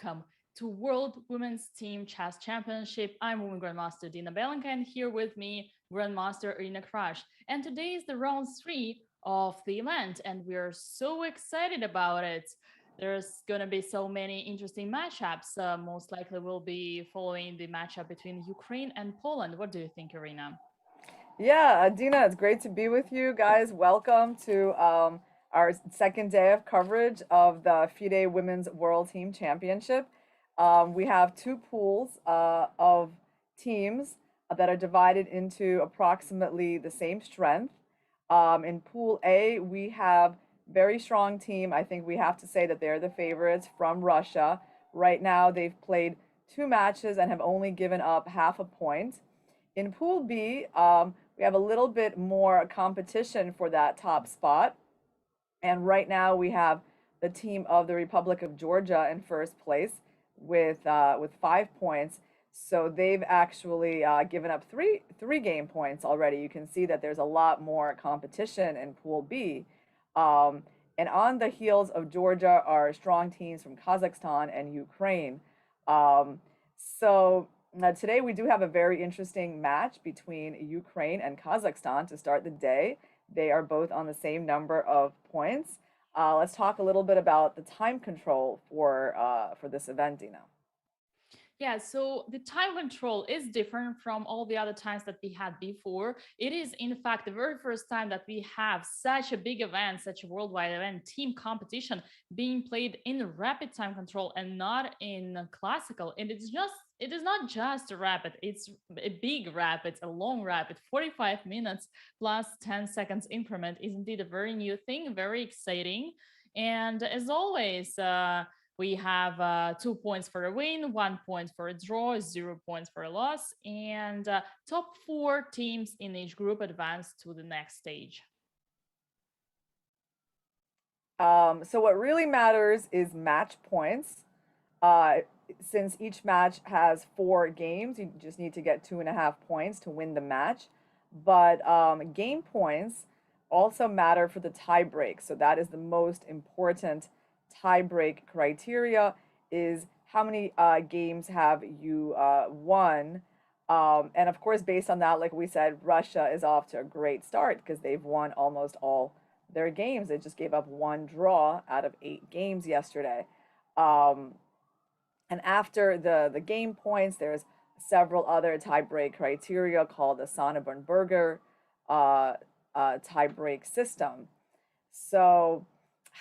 welcome to World Women's Team Chess Championship. I'm Women Grandmaster Dina Belenka, and here with me, Grandmaster Irina Crush. And today is the round three of the event, and we are so excited about it. There's going to be so many interesting matchups. Most likely, we'll be following the matchup between Ukraine and Poland. What do you think, Irina? Yeah, Dina, it's great to be with you guys. Welcome to our second day of coverage of the FIDE Women's World Team Championship. We have two pools of teams that are divided into approximately the same strength. In Pool A, we have very strong team. I think we have to say that they're the favorites from Russia. Right now, they've played two matches and have only given up half a point. In Pool B, we have a little bit more competition for that top spot. And right now we have the team of the Republic of Georgia in first place with 5 points. So they've actually given up three game points already. You can see that there's a lot more competition in Pool B. Um, and on the heels of Georgia are strong teams from Kazakhstan and Ukraine. Um, so today we do have a very interesting match between Ukraine and Kazakhstan to start the day. They are both on the same number of points. Let's talk a little bit about the time control for this event, Dina. Yeah, so the time control is different from all the other times that we had before. It is, in fact, the very first time that we have such a big event, such a worldwide event, team competition being played in rapid time control and not in classical. And it is not just a rapid, it's a big rapid, a long rapid. 45 minutes plus 10 seconds increment is indeed a very new thing, very exciting. And as always, we have 2 points for a win, 1 point for a draw, 0 points for a loss, and top four teams in each group advance to the next stage. So what really matters is match points. Uh, since each match has 4 games, you just need to get 2.5 points to win the match. But game points also matter for the tie break. So that is the most important tie break criteria is how many games have you won. And of course, based on that, like we said, Russia is off to a great start because they've won almost all their games. They just gave up one draw out of 8 games yesterday. Um, and after the game points, there's several other tiebreak criteria called the Sonneborn-Berger uh, tiebreak system. So,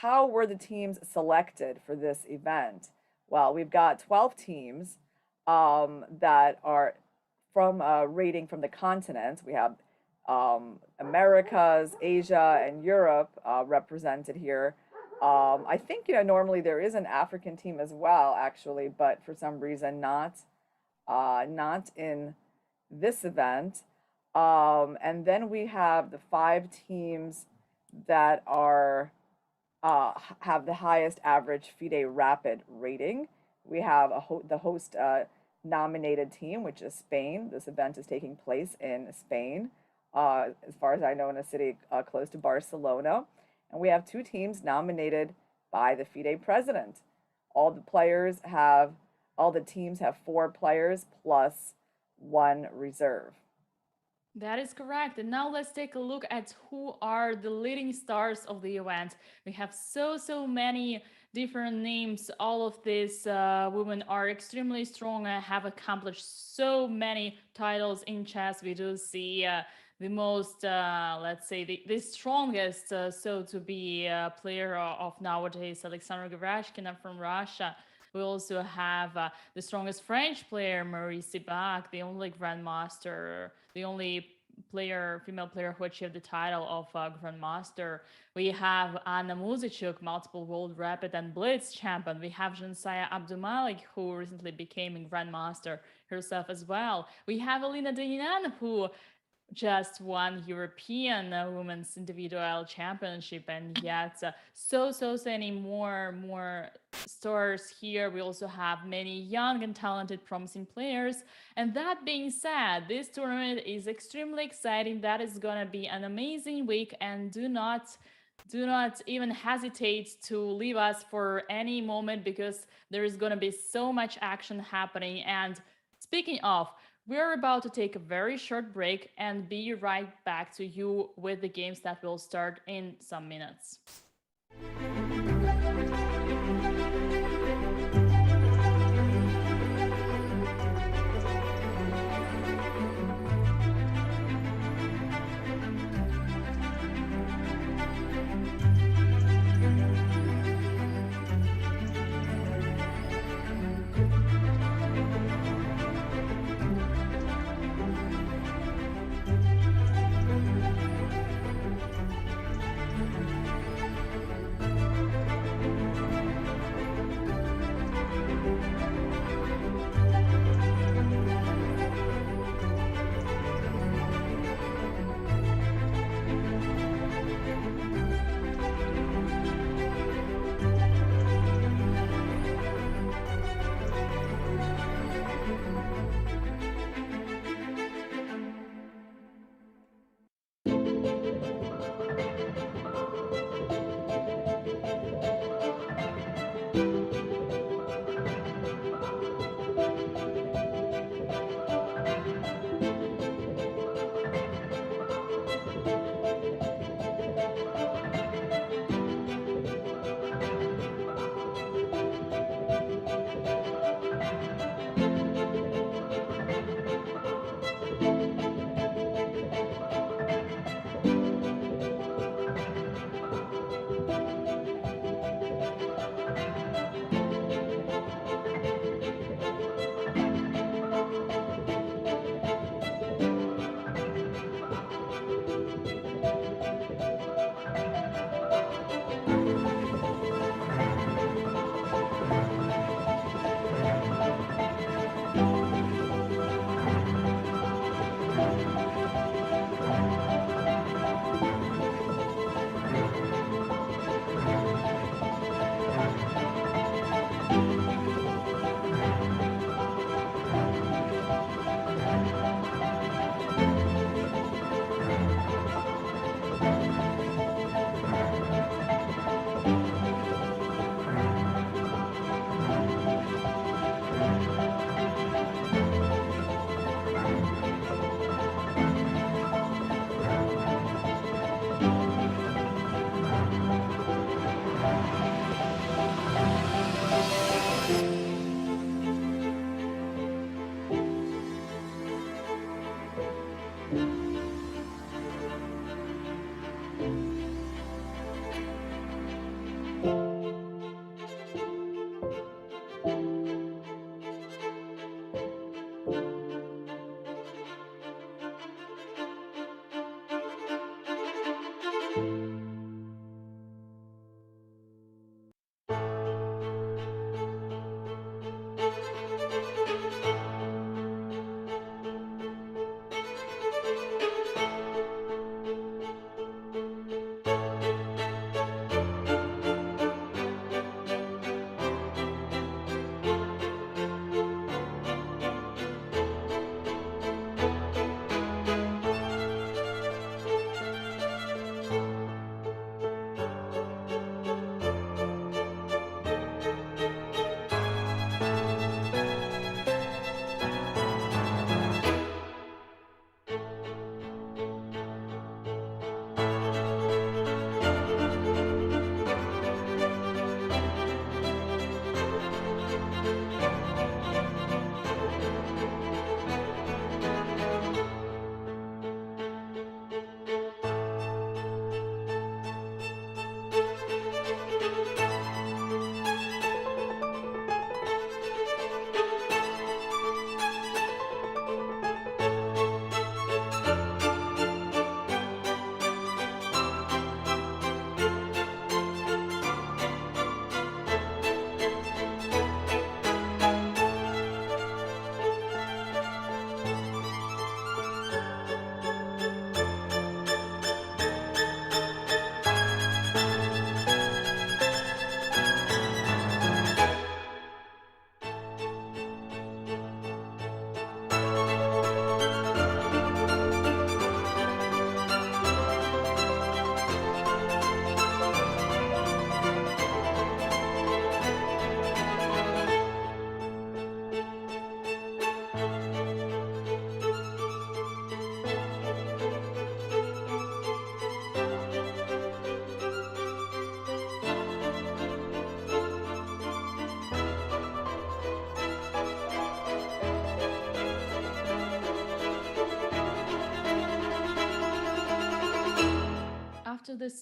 how were the teams selected for this event? Well, we've got 12 teams that are from rating from the continents. We have Americas, Asia, and Europe represented here. I think normally there is an African team as well, actually, but for some reason not in this event. And then we have the 5 teams that are have the highest average FIDE Rapid rating. We have the host nominated team, which is Spain. This event is taking place in Spain, as far as I know, in a city close to Barcelona. And we have 2 teams nominated by the FIDE president. All the players have, all the teams have 4 players plus 1 reserve. That is correct. And now let's take a look at who are the leading stars of the event. We have so many different names. All of these women are extremely strong and have accomplished so many titles in chess. We do see the most, let's say, the strongest, so to be player of nowadays, Alexandra Gavashkina from Russia. We also have the strongest French player, Marie Sibach, the only grandmaster, the only player, female player who achieved the title of grandmaster. We have Anna Muzichuk, multiple world rapid and blitz champion. We have Jansaya Abdumalik, who recently became a grandmaster herself as well. We have Alina Deninan, who just won European Women's Individual Championship, and yet so many more stars here. We also have many young and talented, promising players. And that being said, this tournament is extremely exciting. That is gonna be an amazing week, and do not Do not even hesitate to leave us for any moment because there is going to be so much action happening. And speaking of, we're about to take a very short break and be right back to you with the games that will start in some minutes.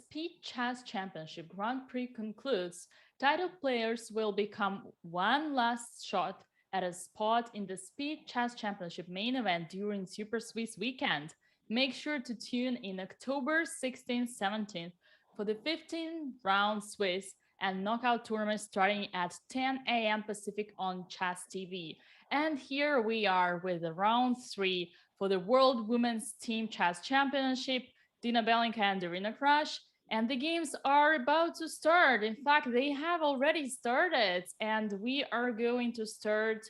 Speed Chess Championship Grand Prix concludes, title players will become one last shot at a spot in the Speed Chess Championship main event during Super Swiss weekend. Make sure to tune in October 16th, 17th for the 15-round Swiss and knockout tournament starting at 10 a.m. Pacific on Chess TV. And here we are with the round 3 for the World Women's Team Chess Championship, Dina Belinka and Darina Crush. And the games are about to start. In fact, they have already started. And we are going to start.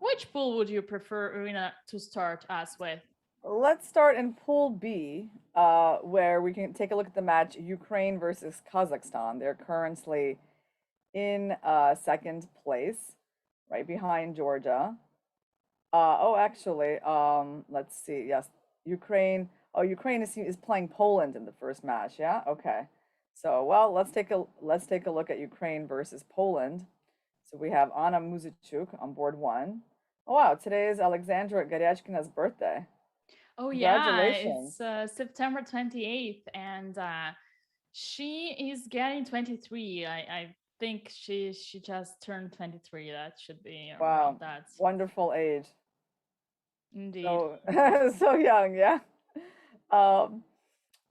Which pool would you prefer, Irina, to start us with? Let's start in Pool B, where we can take a look at the match Ukraine versus Kazakhstan. They're currently in second place, right behind Georgia. Actually, let's see. Yes, Ukraine. Oh, Ukraine is playing Poland in the first match. Yeah. Okay. So, well, let's take a look at Ukraine versus Poland. So we have Anna Muzichuk on board one. Oh wow, today is Alexandra Garyachkina's birthday. Oh, yeah, Congratulations. it's September 28th, and she is getting 23. I think she just turned 23. That should be around Wow, that. wonderful age. Indeed. So so young, yeah. Um,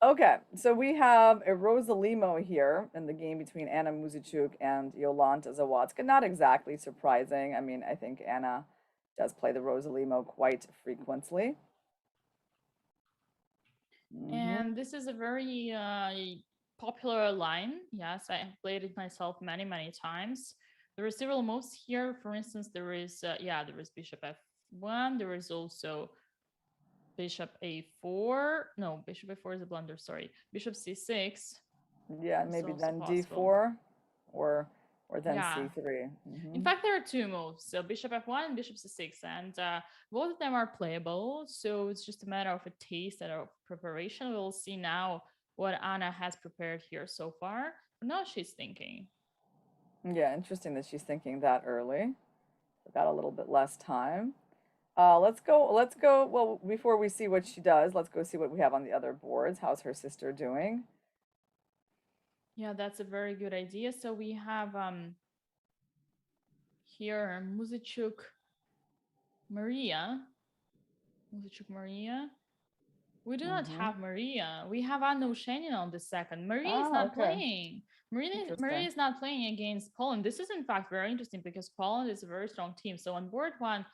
okay, so we have a Rosalimo here in the game between Anna Muzichuk and Jolanta Zawadzka. Not exactly surprising. I mean, I think Anna does play the Rosalimo quite frequently. And Hmm. this is a very popular line. Yes, I have played it myself many, many times. There are several moves here. For instance, there is Bishop F1. There is also Bishop A4. No, Bishop A4 is a blunder. Sorry, Bishop C6 Yeah, is maybe also then possible. D4 or then Yeah. C3. In fact, there are two moves, so Bishop F1 and Bishop C6, and both of them are playable. So it's just a matter of a taste and of preparation. We'll see now what Anna has prepared here so far. But now she's thinking. Yeah, interesting that she's thinking that early. We've got a little bit less time. Let's go. Well, before we see what she does, let's go see what we have on the other boards. How's her sister doing? Yeah, that's a very good idea. So we have here Maria. Muzichuk Maria. We do not Mm-hmm. have Maria. We have Anna Ushenina on the second. Maria is Ah, not okay. playing. Maria Interesting. is not playing against Poland. This is in fact very interesting because Poland is a very strong team. So on board one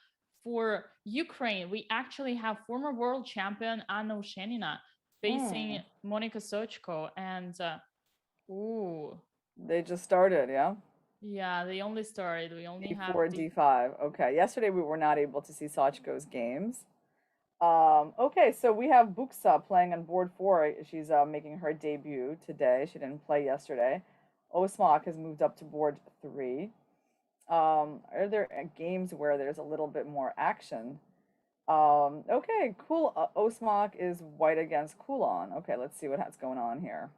for Ukraine, we actually have former world champion Anna Ushenina facing Hmm. Monika Sochko. And ooh, They just started, yeah? yeah, they only started. We only have D4, the D5. Okay. Yesterday we were not able to see Sachko's games. Okay, so we have Buksa playing on board four. She's making her debut today. She didn't play yesterday. Osmak has moved up to board three. Are there games where there's a little bit more action? Okay, cool. Osmak is white against Kulon. Okay, let's see what's going on here.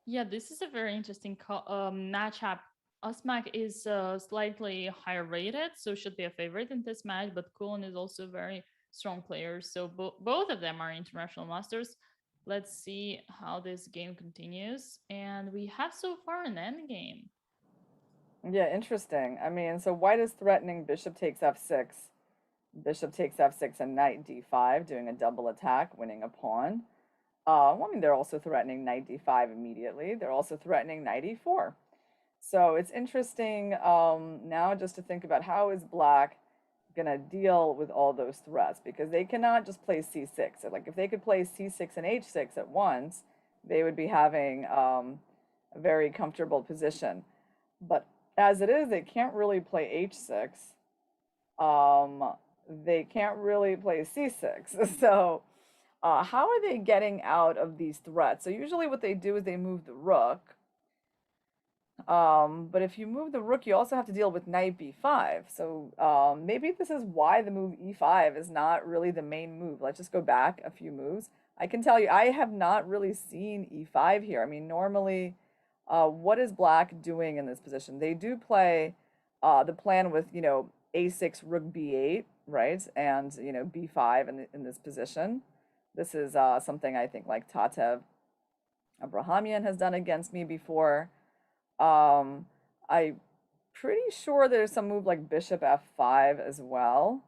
yeah. This is a very interesting matchup. Osmak is slightly higher rated, so should be a favorite in this match. But Kulon is also a very strong player, so both of them are international masters. Let's see how this game continues, and we have so far an end game. Yeah, interesting. I mean, so white is threatening bishop takes f6, bishop takes f6, and knight d5, doing a double attack, winning a pawn. Well, I mean, they're also threatening knight d5 immediately. They're also threatening knight e4. So it's interesting now just to think about how is black going to deal with all those threats, because they cannot just play c6. So, like if they could play c6 and h6 at once, they would be having a very comfortable position. But as it is, they can't really play h6. Um, they can't really play c6. So how are they getting out of these threats? So usually what they do is they move the rook. But if you move the rook, you also have to deal with knight b5. So maybe this is why the move e5 is not really the main move. Let's just go back a few moves. I can tell you, I have not really seen e5 here. I mean, normally, what is black doing in this position? They do play the plan with, a6, rook b8, right? And, b5 in this position. This is something I think like Tatev Abrahamian has done against me before. Um, I'm pretty sure there's some move like bishop f5 as well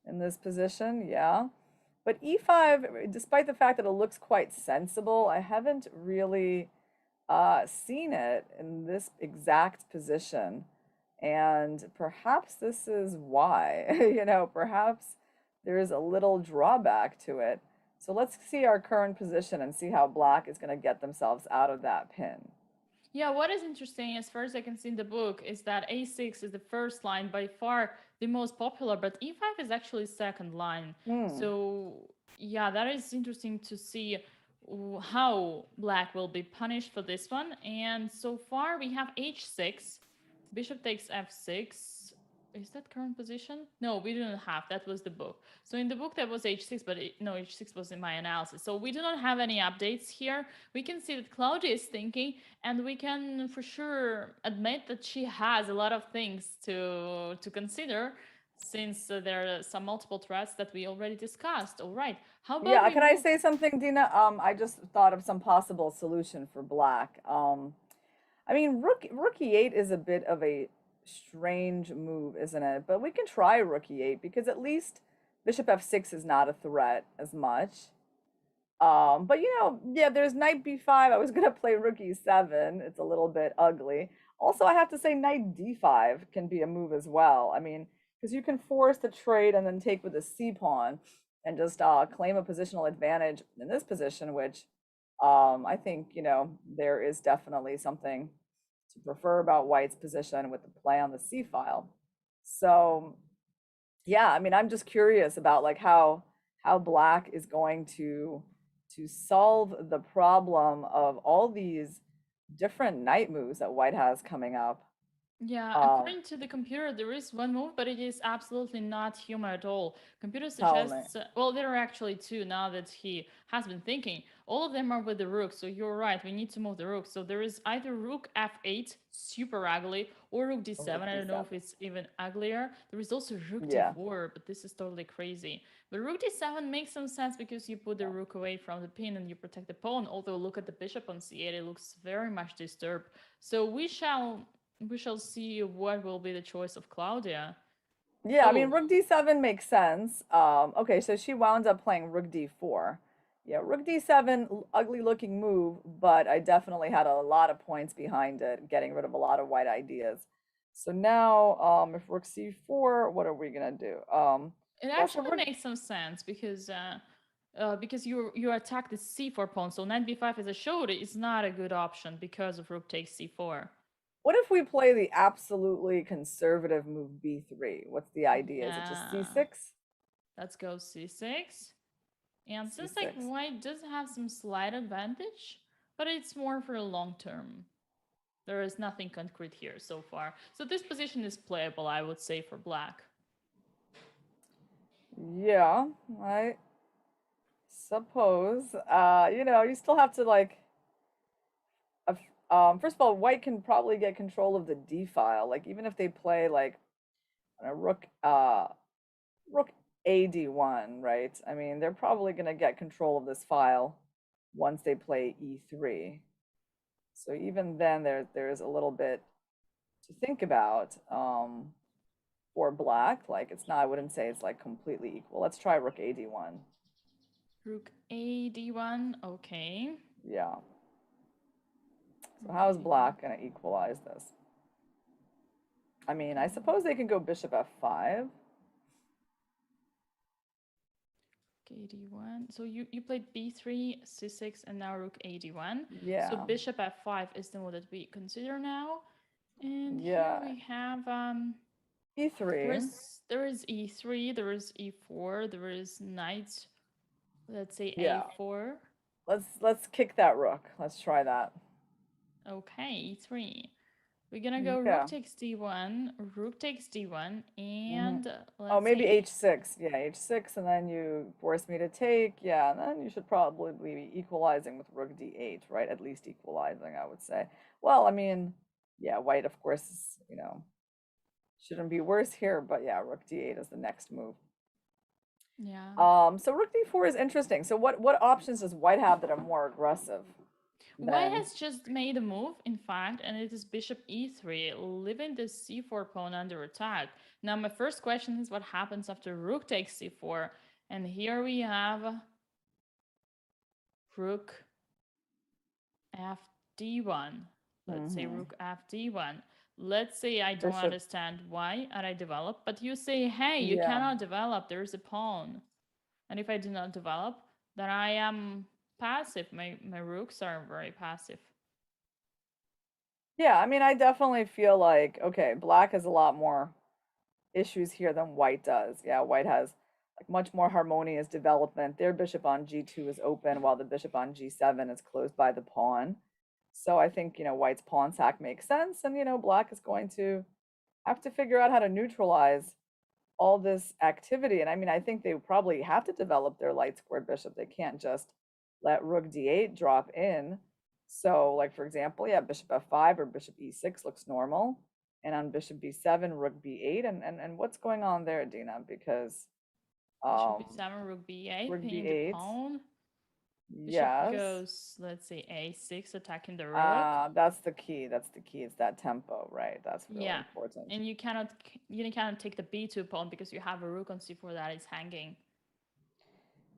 in this position, yeah. But e5, despite the fact that it looks quite sensible, I haven't really seen it in this exact position. And perhaps this is why, perhaps there is a little drawback to it. So let's see our current position and see how black is going to get themselves out of that pin. Yeah, what is interesting, as far as I can see in the book, is that a6 is the first line, by far the most popular, but e5 is actually second line. Hmm. So, yeah, that is interesting to see how black will be punished for this one. And so far, we have h6, bishop takes f6. Is that current position? No, we didn't have. That was the book. So in the book, that was h6, but no, h6 was in my analysis. So we do not have any updates here. We can see that Claudia is thinking, and we can for sure admit that she has a lot of things to consider, since there are some multiple threats that we already discussed. All right, how about Yeah, we can I move? say something, Dina? I just thought of some possible solution for black. I mean, rook e8 is a bit of a strange move, isn't it? But we can try rook e8 because at least bishop f6 is not a threat as much. But yeah, there's knight b5. I was gonna play rook e7. It's a little bit ugly. Also, I have to say knight d5 can be a move as well. I mean, because you can force the trade and then take with the c pawn and just claim a positional advantage in this position, which I think, there is definitely something to prefer about white's position with the play on the c file. So yeah, I mean, I'm just curious about like how black is going to solve the problem of all these different knight moves that white has coming up. Yeah, Um, according to the computer, there is one move, but it is absolutely not human at all. Computer Tell me. suggests, well, there are actually two now that he has been thinking. All of them are with the rook, so you're right, we need to move the rook. So there is either rook f8, super ugly, or rook Rook d7. I don't know if d7. it's even uglier. There is also rook Yeah, d4, but this is totally crazy. But rook d7 makes some sense because you put the yeah. rook away from the pin and you protect the pawn. Although look at the bishop on c8, it looks very much disturbed. So we shall see what will be the choice of Claudia. Yeah, I mean, Oh, rook d7 makes sense. Okay, so she wound up playing rook d4. Yeah, rook d7, ugly looking move, but I definitely had a lot of points behind it, getting rid of a lot of white ideas. So now, if rook c4, what are we gonna do? it Yeah, so actually rook. makes some sense because you attack the c4 pawn, so knight b5, as I showed, is not a good option because of rook takes c4. What if we play the absolutely conservative move b3? What's the idea? Is it just Yeah, c6? let's go c6. And since like c6. white does have some slight advantage, but it's more for a long term. There is nothing concrete here so far. So this position is playable, I would say, for black. Yeah, I suppose. You still have to like first of all, white can probably get control of the d file. Like even if they play like a rook a d1, right? I mean, they're probably going to get control of this file once they play e3. So even then, there's a little bit to think about for black. Like it's not, I wouldn't say it's like completely equal. Let's try rook a d1. Rook a d1, okay. Yeah. So Rook how is a black going to equalize this? I mean, I suppose they can go bishop f5. d1. So you played b3, c6, and now rook a d1. So Yeah. bishop f5 is the move that we consider now. And here Yeah. we have there e3. is e3, there is e4, there is knight, let's say Yeah. a4. Let's kick that rook. Let's try that. Okay, e3. We're gonna go rook Yeah. takes d1, rook takes d1, Hmm. and Oh, let's maybe say h6. Yeah, h6, and then you force me to take. Yeah, and then you should probably be equalizing with rook d8, right? At least equalizing, I would say. Well, I mean, yeah, white, of course, shouldn't be worse here, but yeah, rook d8 is the next move. yeah. So rook d4 is interesting. So what options does white have that are more aggressive? White then has just made a move, in fact, and it is bishop e3, leaving the c4 pawn under attack. Now, my first question is what happens after rook takes c4? And here we have rook fd1. Let's say hmm rook fd1. Let's say I don't bishop. understand why and I develop, but you say, hey, you Yeah. cannot develop, there's a pawn. And if I do not develop, then I am passive. My rooks are very passive. Yeah, I mean, I definitely feel like, okay, black has a lot more issues here than white does. Yeah, white has like much more harmonious development. Their bishop on g2 is open while the bishop on g7 is closed by the pawn. So I think, white's pawn sack makes sense. And, black is going to have to figure out how to neutralize all this activity. And I mean, I think they probably have to develop their light squared bishop. They can't just let rook d8 drop in. So, like for example, yeah, bishop f5 or bishop e6 looks normal. And on bishop b7, rook b8. And what's going on there, Dina? Because Bishop um, b7, rook b8, rook pinning the b8, pawn. Bishop yes. goes, let's say, a6, attacking the rook. That's the key. That's the key. It's that tempo, right? That's really Yeah, important. and you cannot take the b2 pawn because you have a rook on c4 that is hanging.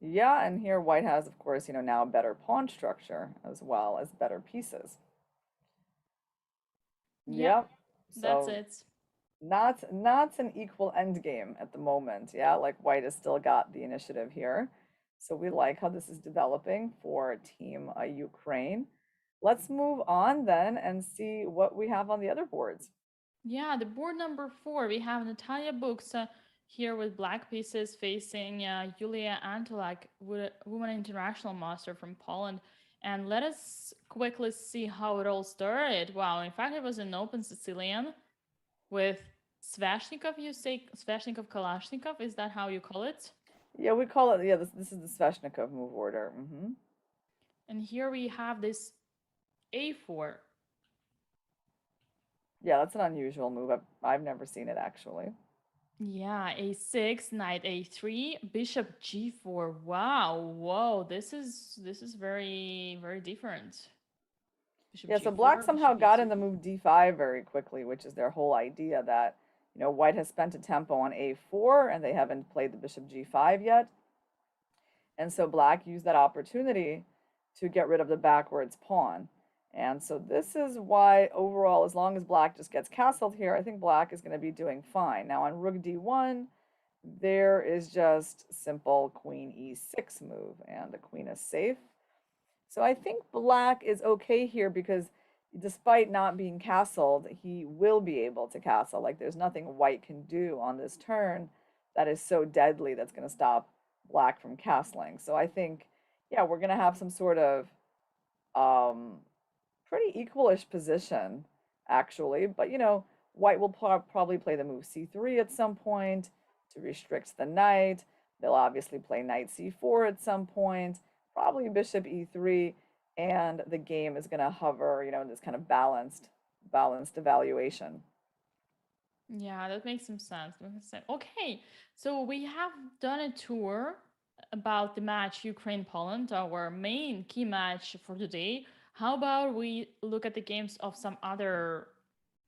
Yeah, and here white has, of course, now a better pawn structure as well as better pieces. Yeah, Yep. that's So it. not an equal end game at the moment. Yeah, like white has still got the initiative here. So we like how this is developing for Team Ukraine. Let's move on then and see what we have on the other boards. Yeah, the board number 4, we have Natalia Buksa here with black pieces facing Yulia Antolak, woman international master from Poland. And let us quickly see how it all started. Wow, in fact, it was an open Sicilian with Sveshnikov. You say Sveshnikov Kalashnikov? Is that how you call it? Yeah, we call it, yeah, this is the Sveshnikov move order. And here we have this a4. Yeah, that's an unusual move. I've never seen it actually. Yeah, a6, knight a3, bishop g4. Wow, whoa, this is very very different. Bishop Yeah, so black g4, somehow bishop got in the e2. move d5 very quickly, which is their whole idea that, white has spent a tempo on a4 and they haven't played the bishop g5 yet. And so black used that opportunity to get rid of the backwards pawn. And so this is why overall, as long as black just gets castled here, I think black is going to be doing fine. Now on rook d1, there is just simple queen e6 move, and the queen is safe. So I think black is okay here because despite not being castled, he will be able to castle. Like there's nothing white can do on this turn that is so deadly that's going to stop black from castling. So I think, yeah, we're going to have some sort of um, pretty equalish position, actually. But, white will probably play the move c3 at some point to restrict the knight. They'll obviously play knight c4 at some point, probably bishop e3, and the game is going to hover, in this kind of balanced evaluation. Yeah, that makes some sense. Okay, so we have done a tour about the match Ukraine Poland, our main key match for today. How about we look at the games of some other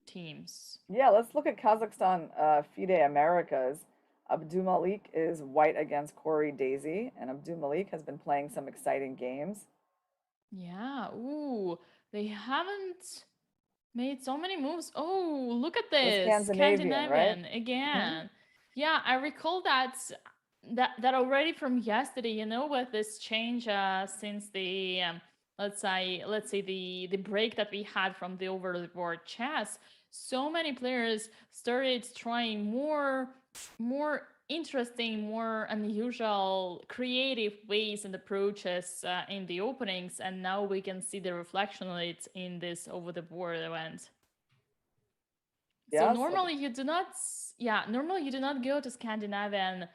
teams? Yeah, let's look at Kazakhstan FIDE Americas. Abdumalik is white against Corey Daisy, and Abdumalik has been playing some exciting games. Yeah, ooh, they haven't made so many moves. Oh, look at The this. Scandinavian, right? Scandinavian Hmm. again. Yeah, I recall that already from yesterday, with this change since the let's say the break that we had from the over the board chess. So many players started trying more interesting, more unusual, creative ways and approaches in the openings, and now we can see the reflection of it in this over the board event. So Yes. normally you do not go to Scandinavian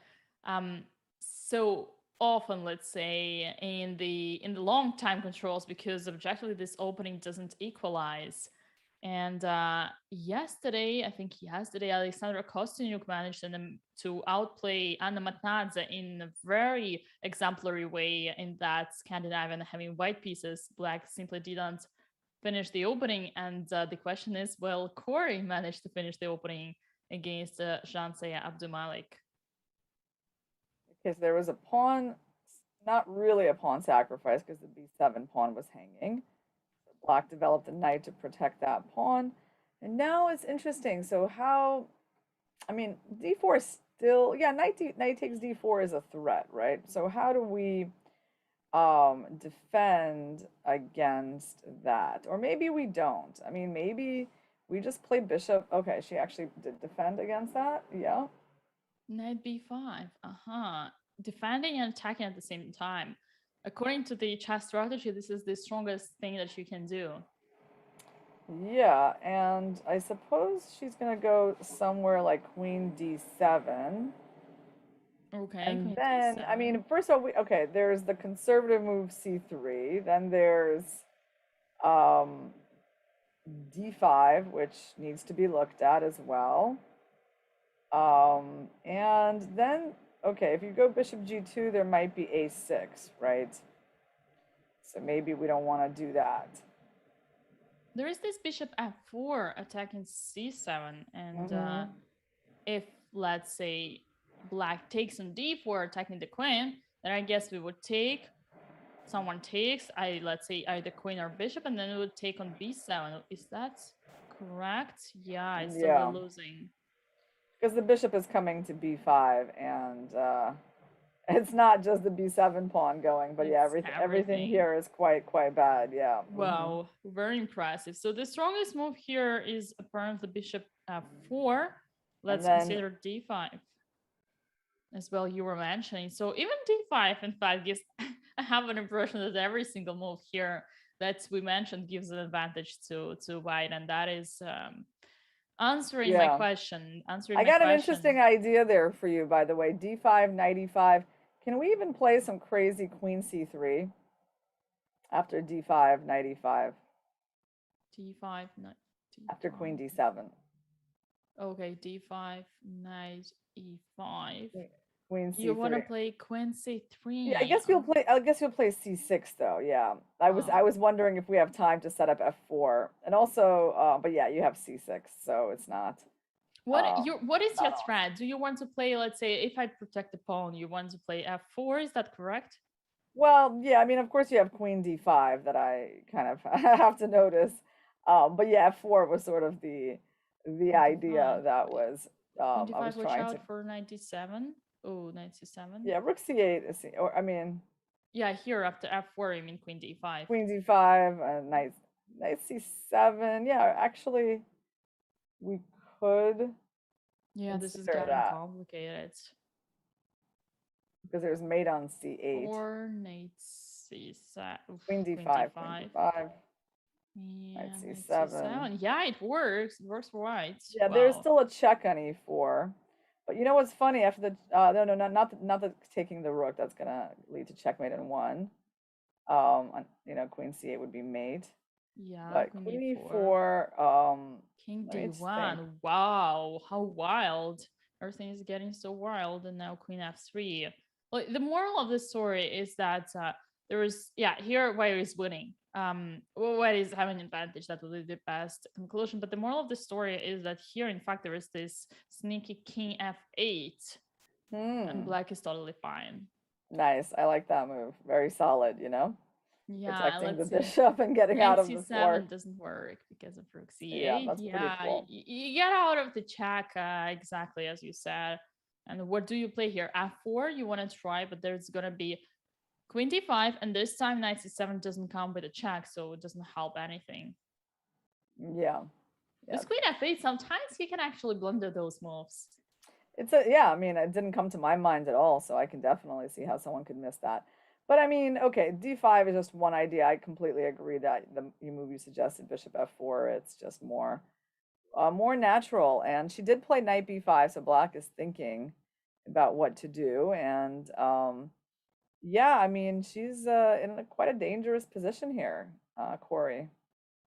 um, so often, let's say, in the long time controls, because objectively this opening doesn't equalize. And yesterday, I think yesterday, Alexandra Kostyniuk managed to outplay Anna Matnadze in a very exemplary way in that Scandinavian having white pieces. Black simply didn't finish the opening. And the question is, will Corey manage to finish the opening against Jansaya Abdumalik? Because there was a pawn, not really a pawn sacrifice because the b7 pawn was hanging. So black developed a knight to protect that pawn. And now it's interesting. So how, I mean, d4 is still, yeah, knight takes d4 is a threat, right? So how do we defend against that? Or maybe we don't. I mean, maybe we just play bishop. Okay, she actually did defend against that. Yeah. Knight b5. Uh-huh. Defending and attacking at the same time. According to the chess strategy, this is the strongest thing that you can do. Yeah, and I suppose she's gonna go somewhere like queen d7. Okay, And queen then, I d7. mean, first of all, okay, there's the conservative move c3. Then there's um, d5, which needs to be looked at as well. And then, okay, if you go bishop g2, there might be a6, right? So maybe we don't want to do that. There is this bishop f4 attacking c7, and Mm-hmm. if, let's say, black takes on d4 attacking the queen, then I guess we would take, someone takes, let's say either queen or bishop, and then we would take on b7. Is that correct? Yeah, it's totally Yeah, losing. because the bishop is coming to b5, and it's not just the b7 pawn going, but yeah, It's everything everything. here is quite bad. Yeah. Mm-hmm. Wow, very impressive. So the strongest move here is apparently bishop f4. And Let's then consider d5 as well, you were mentioning. So even d5, in fact, gives, I have an impression that every single move here that we mentioned gives an advantage to white, and that is answering my yeah, question. Answering I my got an question. interesting idea there for you, by the way. d5, knight e5. Can we even play some crazy queen c3 after d5, knight e5, d5, knight after queen d5. d7? Okay, d5, knight e5. Queen You want to c3. play queen Yeah, I c3. guess you'll play. I guess you'll play c6 though. Yeah, I Oh. was wondering if we have time to set up f4, and also, but yeah, you have c6, so it's not. What is Not your awesome. threat? Do you want to play, let's say, if I protect the pawn, you want to play f4? Is that correct? Well, yeah, I mean, of course you have queen d5 that I kind of have to notice. But yeah, f4 was sort of the Queen idea d5. that was Queen I d5. was Watch trying to. out for knight d7. Oh, knight c7. Yeah, rook c8 is, or I mean, Yeah, here after f4, I mean queen d5. queen d5 and knight c7. Yeah, actually we could Yeah, this is consider getting that complicated. because there's mate on c8, Or knight c7. Oof, queen queen d5, queen d5. d5, knight Yeah, knight c7. c7. Yeah, it works. It works for white. Yeah, there's Wow. still a check on e4. But you know what's funny? After the no, no, not the taking the rook. That's gonna lead to checkmate in one. Queen c8 would be mate. Yeah, But queen queen e4. e4. King Let me just think. d1. Wow, how wild. Everything is getting so wild. And now queen f3. Well, the moral of the story is that there is, yeah, here white is winning. White is having an advantage. That would be the best conclusion. But the moral of the story is that here, in fact, there is this sneaky king f8, and Hmm. black is totally fine. Nice. I like that move. Very solid. Yeah, Protecting the let's see. bishop and getting out Knight of the c7 fork. doesn't work because of rook Yeah, c8. that's pretty Yeah, cool. you get out of the check exactly as you said. And what do you play here? f4, you want to try, but there's going to be queen d5, and this time knight c7 doesn't come with a check, so it doesn't help anything. Yeah. Yeah. This queen f8, sometimes you can actually blunder those moves. Yeah, I mean, it didn't come to my mind at all, so I can definitely see how someone could miss that. But I mean, okay, d5 is just one idea. I completely agree that the move you suggested, bishop f4, it's just more natural. And she did play knight b5, so black is thinking about what to do. And yeah, I mean, she's in quite a dangerous position here, Corey.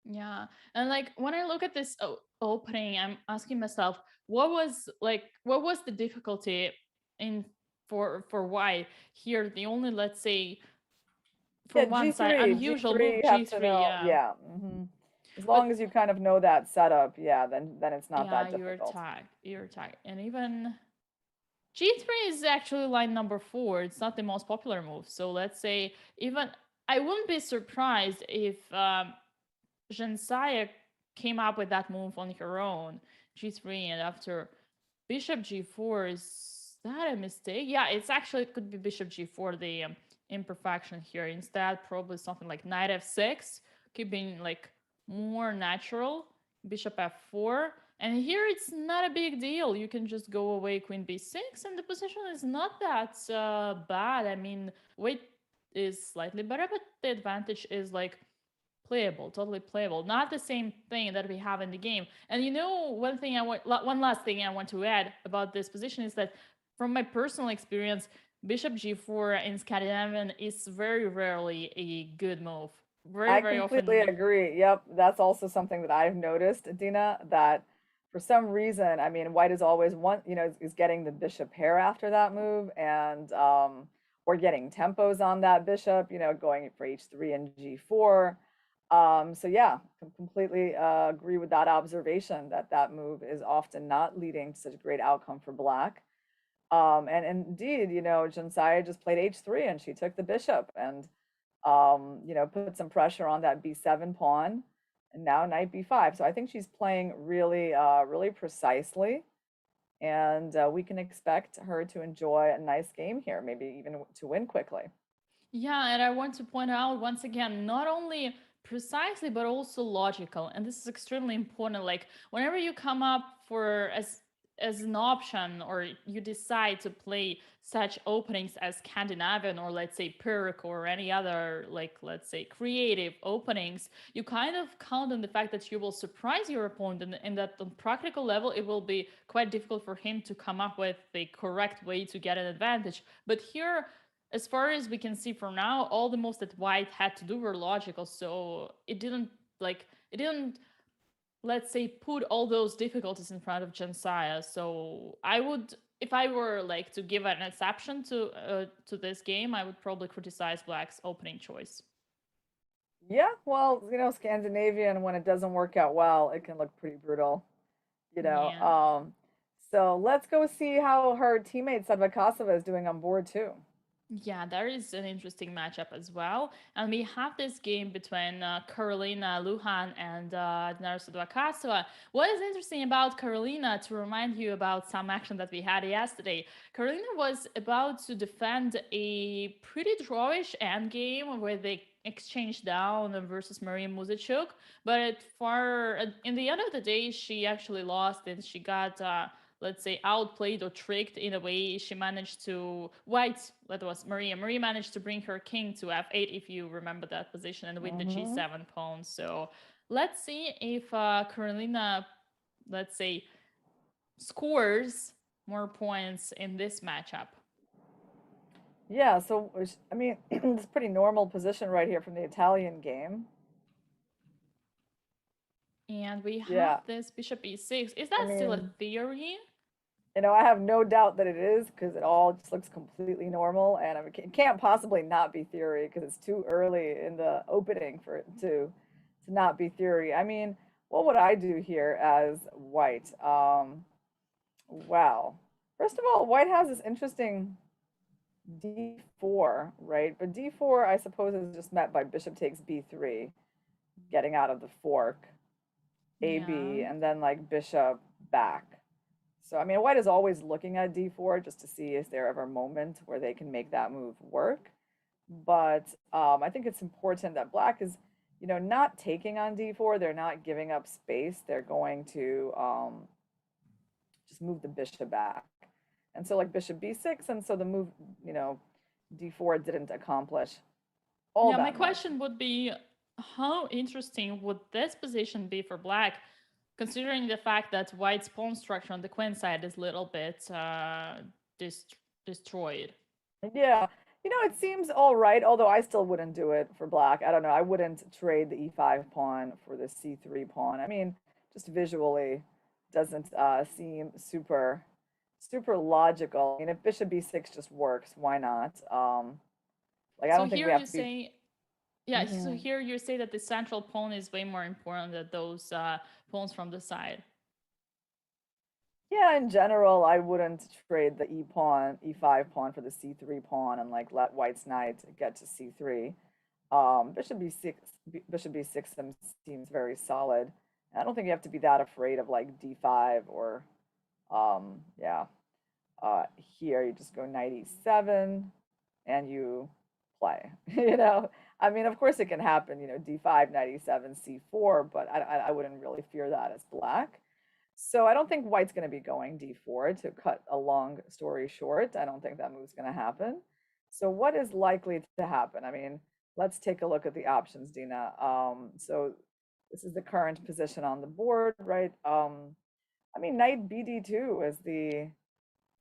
Yeah. And like when I look at this opening, I'm asking myself, what was the difficulty in for why here the only, let's say, for Yeah, one side G3, unusual G3, move you have to G3, know. yeah. Yeah. As But long as you kind of know that setup, yeah, then it's not yeah, that difficult. you're tagged. And even G3 is actually line number 4. It's not the most popular move. So let's say even I wouldn't be surprised if Jensaya came up with that move on her own, G3, and after Bishop G4, is that a mistake? Yeah, it's actually, it could be Bishop G4, the imperfection here. Instead, probably something like Knight F6, keeping like more natural. Bishop F4. And here it's not a big deal. You can just go away Queen B6, and the position is not that bad. I mean, weight is slightly better, but the advantage is like playable, totally playable. Not the same thing that we have in the game. And you know, one last thing I want to add about this position is that, from my personal experience, Bishop G4 in Scandinavian is very rarely a good move. Very, I very completely often. agree. Yep, that's also something that I've noticed, Dina, that for some reason, I mean, white is always is getting the bishop pair after that move, and or getting tempos on that bishop, going for h3 and g4. So yeah, completely agree with that observation that that move is often not leading to such a great outcome for black. And indeed, Jinsaya just played h3 and she took the bishop and put some pressure on that b7 pawn, and now knight b5. So I think she's playing really, really precisely, and we can expect her to enjoy a nice game here, maybe even to win quickly. Yeah, and I want to point out once again, not only precisely but also logical, and this is extremely important. Like whenever you come up for as an option, or you decide to play such openings as Scandinavian, or let's say Pyrrhic, or any other, like, let's say, creative openings, you kind of count on the fact that you will surprise your opponent, and that on practical level it will be quite difficult for him to come up with the correct way to get an advantage. But here, as far as we can see for now, all the moves that white had to do were logical. So it didn't, let's say, put all those difficulties in front of Jensaya. So I would, if I were like to give an exception to this game, I would probably criticize Black's opening choice. Yeah, well, Scandinavian, when it doesn't work out well, it can look pretty brutal, you know. Yeah. Um, so let's go see how her teammate Sadvikasova is doing on board too. Yeah, there is an interesting matchup as well. And we have this game between Karolina Luhan and Narusa Dwakasova. What is interesting about Karolina, to remind you about some action that we had yesterday, Karolina was about to defend a pretty drawish endgame where they exchanged down versus Maria Muzichuk. But in the end of the day, she actually lost, and she got let's say, outplayed or tricked in a way. She managed to white, that was Maria. Maria managed to bring her king to f8, if you remember that position, and win the Hmm. g7 pawn. So let's see if Carolina, let's say, scores more points in this matchup. Yeah, so I mean, it's a pretty normal position right here from the Italian game. And we have Yeah, this bishop e6. Is I that still a mean, theory? I have no doubt that it is because it all just looks completely normal, and I mean, it can't possibly not be theory because it's too early in the opening for it to not be theory. I mean, what would I do here as white? Wow. First of all, white has this interesting d4, right? But d4, I suppose, is just met by bishop takes b3, getting out of the fork, Yeah. ab, and then like bishop back. So, I mean, white is always looking at d4 just to see is there ever a moment where they can make that move work. But I think it's important that black is, not taking on d4. They're not giving up space. They're going to just move the bishop back. And so, like bishop b6, and so the move, you know, d4 didn't accomplish all Yeah, my that much. question would be, how interesting would this position be for black, considering the fact that white's pawn structure on the queen side is a little bit destroyed? Yeah, It seems all right, although I still wouldn't do it for black. I don't know. I wouldn't trade the e5 pawn for the c3 pawn. I mean, just visually doesn't seem super logical. I mean, if bishop b6 just works, why not? Like I So don't think we here have you to be. say, yeah, so Mhm. here you say that the central pawn is way more important than those pawns from the side. Yeah, in general, I wouldn't trade the e pawn, e5 pawn for the c3 pawn and like let white's knight get to c3. Bishop b6 seems very solid. I don't think you have to be that afraid of like d5 or yeah. Uh, Here you just go knight e7 and you play. I mean, of course it can happen. D5, knight e7, c4, but I wouldn't really fear that as black. So I don't think white's going to be going d4 to cut a long story short. I don't think that move's going to happen. So what is likely to happen? I mean, let's take a look at the options, Dina. So this is the current position on the board, right? I mean, knight bd2 is the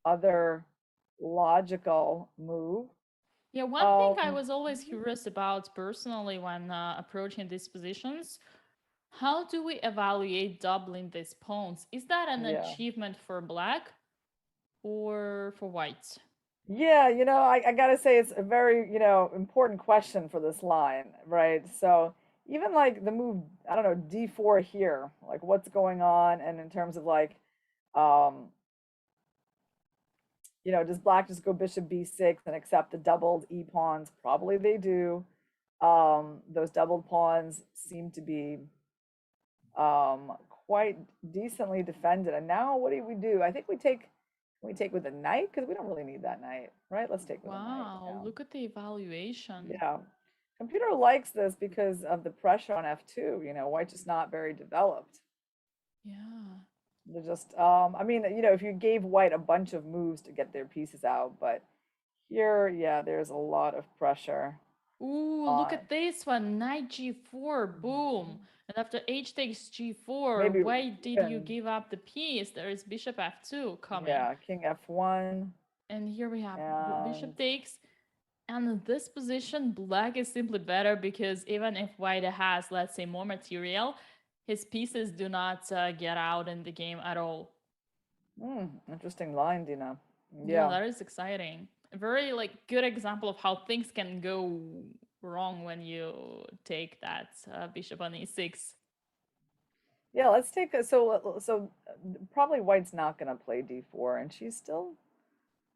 other logical move. Yeah, one thing I Um, was always mhm, curious about personally when approaching these positions, how do we evaluate doubling these pawns? Is that an yeah. achievement for black or for white? Yeah, I gotta say it's a very, important question for this line, right? So even like the move, I don't know, d4 here, like what's going on, and in terms of like, um, does black just go bishop b6 and accept the doubled e pawns? Probably they do. Those doubled pawns seem to be quite decently defended. And now what do we do? I think we take with a knight because we don't really need that knight, right? Let's take with a knight Wow, now. look at the evaluation. Yeah. Computer likes this because of the pressure on f2. White's just not very developed. Yeah. They're just, I mean, if you gave white a bunch of moves to get their pieces out, but here, yeah, there's a lot of pressure Ooh, look on. at this one. Knight g4, boom. And after h takes g4, Maybe why did you even, give up the piece? There is bishop f2 coming. yeah, king f1 And here we have bishop and takes. And in this position, black is simply better because even if white has, let's say, more material, his pieces do not get out in the game at all. interesting line, Dina. Yeah, Yeah. that is exciting. A very like good example of how things can go wrong when you take that bishop on e6. Yeah, let's take a, probably white's not going to play d4 and she's still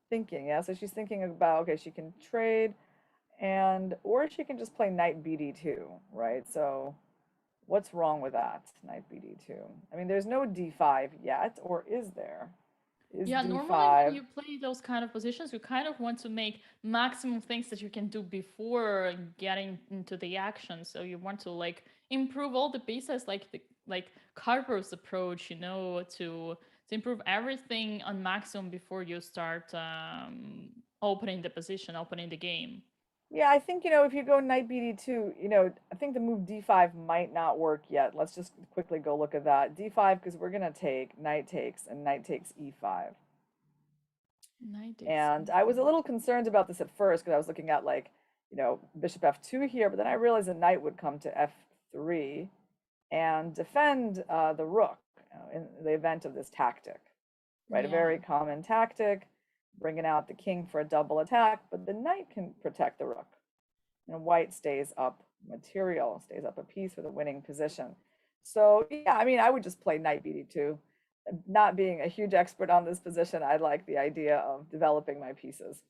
thinking. Yeah, so she's thinking about okay, she can trade and or she can just play knight bd2, right? So what's wrong with that? Knight bd2. I mean, there's no d5 yet, or is there? Is Yeah, normally when d5? you play those kind of positions, you kind of want to make maximum things that you can do before getting into the action. So you want to like improve all the pieces, like the like Carper's approach, to improve everything on maximum before you start opening the position, opening the game. Yeah, I think, if you go knight bd2, I think the move d5 might not work yet. Let's just quickly go look at that. d5 because we're going to take knight takes and knight takes e5. Knight takes And I was a e5. little concerned about this at first because I was looking at like, bishop f2 here, but then I realized a knight would come to f3 and defend the rook in the event of this tactic, right? A Yeah. very common tactic, bringing out the king for a double attack, but the knight can protect the rook. And white stays up material, stays up a piece with a winning position. So yeah, I mean, I would just play knight bd2. Not being a huge expert on this position, I like the idea of developing my pieces.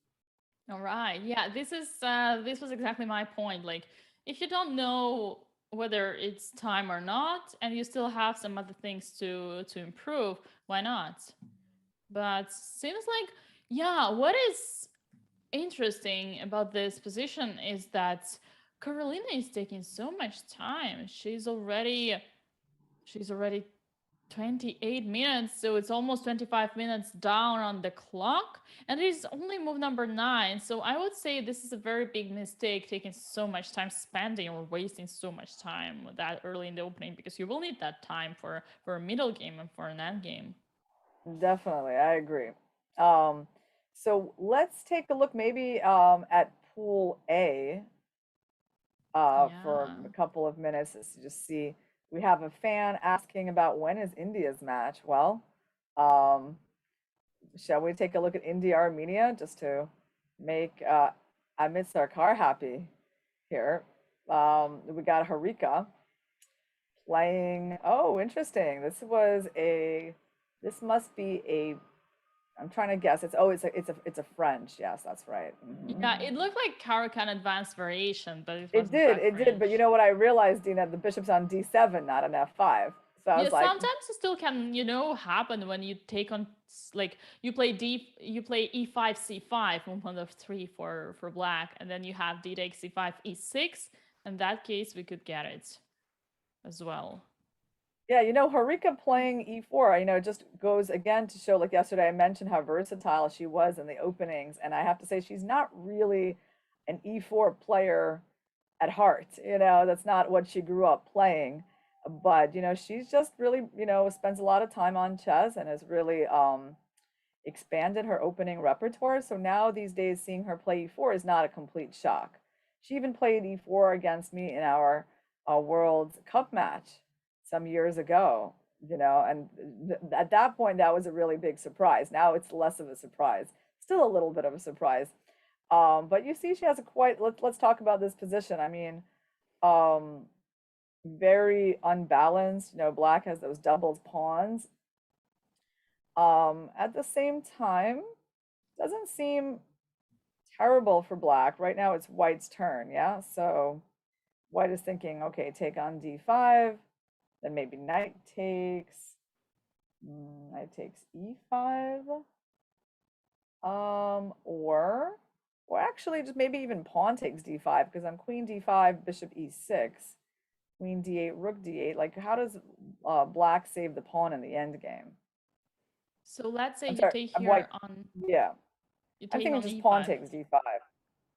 All right. Yeah, this was exactly my point. Like if you don't know whether it's time or not and you still have some other things to improve, why not? But seems like yeah, what is interesting about this position is that Carolina is taking so much time. She's already 28 minutes, so it's almost 25 minutes down on the clock, and it is only move number 9. So I would say this is a very big mistake, taking so much time, spending or wasting so much time that early in the opening, because you will need that time for a middle game and for an end game. Definitely, I agree. Um, so let's take a look maybe at Pool A for Yeah. a couple of minutes to just see. We have a fan asking about when is India's match. Well, um, shall we take a look at India Armenia just to make Amit Sarkar happy here? We got Harika playing. Oh, interesting. This must be a. I'm trying to guess. It's a French. Yes, that's right. Yeah, it looked like Caro-Kann advanced variation, but it It wasn't did, quite it did. But you French. know what I realized, Dina? The bishop's on D7, not on F5. So I Yeah, was like, sometimes it still can, happen when you take on like you play E5 C5 on one of three for black, and then you have D takes C5 E6. In that case, we could get it as well. yeah, Harika playing E4, it just goes again to show, like yesterday I mentioned how versatile she was in the openings, and I have to say she's not really an E4 player at heart. That's not what she grew up playing. But, she's just really, spends a lot of time on chess and has really expanded her opening repertoire. So now these days, seeing her play E4 is not a complete shock. She even played E4 against me in our World Cup match some years ago, and at that point, that was a really big surprise. Now it's less of a surprise, still a little bit of a surprise. But you see, she has let's talk about this position. I mean, um, very unbalanced. Black has those doubles pawns. At the same time, doesn't seem terrible for black. Right now it's white's turn, yeah? So white is thinking, okay, take on d5, then maybe knight takes e5. Or actually just maybe even pawn takes d5, because on queen d5, bishop e6, queen d8, rook d8. Like, how does black save the pawn in the end game? So let's say I'm you sorry, take I'm white. here on Yeah, you I'm take thinking on just pawn E5. takes d5.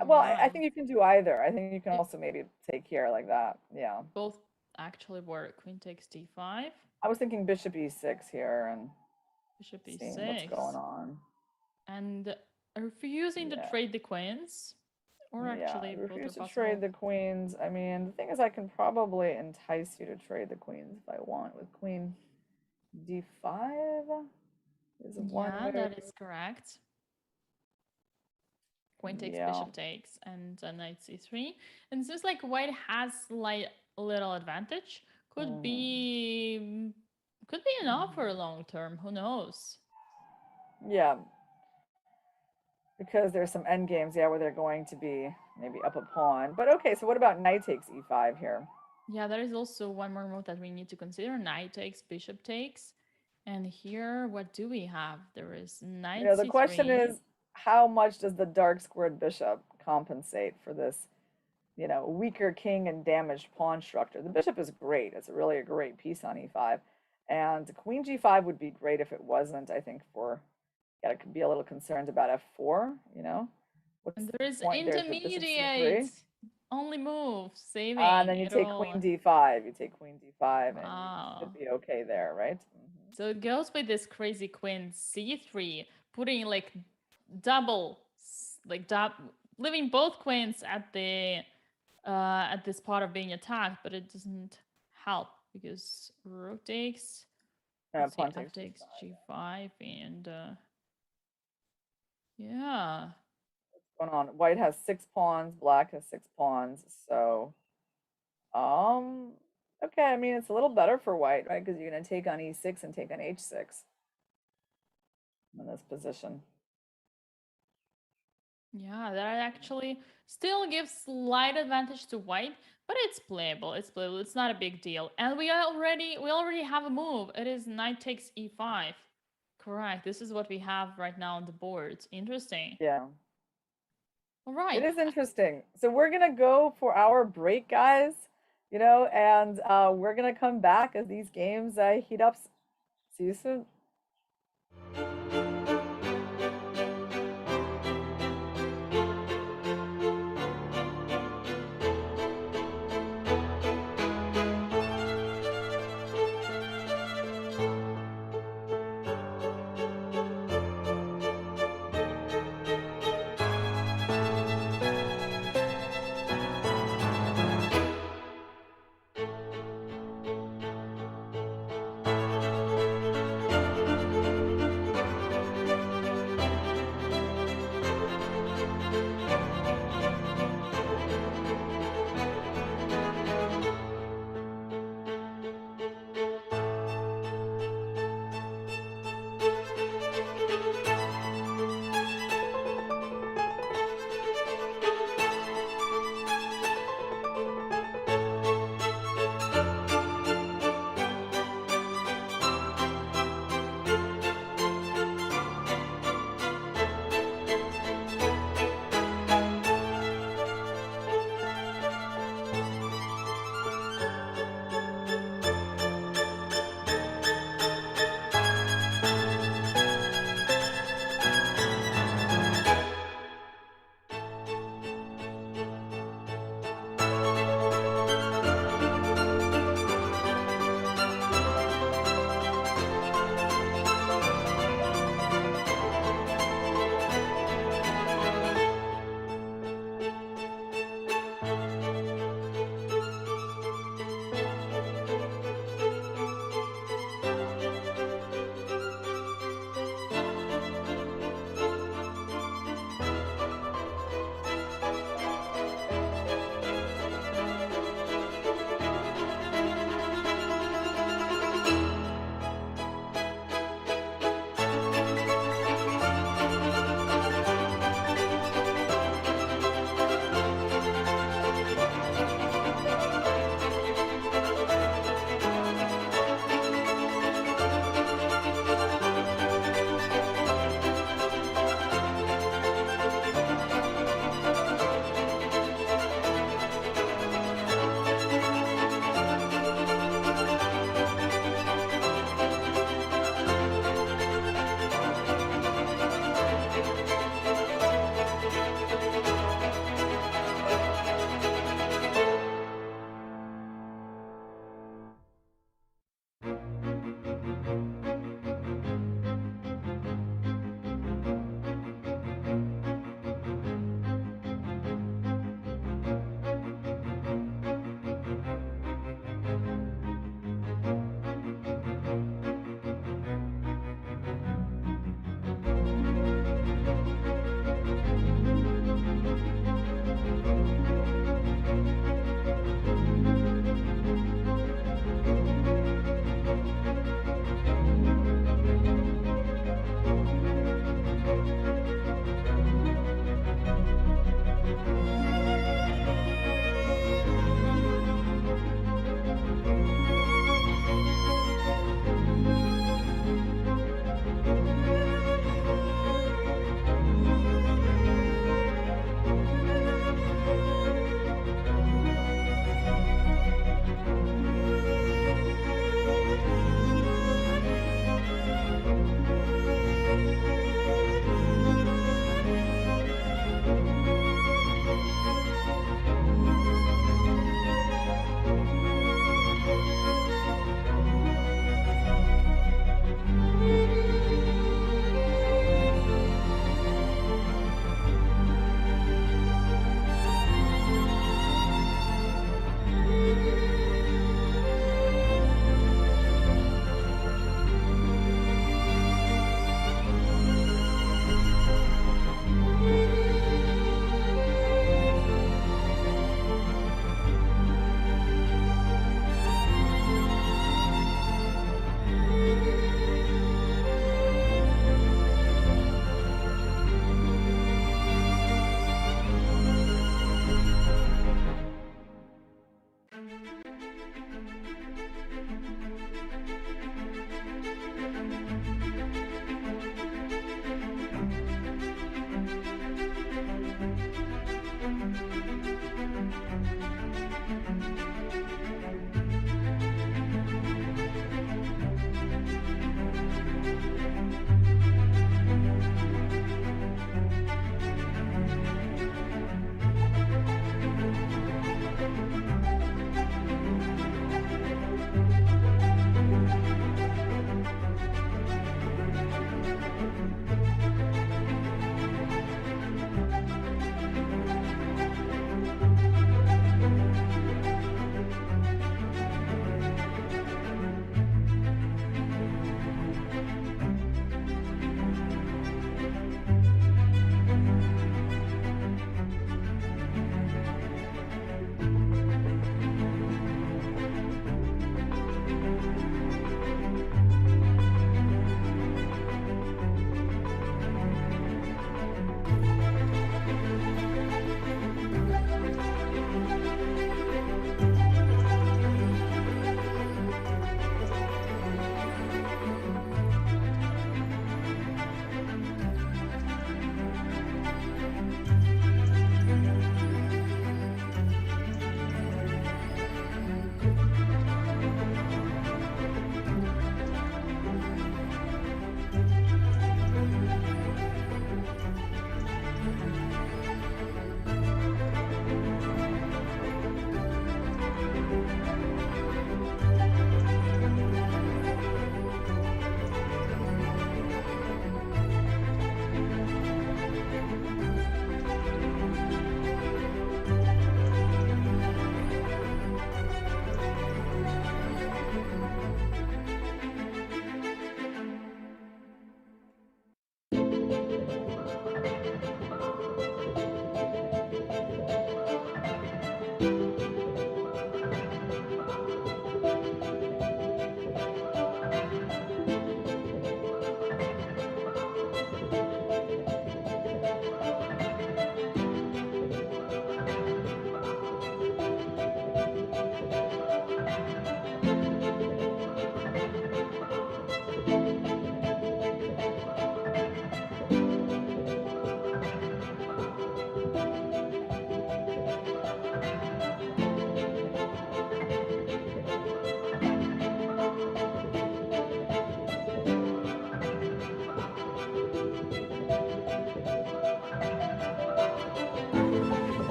All Well, I right. think you can do either. I think you can It also maybe take here like that. Yeah. both actually work. Queen takes D5, I was thinking bishop e6 here and bishop seeing what's going E6, on. and refusing to Yeah. trade the queens, or Yeah, actually both are refuse to trade possible. the queens. I mean, the thing is, I can probably entice you to trade the queens if I want with queen d5 is one Yeah, move. that is correct. Queen takes, Yeah. bishop takes, and knight c3. And it seems like white has like a little advantage. Could Hmm. be enough for a long term. Who knows? Yeah, because there's some end games, yeah, where they're going to be maybe up a pawn. But okay, so what about knight takes e5 here? Yeah, there is also one more move that we need to consider. Knight takes, bishop takes. And here, what do we have? There is knight The question c3. is, how much does the dark squared bishop compensate for this, weaker king and damaged pawn structure? The bishop is great. It's really a great piece on e5. And queen g5 would be great if it wasn't, I think, gotta be a little concerned about f4. What's And the there is point there for bishop intermediate. c3? Only move, And saving then you it take all. queen d5. You take queen d5, and you should Wow. be okay there, right? So it goes with this crazy queen c3, putting like double, like leaving both queens at this part of being attacked, but it doesn't help because rook takes. Let's see, Pawn f takes takes g5. g5, and yeah. Going on? White has 6 pawns, black has 6 pawns. So, um, okay. I mean, it's a little better for white, right? Because you're going to take on e6 and take on h6 in this position. Yeah, that actually still gives slight advantage to white, but it's playable. It's playable. It's not a big deal. And we already have a move. It is knight takes e5. Correct. This is what we have right now on the board. Interesting. Yeah, All it right. is interesting. So we're going to go for our break, guys, and we're going to come back as these games heat up. See you soon.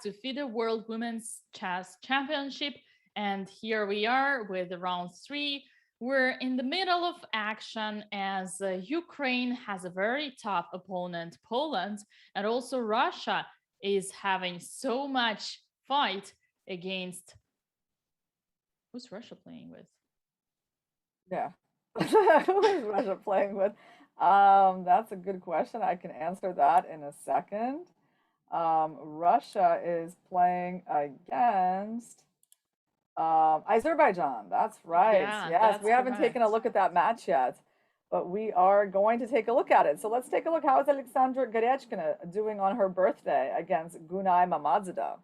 to FIDE World Women's Chess Championship. And here we are with round 3. We're in the middle of action as Ukraine has a very tough opponent, Poland, and also Russia is having so much fight against. Who's Russia playing with? Yeah. Who is Russia playing with? That's a good question. I can answer that in a second. Russia is playing against Azerbaijan. That's right. Yeah, Yes, that's we haven't taken a correct. look at that match yet, but we are going to take a look at it. So let's take a look. How is Alexandra Garechkina doing on her birthday against Gunay Mamadzada?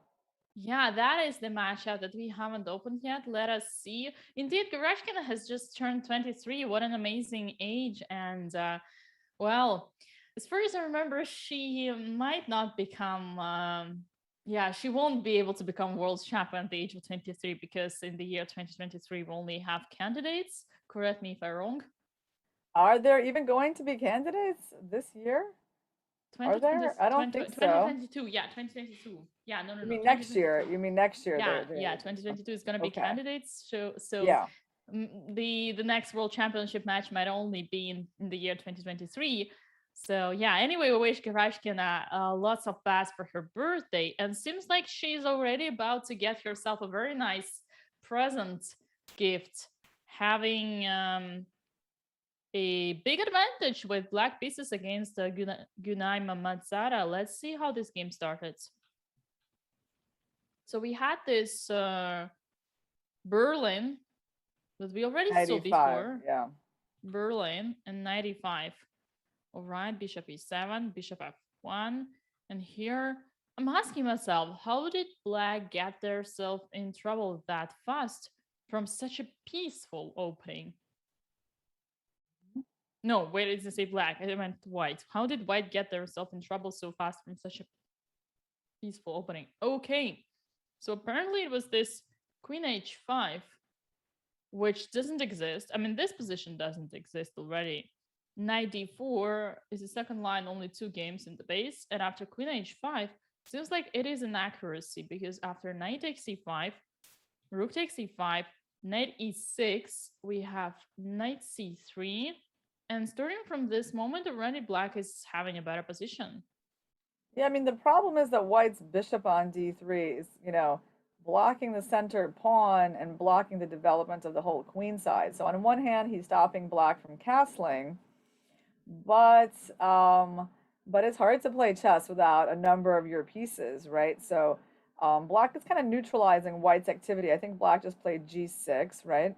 Yeah, that is the matchup that we haven't opened yet. Let us see. Indeed, Garashkina has just turned 23. What an amazing age. And, well, as far as I remember, she might not become, yeah, she won't be able to become world champion at the age of 23 because in the year 2023, we only have candidates. Correct me if I'm wrong. Are there even going to be candidates this year? Are 2020, there? I don't think so. 2022. Yeah, 2022. Yeah, no, no, You no. mean next year? 2022. You mean next year? Yeah, They're yeah. 2022 is gonna be okay. candidates. So Yeah. the next world championship match might only be in the year 2023. So yeah. Anyway, we wish Garashkina lots of best for her birthday, and seems like she's already about to get herself a very nice present gift, having a big advantage with black pieces against Gunay Mamadzara. Let's see how this game started. So we had this Berlin that we already saw 95, before. yeah. Berlin and 95. All right, bishop e7, bishop f1. And here I'm asking myself, how did black get themselves in trouble that fast from such a peaceful opening? No, wait, it didn't say black. I meant white. How did white get themselves in trouble so fast from such a peaceful opening? Okay, so apparently it was this queen h5, which doesn't exist. I mean, this position doesn't exist already. Knight d4 is the second line, only 2 games in the base. And after queen h5, seems like it is an accuracy because after knight takes c5, rook takes e5, knight e6, we have knight c3. And starting from this moment, already black is having a better position. Yeah, I mean, the problem is that white's bishop on d3 is, blocking the center pawn and blocking the development of the whole queen side. So on one hand, he's stopping black from castling, but it's hard to play chess without a number of your pieces, right? So black is kind of neutralizing white's activity. I think black just played g6, right?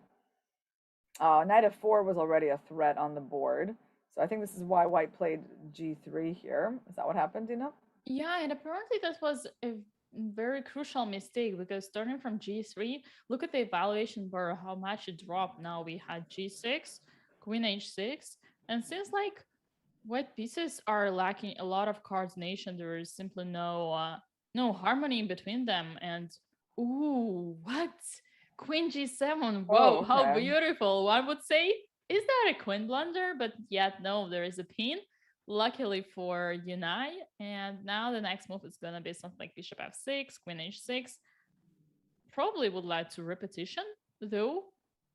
Knight f4 was already a threat on the board. So I think this is why white played g3 here. Is that what happened, Dina? Yeah, and apparently that was a very crucial mistake because starting from g3, look at the evaluation bar, how much it dropped. Now we had g6, queen h6, and since like white pieces are lacking a lot of coordination, there is simply no harmony between them. And ooh, what? Queen g7. Oh, Whoa, how okay. beautiful. One would say, is that a queen blunder? But yet, no, there is a pin. Luckily for Unai. And now the next move is going to be something like bishop f6, queen h6. Probably would lead to repetition, though.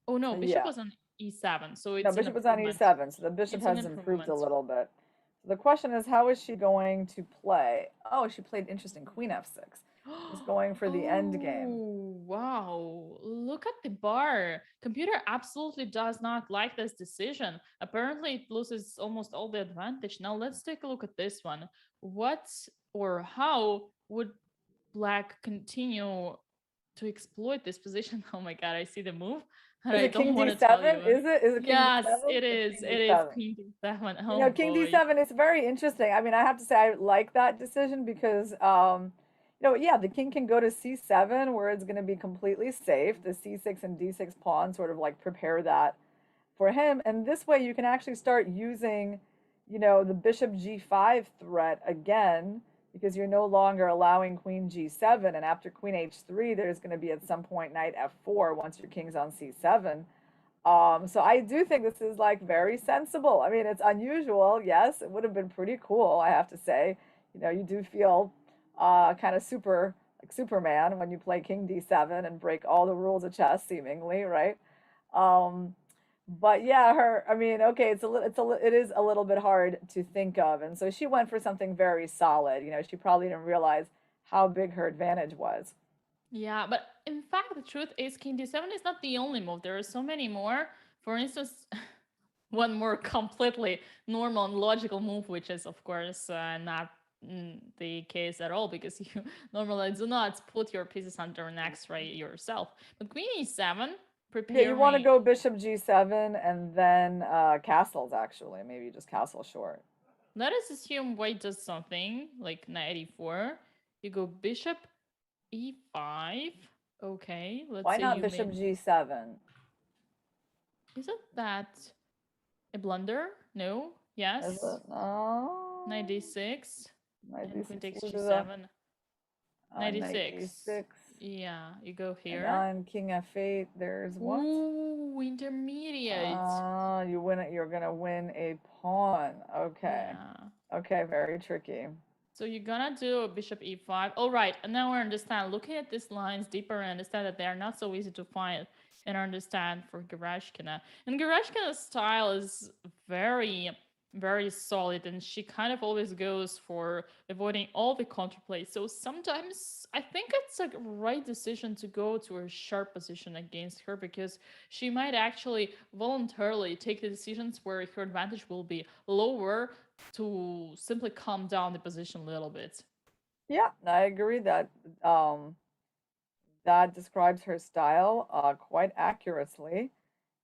Oh no, bishop Yeah. was on e7, so No, it's an bishop was on improvement. e7, so the bishop It's an has improved a improvement. little bit. So the question is, how is she going to play? Oh, she played interesting queen f6. She's going for the end game. Oh, wow. Look at the bar. Computer absolutely does not like this decision. Apparently, it loses almost all the advantage. Now, let's take a look at this one. What or how would black continue to exploit this position? Oh my god, I see the move. And Is I it don't king want to tell you. d7? Is it? Is it king Yes, d7? it It's is. king It is d7. queen d7. You Oh know, king boy. d7 is very interesting. I mean, I have to say I like that decision because, yeah, the king can go to c7 where it's going to be completely safe. The c6 and d6 pawn sort of like prepare that for him. And this way you can actually start using, the bishop g5 threat again because you're no longer allowing queen g7. And after queen h3, there's going to be at some point knight f4 once your king's on c7. So I do think this is like very sensible. I mean, it's unusual. Yes, it would have been pretty cool, I have to say. You do feel kind of super like Superman when you play King D7 and break all the rules of chess, seemingly, right? Um, but yeah, her, I mean, okay, it is a little bit hard to think of. And so she went for something very solid. You know, she probably didn't realize how big her advantage was. Yeah, but in fact, the truth is King D7 is not the only move. There are so many more. For instance, one more completely normal and logical move, which is, of course, not the case at all because you normally do not put your pieces under an X-ray yourself. But Queen E7, Yeah, you want to preparing. go bishop G7 and then castles, actually. Maybe just castle short. Let us assume white does something like knight e4. You go bishop e5. Okay, let's Why say not you bishop made. G7? Isn't that a blunder? No. Is Yes. it? Knight No. d6 Knight and queen D6 takes loses a g7. Knight knight d6. A6. Yeah, you go And here. on king F8, there's what? Ooh, intermediate. You win it. You're gonna win a pawn. Okay. Yeah. Okay, very tricky. So you're gonna do bishop e5. All right, and now I understand. Looking at these lines deeper, I understand that they are not so easy to find and understand for Gerashkina. And Gerashkina's style is very, very solid, and she kind of always goes for avoiding all the counterplays. So sometimes I think it's a right decision to go to a sharp position against her because she might actually voluntarily take the decisions where her advantage will be lower to simply calm down the position a little bit. Yeah, I agree that um, that describes her style quite accurately.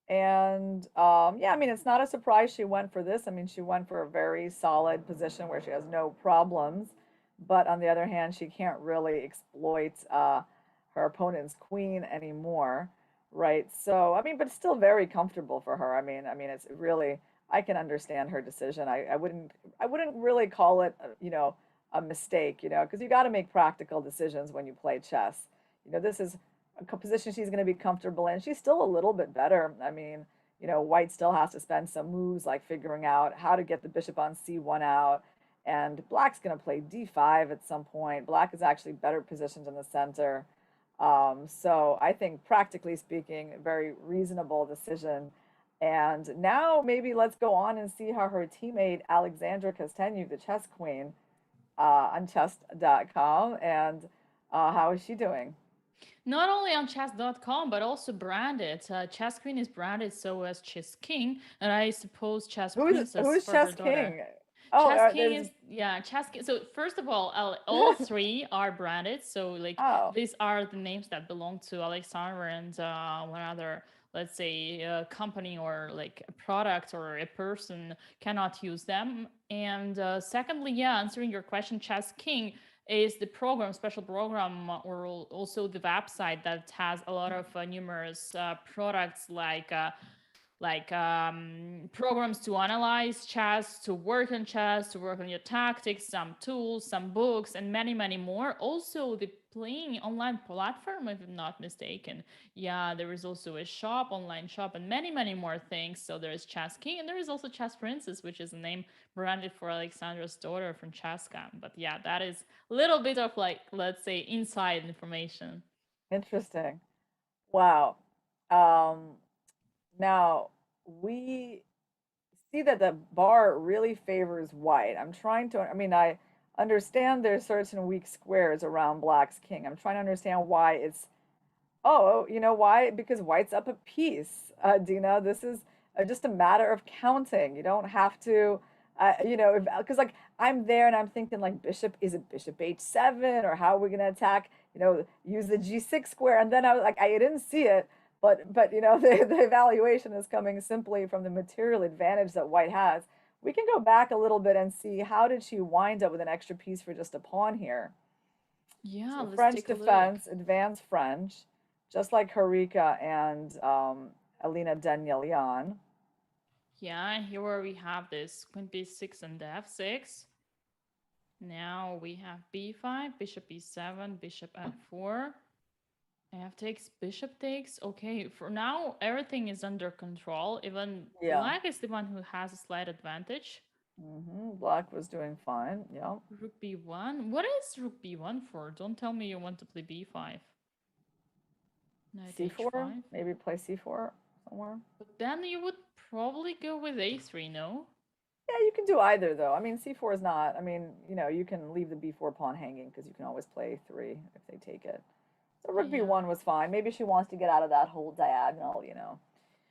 And yeah, I mean, it's not a surprise she went for this. I mean, she went for a very solid position where she has no problems. But on the other hand, she can't really exploit her opponent's queen anymore, right? So, I mean, but it's still very comfortable for her. It's really, I can understand her decision. I wouldn't really call it, a mistake, because you got to make practical decisions when you play chess. This is a position she's going to be comfortable in. She's still a little bit better. I mean, White still has to spend some moves like figuring out how to get the bishop on c1 out. And Black's going to play d5 at some point. Black is actually better positioned in the center. So I think, practically speaking, a very reasonable decision. And now maybe let's go on and see how her teammate Alexandra Castenu, the chess queen, on Chess.com, and how is she doing? Not only on chess.com, but also branded. Chess Queen is branded so as Chess King, and I suppose Chess Princess Who's for her Chess daughter. King? Oh, Chess King there's is, yeah, Chess King. So first of all three are branded. So like oh these are the names that belong to Alexandra and one other, let's say, a company or like a product or a person cannot use them. And secondly, yeah, answering your question, Chess King is the program, special program, or also the website that has a lot of numerous products like programs to analyze chess, to work on chess, to work on your tactics, some tools, some books, and many, many more. Also, the playing online platform, if I'm not mistaken. Yeah, there is also a shop, online shop, and many, many more things. So there is Chess King, and there is also Chess Princess, which is a name branded for Alexandra's daughter from Chess.com. But yeah, that is a little bit of like, let's say, inside information. interesting. Wow. Um, Now we see that the bar really favors White. I understand there's certain weak squares around Black's king. I'm trying to understand why it's Oh, you know why? Because White's up a piece, Dina. This is just a matter of counting. You don't have to, because like I'm there and I'm thinking like bishop, is it bishop h7 or how are we gonna attack? Use the g6 square, and then I was like, I didn't see it, but the evaluation is coming simply from the material advantage that White has. We can go back a little bit and see how did she wind up with an extra piece for just a pawn here. Yeah, So let's French take a look. defense, advanced French, just like Harika and Alina Danielyan. Yeah, here where we have this queen b6 and f6. Now we have b5, bishop e7, bishop f4. F takes, bishop takes. Okay, for now, everything is under control. Even Yeah. black is the one who has a slight advantage. Black was doing fine. Yeah. Rook b1. What is rook b1 for? Don't tell me you want to play b5. Knight C4, h5. maybe play C4 somewhere. But then you would probably go with a3, no? Yeah, you can do either though. I mean, C4 is not. I mean, you can leave the B4 pawn hanging because you can always play 3 if they take it. So rook Yeah. B1 was fine. Maybe she wants to get out of that whole diagonal.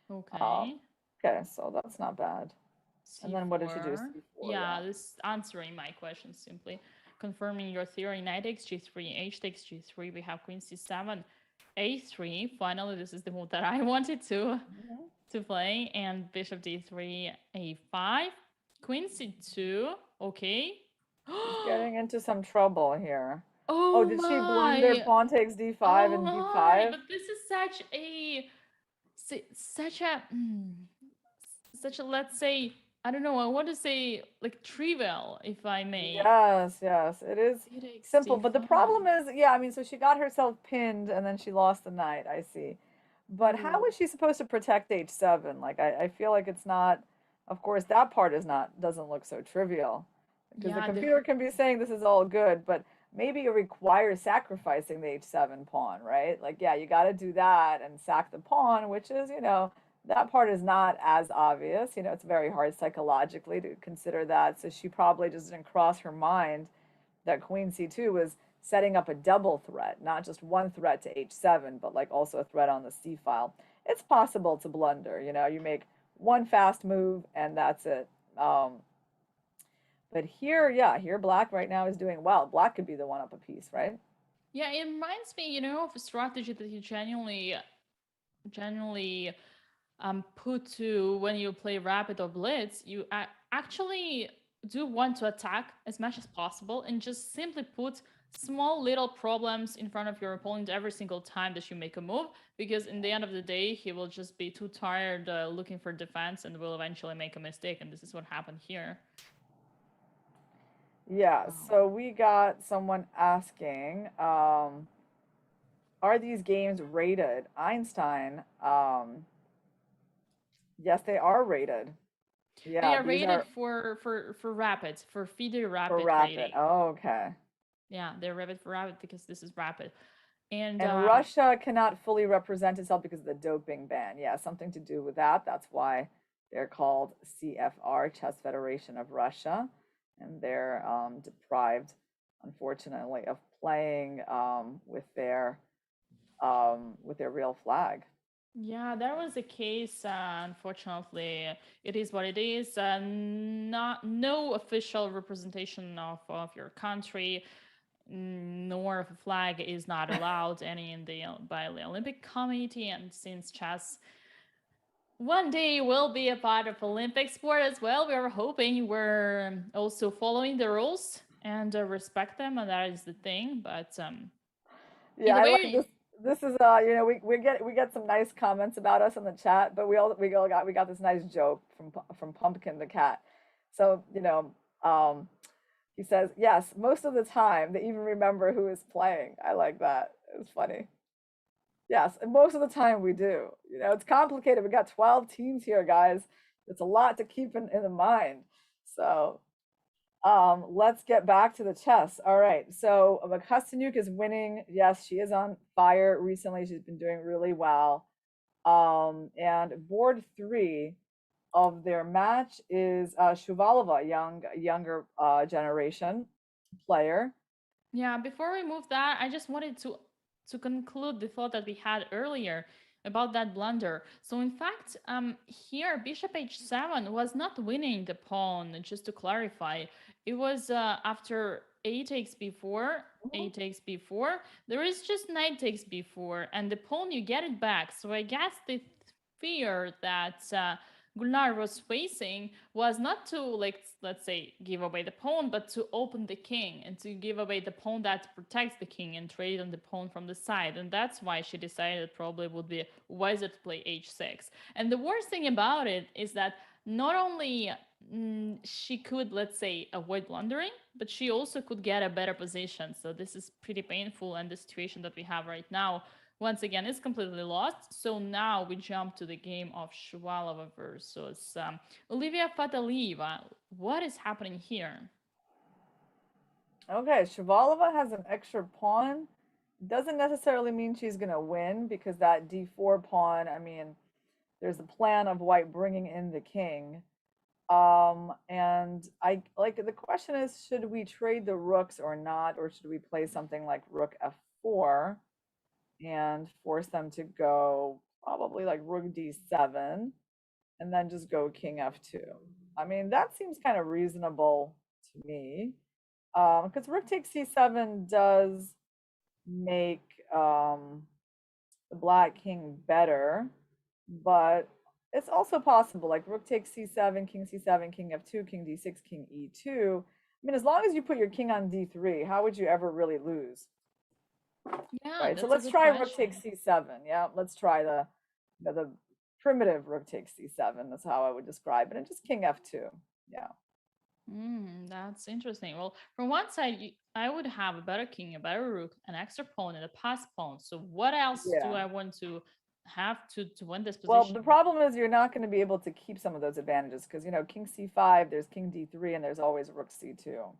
Um, Okay. okay, so that's not bad. And then what did she do? c4. C4, yeah. Yeah, this answering my question simply. Confirming your theory, knight takes g3, h takes g3. We have queen c7, a3. Finally, this is the move that I wanted Mhm. to play. And bishop d3, a5. Queen c2. Okay. She's getting into some trouble here. Oh, Oh did she blunder my! pawn takes d5 Oh and my! b5? But this is such a such a, let's say, I don't know, I want to say like trivial, if I may. Yes, yes, it is C takes simple. But the d5. problem is, yeah, I mean, so she got herself pinned and then she lost the knight, I see. But how Ooh. is she supposed to protect h7? Like, I feel like it's not, of course, that part is not, doesn't look so trivial. Because the Yeah, the computer can be saying this is all good, but maybe it requires sacrificing the h7 pawn, right? Like, yeah, you got to do that and sack the pawn, which is, that part is not as obvious. It's very hard psychologically to consider that. So she probably just didn't cross her mind that queen c2 was setting up a double threat, not just one threat to h7, but like also a threat on the c file. It's possible to blunder. You make one fast move and that's it. But here, yeah, here Black right now is doing well. Black could be the one up a piece, right? yeah, it reminds me, of a strategy that you genuinely put to when you play rapid or blitz. You actually do want to attack as much as possible and just simply put small little problems in front of your opponent every single time that you make a move, because in the end of the day he will just be too tired looking for defense and will eventually make a mistake, and this is what happened here. Yeah, Wow. so we got someone asking, are these games rated? Einstein, yes, they are rated. They Yeah, are these rated are for rapid, for FIDE for Rapid rapid. rating. Oh, okay. Yeah, they're rated for rapid because this is rapid. And And Russia cannot fully represent itself because of the doping ban. Yeah, something to do with that. That's why they're called CFR, Chess Federation of Russia, and they're deprived, unfortunately, of playing with their real flag. yeah, that was the case. Unfortunately, it is what it is. Not no official representation of your country, nor of a flag is not allowed any in the by the Olympic Committee. And since chess one day will be a part of Olympic sport as well, we are hoping we're also following the rules and respect them, and that is the thing. But Yeah, either I like way, this. This is we get some nice comments about us in the chat, but we got this nice joke from Pumpkin the cat. So he says yes. Most of the time, they even remember who is playing. I like that. It's funny. Yes, and most of the time we do. It's complicated. We got 12 teams here, guys. It's a lot to keep in the mind. So let's get back to the chess. All right. So Kostyuk is winning. Yes, she is on fire recently. She's been doing really well. And board 3 of their match is Shuvalova, younger generation player. yeah, before we move that, I just wanted to conclude the thought that we had earlier about that blunder. So in fact, here bishop h7 was not winning the pawn. Just to clarify, it was after a takes b4, a Mhm. takes b4. There is just knight takes b4, and the pawn you get it back. So I guess the fear that Gulnar was facing was not to, like, let's say, give away the pawn, but to open the king and to give away the pawn that protects the king and trade on the pawn from the side. And that's why she decided it probably would be wiser to play h6. And the worst thing about it is that not only she could, let's say, avoid blundering, but she also could get a better position. So this is pretty painful, and the situation that we have right now once again is completely lost. So now we jump to the game of Shuvalova versus Olivia Fatalieva. What is happening here? Okay, Shavalova has an extra pawn. Doesn't necessarily mean she's going to win because that d4 pawn, I mean, there's a plan of white bringing in the king. And I like the question is, should we trade the rooks or not, or should we play something like rook f4 and force them to go probably like rook d7 and then just go king f2? I mean, that seems kind of reasonable to me. Because rook takes c7 does make the black king better, but it's also possible like rook takes c7, king f2, king d6, king e2. I mean, as long as you put your king on d3, how would you ever really lose? Yeah, Right. So that's a let's good try rook takes question. c7. Yeah, let's try the primitive rook takes c7. That's how I would describe it, and just king f2. Yeah. That's interesting. Well, from one side, I would have a better king, a better rook, an extra pawn, and a pass pawn. So what else do Yeah. I want to have to win this Well, the position? problem is you're not going to be able to keep some of those advantages because, king c5, there's king d3, and there's always rook c2.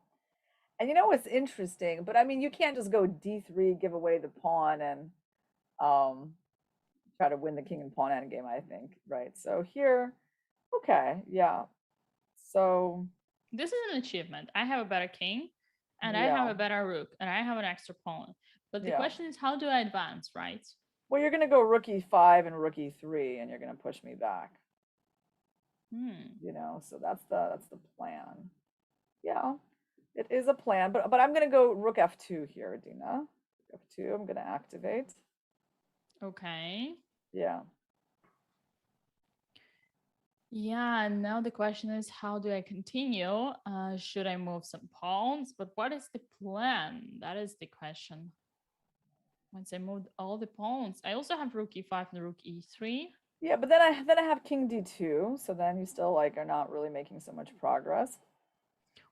And what's interesting, but I mean, you can't just go d3, give away the pawn, and um, try to win the king and pawn endgame, I think, right? So here, okay, yeah. So, This is an achievement. I have a better king, and I have yeah, a better rook, and I have an extra pawn. But the yeah. question is, how do I advance, right? Well, you're going to go rook e5 and rook e3, and you're going to push me back, Hmm. so that's the plan. Yeah. It is a plan, but I'm going to go rook f2 here, Dina. F2, I'm going to activate. Okay. Yeah. Yeah, and now the question is, how do I continue? Should I move some pawns? But what is the plan? That is the question. Once I moved all the pawns, I also have rook e5 and rook e3. Yeah, but then I have king d2, so then you still like are not really making so much progress.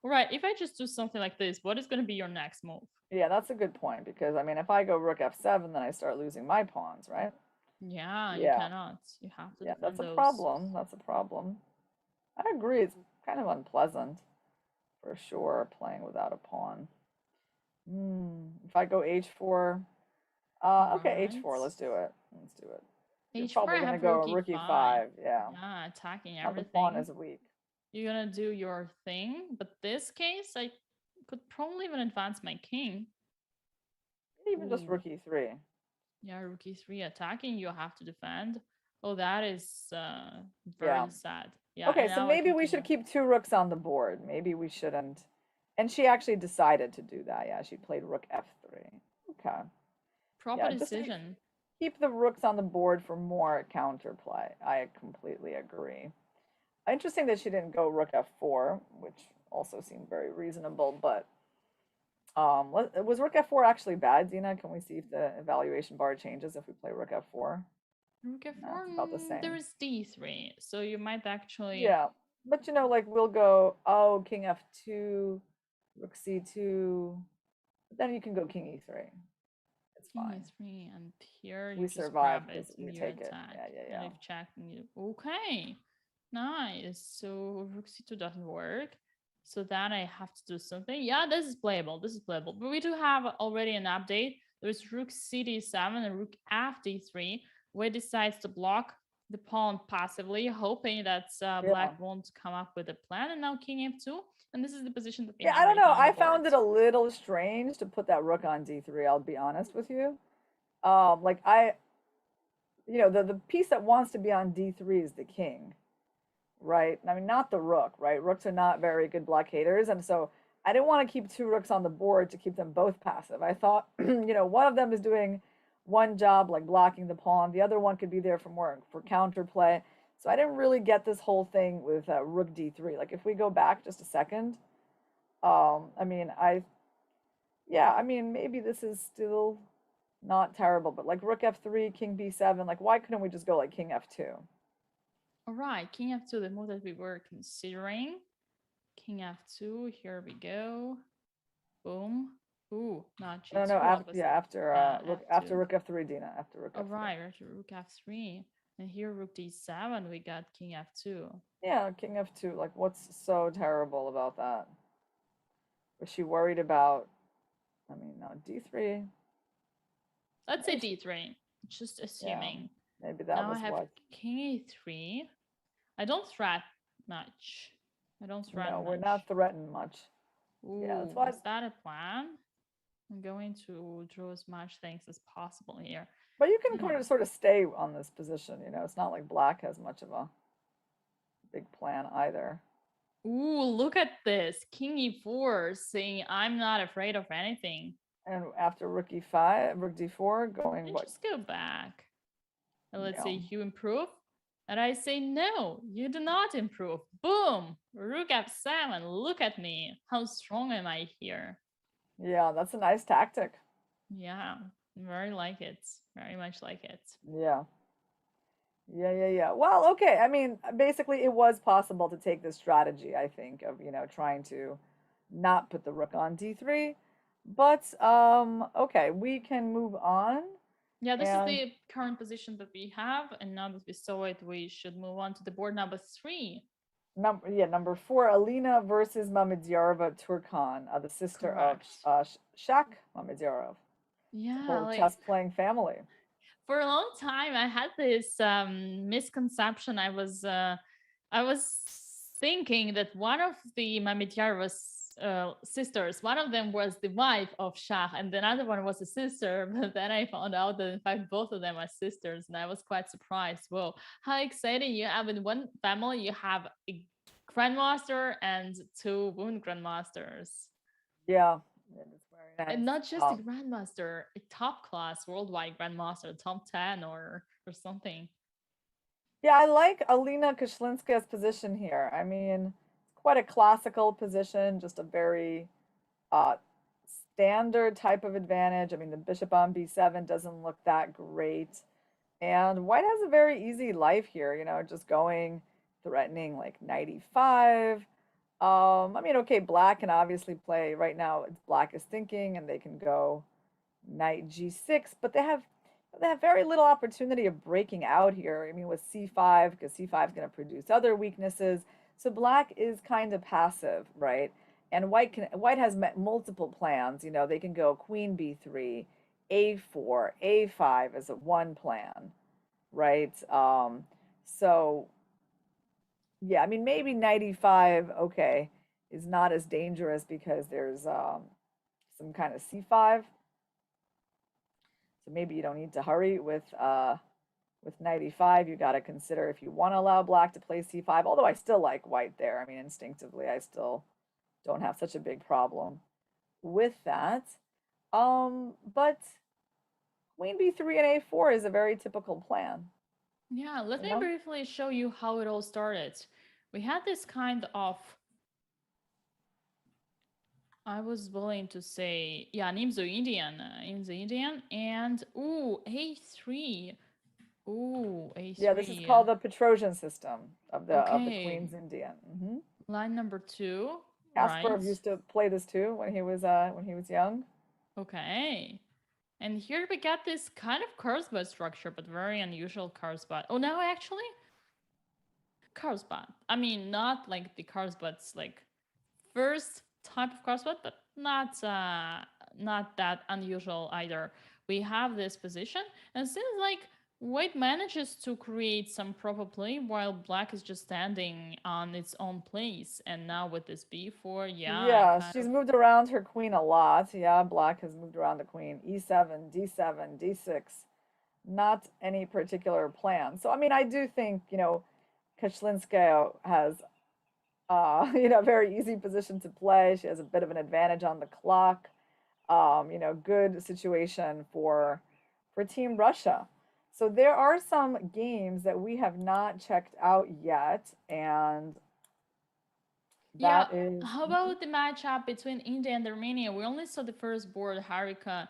All right, if I just do something like this, what is going to be your next move? Yeah, that's a good point because I mean, if I go rook f7, then I start losing my pawns, right? Yeah, you Yeah. cannot. You have to Yeah, that's defend a those. problem. That's a problem. I agree. It's kind of unpleasant for sure playing without a pawn. If I go h4, All okay, right. h4, let's do it. Let's do it. You're H4, probably I gonna have go rook rook e5. e5, yeah. Yeah, attacking Now the pawn everything. is weak. You're gonna do your thing, but this case, I could probably even advance my king. Even just Ooh, rook e3. yeah, rook e3 attacking, you have to defend. Oh, that is Yeah. very sad. Yeah, Okay, and so now I maybe we should continue. keep two rooks on the board. Maybe we shouldn't. And she actually decided to do that. Yeah, she played rook f3. Okay. Proper Yeah, just to decision. keep the rooks on the board for more counterplay. I completely agree. Interesting that she didn't go rook f4, which also seemed very reasonable, but was rook f4 actually bad, Dina? Can we see if the evaluation bar changes if we play rook f4? Rook No, f4, it's about the there same. is d3, so you might actually. Yeah, but like we'll go, oh, king f2, rook c2, but then you can go king e3. It's King fine. e3, and here you We just survive grab it because and we you take it. attack. Yeah, yeah, And yeah. if checked, and you. Okay, nice. So rook c2 doesn't work. So then I have to do something. Yeah, this is playable. This is playable. But we do have already an update. There's rook cd7 and rook fd3. White decides to block the pawn passively, hoping that Yeah. black won't come up with a plan. And now king f2. And this is the position that we Yeah, have I don't right know. now on the I board. found it a little strange to put that rook on d3, I'll be honest with you. Like the piece that wants to be on d3 is the king, right? I mean, not the rook, right? Rooks are not very good blockaders, and so I didn't want to keep two rooks on the board to keep them both passive. I thought, one of them is doing one job, like blocking the pawn. The other one could be there for more for counterplay. So I didn't really get this whole thing with rook d3. Like if we go back just a second, I mean, yeah, I mean, maybe this is still not terrible, but like rook f3, king b7, like why couldn't we just go like king f2? All right, king f2, the move that we were considering. King f2, here we go. Boom. Ooh, not No, no, G2, yeah, obviously. after after F2. Rook F3, Dina, after Rook Oh, F3. right, after Rook F3. And here, Rook D7, we got King F2. Yeah, King F2. Like, what's so terrible about that? Was she worried about? I mean, no, D3. Let's say Maybe she, D3, just yeah, assuming. maybe that Now I was have what. King A3. I don't threat much. I don't No, threaten we're much. not threatened much. Yeah, that's Ooh, why. is that a plan? I'm going to draw as much things as possible here. But you can Hmm. kind of sort of stay on this position. It's not like Black has much of a big plan either. Ooh, look at this. King E4 saying I'm not afraid of anything. And after Rook E5, Rook D4, going And what? just go back. And let's say No. you improve. And I say, no, you do not improve. Boom! Rook F7. Look at me. How strong am I here? Yeah, that's a nice tactic. Yeah, very like it. Very much like it. Yeah. Yeah, yeah, yeah. Well, okay. I mean, basically, it was possible to take this strategy, I think, of, trying to not put the rook on d3. But, okay, we can move on. Yeah, this is And the current position that we have. And now that we saw it, we should move on to the board number 3. number 4, Alina versus Mamadyarova Turkhan, the sister of Correct. Shak Mamadyarov. The Yeah, whole like chess playing family. for a long time I had this misconception. I was thinking that one of the Mamidyarova's sisters, one of them was the wife of Shah, and the other one was a sister. But then I found out that in fact both of them are sisters, and I was quite surprised. Whoa, how exciting! You have in one family you have a grandmaster and two women grandmasters. Yeah, it is very And nice. not just a grandmaster, a top class worldwide grandmaster, top 10 or something. Yeah, I like Alina Kashlinskaya's position here. I mean, it's quite a classical position, just a very uh, standard type of advantage. I mean, the bishop on b7 doesn't look that great. And white has a very easy life here, just going, threatening like knight e5. I mean, okay, black can obviously play right now. Black is thinking, and they can go knight g6, but they have very little opportunity of breaking out here. I mean, with c5, because c5 is going to produce other weaknesses. So black is kind of passive, right? And white has multiple plans. They can go queen b3, a4, a5 as a one plan, right? So yeah, I mean maybe knight e5, okay, is not as dangerous because there's some kind of c5. So maybe you don't need to hurry with knight e5. You got to consider if you want to allow black to play c5. Although I still like white there. I mean, instinctively, I still don't have such a big problem with that. But queen b3 and a4 is a very typical plan. Yeah, let You me know? briefly show you how it all started. We had this kind of, I was willing to say, yeah, Nimzo Indian, and ooh, a3. Ooh, Yeah, this is a3. called the Petrosian system of the Okay, Queen's Indian. line number 2, right? Kasparov used to play this too when he was young. Okay. And here we got this kind of Carlsbad structure, but very unusual Carlsbad. Oh, no, actually, Carlsbad. I mean, not like the Carlsbad's like first type of Carlsbad, but not that unusual either. We have this position, and it seems like white manages to create some proper play while black is just standing on its own place. And now with this b4, yeah, Yeah, kind she's of. moved around her queen a lot. Yeah, black has moved around the queen. E7, D7, D6. Not any particular plan. So I mean, I do think, Kashlinskaya has a very easy position to play. She has a bit of an advantage on the clock. Good situation for Team Russia. So there are some games that we have not checked out yet, and Yeah, that is how about the matchup between India and Armenia? We only saw the first board, Harika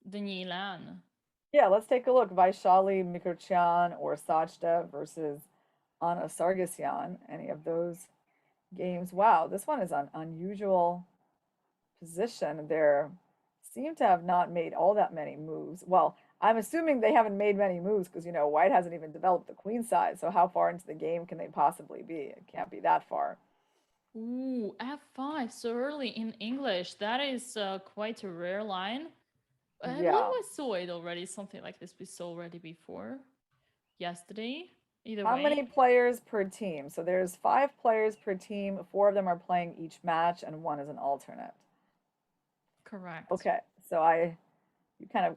Danilan. yeah. Let's take a look. Vaishali Mikurchan or Sajda versus Anna Sargsyan. Any of those games? Wow, this one is an unusual position. They're seem to have not made all that many moves. Well, I'm assuming they haven't made many moves because, white hasn't even developed the queen side. So how far into the game can they possibly be? It can't be that far. Ooh, F5 so early in English. That is quite a rare line. I believe Yeah. I saw it already. Something like this we saw already before. Yesterday. Either How many way. players per team? So there's 5 players per team. 4 of them are playing each match, and one is an alternate. Correct. Okay, so you kind of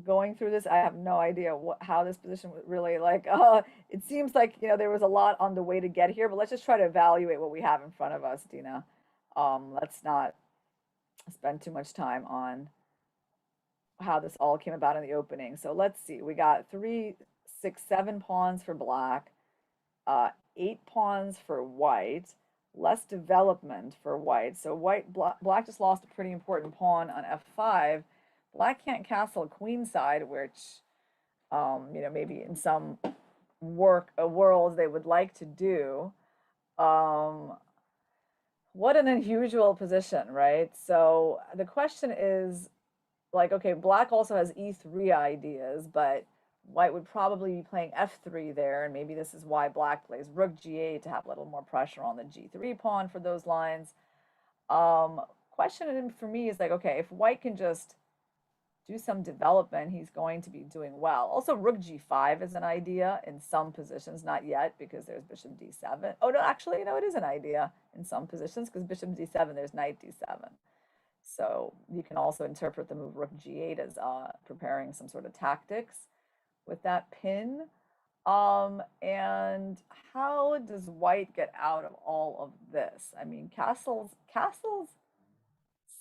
going through this. I have no idea how this position was really like. It seems like there was a lot on the way to get here, but let's just try to evaluate what we have in front of us, Dina. Let's not spend too much time on how this all came about in the opening. So let's see. We got 3, 6, 7 pawns for black, 8 pawns for white, less development for white. So black just lost a pretty important pawn on f5. Black can't castle queenside, which maybe in some worlds they would like to do. What an unusual position, right? So the question is, like, okay, black also has e3 ideas, but white would probably be playing f3 there, and maybe this is why black plays rook g8 to have a little more pressure on the g3 pawn for those lines. Question for me is like, okay, if white can just do some development, he's going to be doing well. Also, rook g5 is an idea in some positions, not yet because there's bishop d7. Oh, no, actually, no, it is an idea in some positions because bishop d7, there's knight d7. So you can also interpret the move rook g8 as preparing some sort of tactics with that pin. And how does white get out of all of this? I mean, castles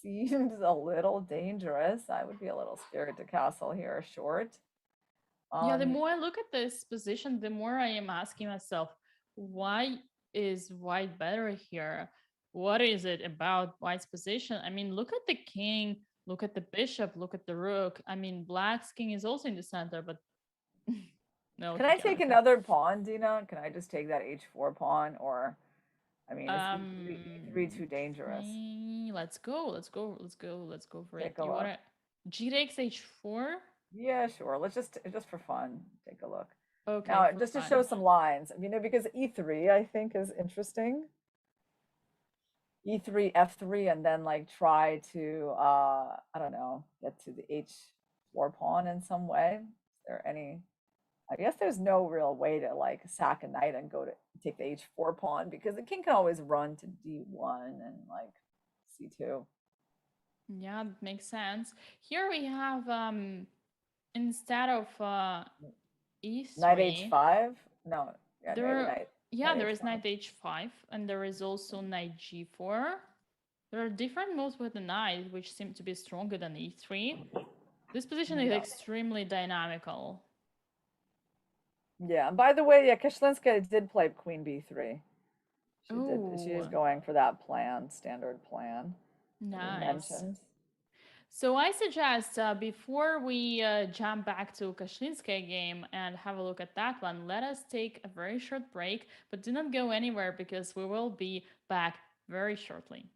seems a little dangerous. I would be a little scared to castle here short. Yeah, the more I look at this position, the more I am asking myself, why is white better here? What is it about white's position? I mean, look at the king, look at the bishop, look at the rook. I mean, black's king is also in the center, but no, Can he I take cannot. another pawn, Dina? Can I just take that h4 pawn? Or, I mean, is e3 too dangerous? Okay, let's go, let's go, let's go, let's go for it. Take a You look. wanna g takes h4? Yeah, sure. Let's just for fun take a look. Okay, Now, for just to fun. show some lines, because e3 I think is interesting. e3, f3, and then like try to I don't know, get to the h4 pawn in some way. Is there any? I guess there's no real way to like sack a knight and go to take the h4 pawn because the king can always run to d1 and like c2. Yeah, that makes sense. Here we have instead of e3, Knight h5? No, yeah, maybe there there is h5. knight h5 and there is also knight g4. There are different moves with the knight which seem to be stronger than e3. This position is Yeah. extremely dynamical. Yeah, and by the way, yeah, Kashlinska did play queen b3. She did. She is Oh, going for that plan, standard plan that we nice. mentioned. So I suggest before we jump back to Kashlinskaya game and have a look at that one, let us take a very short break, but do not go anywhere because we will be back very shortly.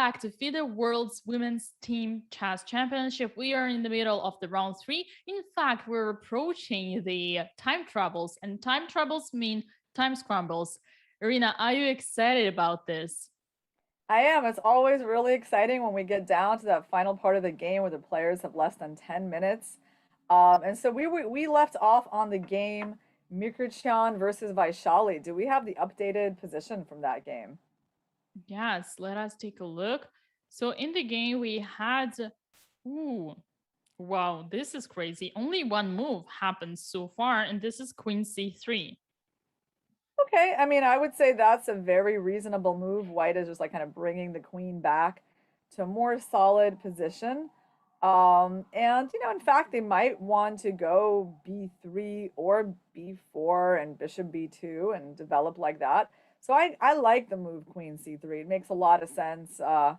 back to FIDE World's Women's Team Chess Championship. We are in the middle of the round three. In fact, we're approaching the time troubles, and time troubles mean time scrambles. Irina, are you excited about this? I am. It's always really exciting when we get down to that final part of the game where the players have less than 10 minutes. And so we left off on the game Mikrichan versus Vaishali. Do we have the updated position from that game? Yes, let us take a look. So in the game, we had. Ooh, wow, this is crazy. Only one move happened so far, and this is Queen C3. Okay, I mean, I would say that's a very reasonable move. White is just like kind of bringing the queen back to a more solid position. And in fact, they might want to go b3 or b4 and bishop b2 and develop like that. So I like the move queen c3. It makes a lot of sense. A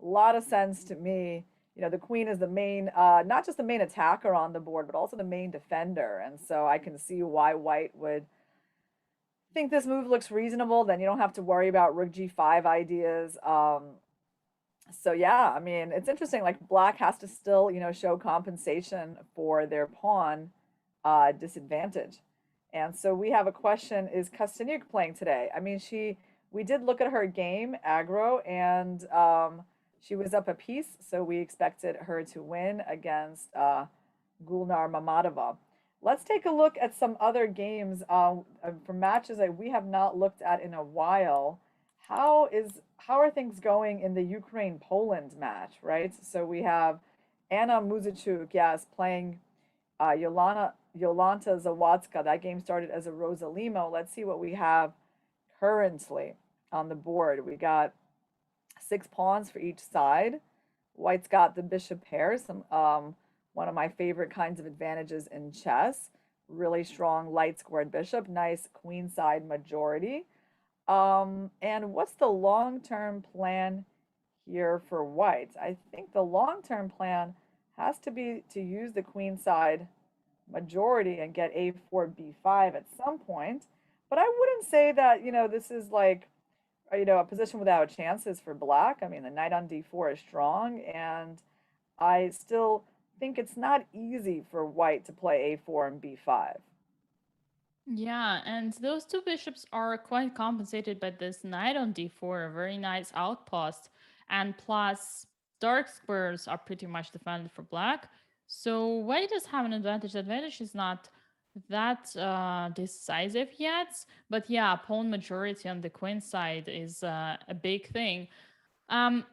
lot of sense to me. The queen is the main, not just the main attacker on the board, but also the main defender. And so I can see why white would think this move looks reasonable. Then you don't have to worry about rook g5 ideas. So yeah, I mean, it's interesting. Like black has to still, show compensation for their pawn disadvantage. And so we have a question: is Kosteniuk playing today? I mean, we did look at her game aggro, and she was up a piece, so we expected her to win against Gulnar Mamadova. Let's take a look at some other games from matches that we have not looked at in a while. How are things going in the Ukraine-Poland match, right? So we have Anna Muzichuk, yes, playing Yolanta Zawadzka. That game started as a Rosalimo. Let's see what we have currently on the board. We got 6 pawns for each side. White's got the bishop pair, one of my favorite kinds of advantages in chess. Really strong light squared bishop, nice queenside majority. And what's the long-term plan here for white? I think the long-term plan has to be to use the queenside majority and get a4, b5 at some point. But I wouldn't say that, this is like, a position without chances for black. I mean, the knight on d4 is strong, and I still think it's not easy for white to play a4 and b5. Yeah, and those two bishops are quite compensated by this knight on d4, a very nice outpost. And plus, dark squares are pretty much defended for black. So white does have an advantage. The advantage is not that decisive yet. But yeah, pawn majority on the queen side is a big thing. Um,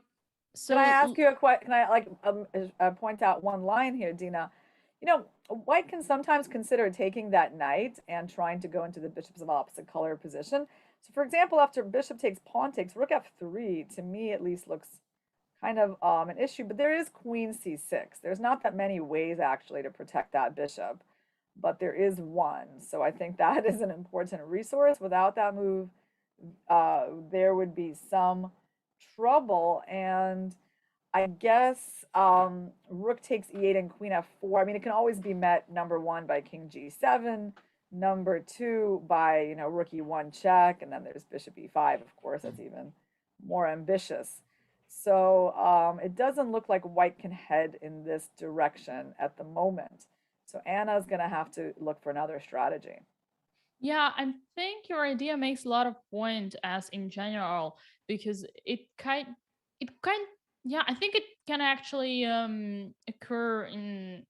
Can I ask so you a question? Can I point out one line here, Dina? White can sometimes consider taking that knight and trying to go into the bishops of opposite color position. So, for example, after bishop takes pawn takes, rook f3, to me at least looks kind of an issue. But there is queen c6. There's not that many ways actually to protect that bishop, but there is one. So I think that is an important resource. Without that move, there would be some trouble. And I guess rook takes e8 and queen f4. I mean, it can always be met, number one, by king g7, number two, by, rook e1 check, and then there's bishop e5, of course. That's even more ambitious. So it doesn't look like white can head in this direction at the moment. So Anna's going to have to look for another strategy. yeah, I think your idea makes a lot of point as in general because it kind yeah, I think it can actually occur in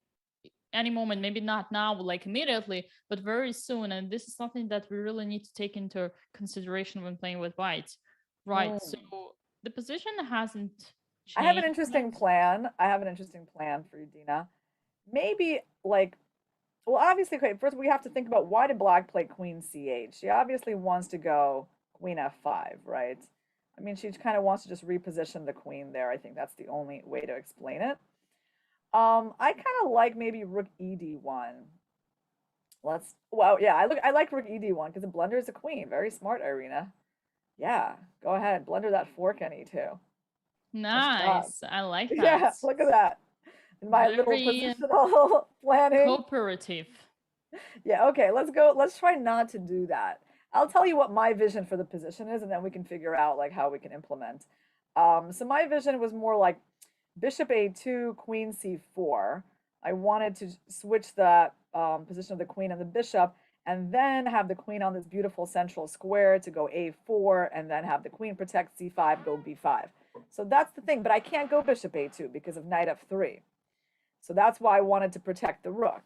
any moment, maybe not now like immediately, but very soon, and this is something that we really need to take into consideration when playing with white. Right. So Mm. the position hasn't I have an changed yet. interesting plan. I have an interesting plan for you, Dina. Maybe like, well, obviously, okay, first we have to think about why did black play queen c8? She obviously wants to go queen f5, right? I mean, she kind of wants to just reposition the queen there. I think that's the only way to explain it. I kind of like maybe rook ed1. Well, yeah, I like rook ed1 because it blunders a queen. Very smart, Irina. Yeah, go ahead, blunder that fork on e2. Nice job. Nice. I like that. Yeah, look at that. In my little Very positional planning. cooperative. Yeah, okay, let's go. Let's try not to do that. I'll tell you what my vision for the position is, and then we can figure out like how we can implement. So my vision was more like bishop a2, queen c4. I wanted to switch the position of the queen and the bishop, and then have the queen on this beautiful central square to go a4, and then have the queen protect c5, go b5. So that's the thing, but I can't go bishop a2 because of knight f3. So that's why I wanted to protect the rook.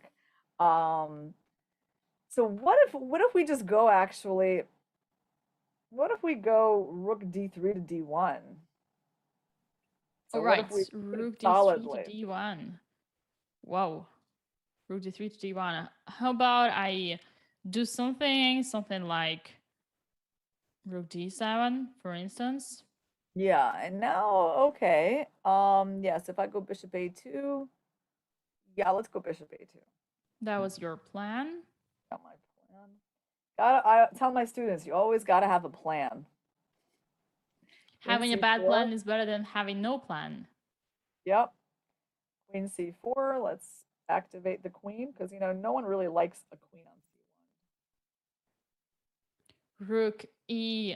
Um, so what if we just go actually? What if we go rook d3 to d1? All So what if right, we put it rook d3 to solidly? d1. Whoa, rook d3 to d1. How about I do something like rook d7, for instance? Yeah, and now okay. Yes, if I go bishop a2, yeah, let's go bishop a2. That was your plan. Got my plan. I tell my students, you always gotta have a plan. Queen Having a bad c4. plan is better than having no plan. Yep. Queen c4. Let's activate the queen because no one really likes a queen on Rook e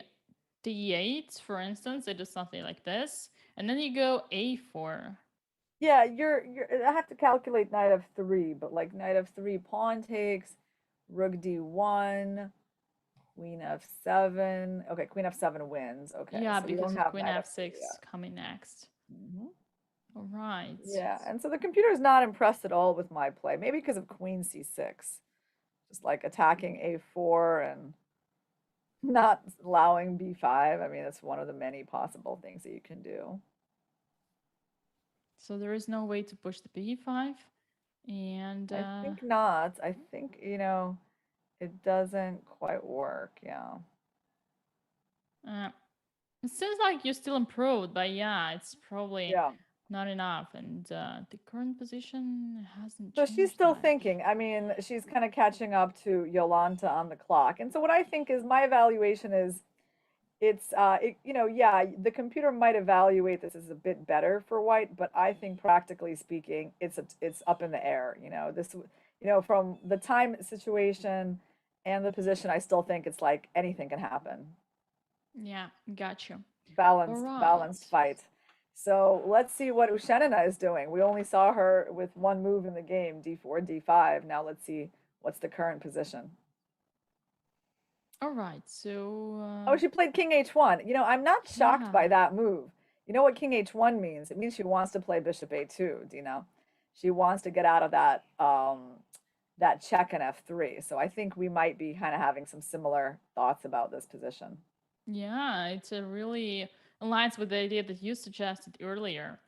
d8, for instance, it is something like this. And then you go a4. Yeah, I have to calculate knight f3, but like knight f3 pawn takes, rook d1, queen f7. Okay, queen f7 wins. Okay, Yeah, so we because don't of have queen knight f3 f6 yet. coming next. Hmm. All right. Yeah, and so the computer is not impressed at all with my play. Maybe because of queen c6, just like attacking a4 and not allowing b5. I mean, it's one of the many possible things that you can do. So there is no way to push the b5. And I think not. I think, it doesn't quite work. Yeah. uh, it seems like you still improved, but yeah, it's probably Yeah. not enough. And the current position hasn't So she's changed still much. thinking. I mean, she's kind of catching up to Yolanta on the clock. And so what I think is my evaluation is yeah, the computer might evaluate this as a bit better for white, but I think practically speaking, it's up in the air. From the time situation and the position, I still think it's like anything can happen. Yeah, got you. All Balanced right. fight. So let's see what Ushenina is doing. We only saw her with one move in the game, d4, d5. Now let's see what's the current position. All right. So, Oh, she played king h1. I'm not shocked by yeah. that move. You know what king h1 means? It means she wants to play bishop a2, Dina. She wants to get out of that check in f3. So I think we might be kind of having some similar thoughts about this position. Yeah, it's a really aligns with the idea that you suggested earlier.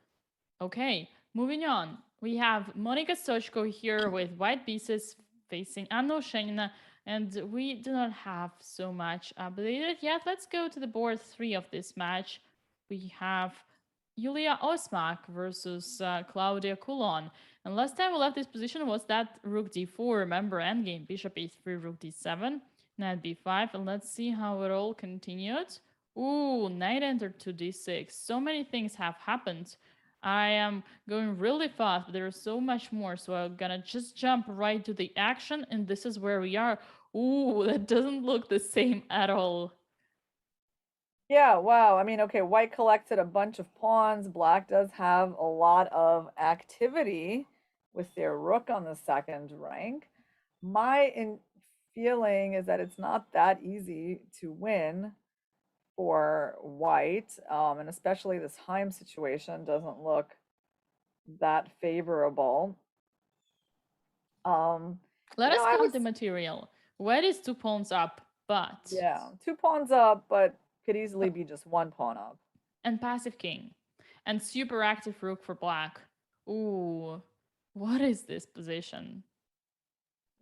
Okay, moving on. We have Monica Stochko here with white pieces facing Anno Shenina, and we do not have so much updated yet. Let's go to the board 3 of this match. We have Yulia Osmak versus Claudia Coulon. And last time we left this position was that rook d4, remember endgame, bishop a3, rook d7, knight b5, and let's see how it all continued. Ooh, knight entered to d6. So many things have happened. I am going really fast, but there's so much more, so I'm gonna just jump right to the action, and this is where we are. Ooh, that doesn't look the same at all. Yeah, wow. I mean, okay, white collected a bunch of pawns. Black does have a lot of activity with their rook on the second rank. My feeling is that it's not that easy to win for white, and especially this Heim situation doesn't look that favorable. Um, Let us I count the was, material. White is 2 pawns up, but yeah, 2 pawns up, but could easily be just 1 pawn up. and passive king, and super active rook for black. Ooh, what is this position?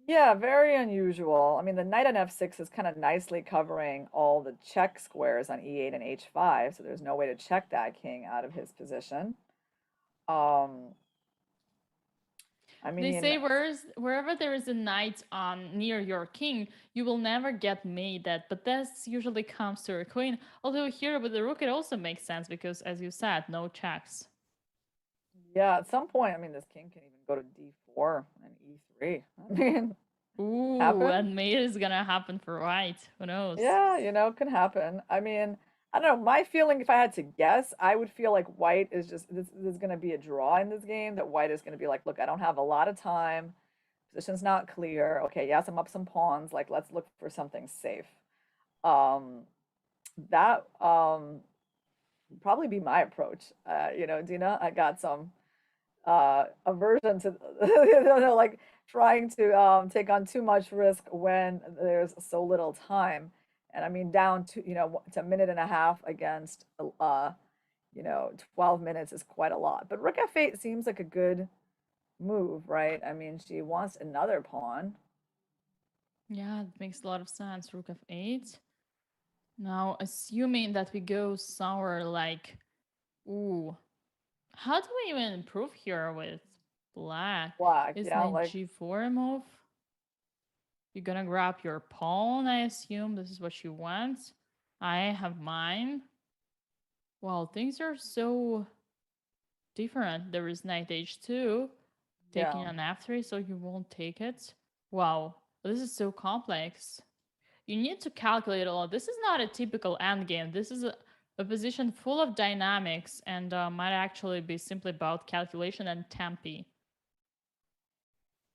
Yeah, very unusual. I mean, the knight on f6 is kind of nicely covering all the check squares on e8 and h5, so there's no way to check that king out of his position. Um, I They mean, say wherever there is a knight on near your king, you will never get mated, but this usually comes to your queen. Although here with the rook, it also makes sense because, as you said, no checks. yeah, at some point, I mean, this king can even go to d4 and e3. I mean, Ooh, happen. and mate is gonna happen for white. Who knows? Yeah, it can happen. I mean, I don't know. My feeling, if I had to guess, I would feel like white is just this is going to be a draw in this game. That white is going to be like, look, I don't have a lot of time. Position's not clear. Okay, yes, I'm up some pawns. Like, let's look for something safe. Um, that probably be my approach. Dina, I got some aversion to like trying to take on too much risk when there's so little time. And I mean, down to to a minute and a half against 12 minutes is quite a lot. But rook f8 seems like a good move, right? I mean, she wants another pawn. Yeah, it makes a lot of sense. Rook f8. Now, assuming that we go somewhere like, ooh, how do we even improve here with black? Black, Is yeah, knight like g4 a move? You're gonna grab your pawn, I assume. This is what you want. I have mine. Well, things are so different. There is knight h2, taking yeah. an f3, so you won't take it. Wow, this is so complex. You need to calculate a lot. This is not a typical endgame. This is a position full of dynamics and might actually be simply about calculation and tempi.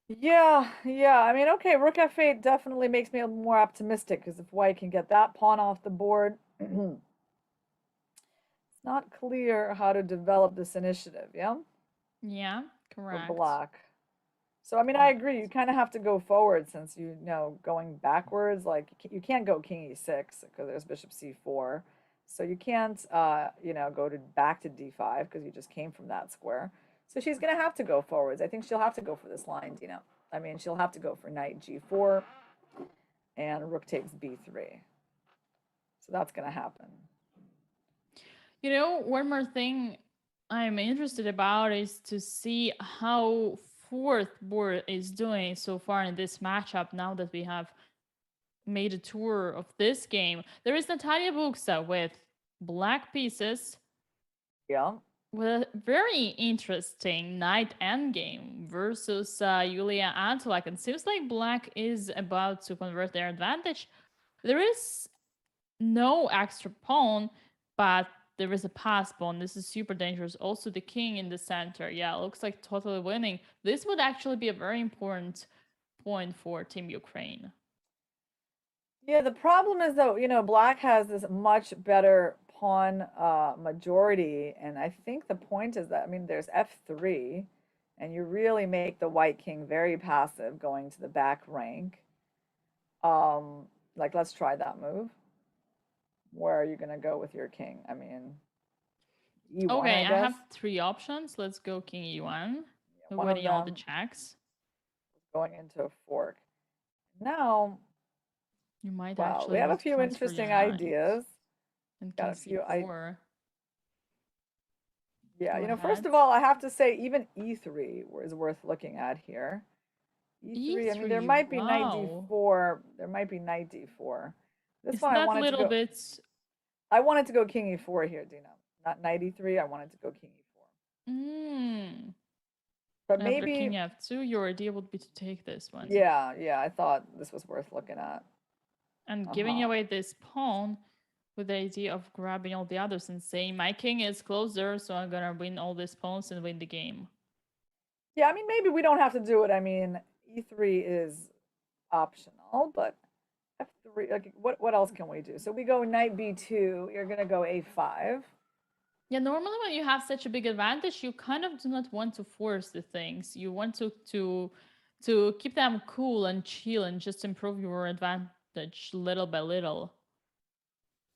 Yeah, yeah. I mean, okay, rook f8 definitely makes me more optimistic because if white can get that pawn off the board, it's not clear how to develop this initiative, yeah? Yeah, For correct. black. So, I mean, I agree. You kind of have to go forward since going backwards, like you can't go king e6 because there's bishop c4. So you can't, go to back to d5 because you just came from that square. So she's going to have to go forwards. I think she'll have to go for this line, Dina. I mean, she'll have to go for knight g4 and rook takes b3. So that's going to happen. One more thing I'm interested about is to see how fourth board is doing so far in this matchup now that we have made a tour of this game. There is Natalia Buksa with black pieces Yeah. with a very interesting knight endgame versus Yulia Antolak. It seems like black is about to convert their advantage. There is no extra pawn, but there is a pass pawn. This is super dangerous. Also, the king in the center. Yeah, looks like totally winning. This would actually be a very important point for Team Ukraine. Yeah, the problem is though, black has this much better pawn majority, and I think the point is that I mean there's f3, and you really make the white king very passive going to the back rank. Like let's try that move. Where are you gonna go with your king? I mean, e1, Okay, I I guess. have three options. Let's go King E1, Yeah, one of avoiding all the them checks. is going into a fork. Now, You might wow, we actually have a just few transfer your interesting knight. ideas. And Got King a few I C4. Yeah, Go first ahead. of all, I have to say even e3 is worth looking at here. E3, I mean, there E3, might be knight wow. d4. There might be knight d4. This Isn't one I that a wanted to little go. bit... I wanted to go king e4 here, Dina. Not knight e3. I wanted to go king e4. Hmm. But After King maybe, F2, your idea would be to take this one. yeah, yeah. I thought this was worth looking at. And giving Uh-huh. away this pawn with the idea of grabbing all the others and saying, my king is closer, so I'm gonna win all these pawns and win the game. Yeah, I mean, maybe we don't have to do it. I mean, e3 is optional, but f3. Like, what else can we do? So we go knight b2. You're gonna go a5. Yeah, normally when you have such a big advantage, you kind of do not want to force the things. You want to keep them cool and chill and just improve your advantage little by little.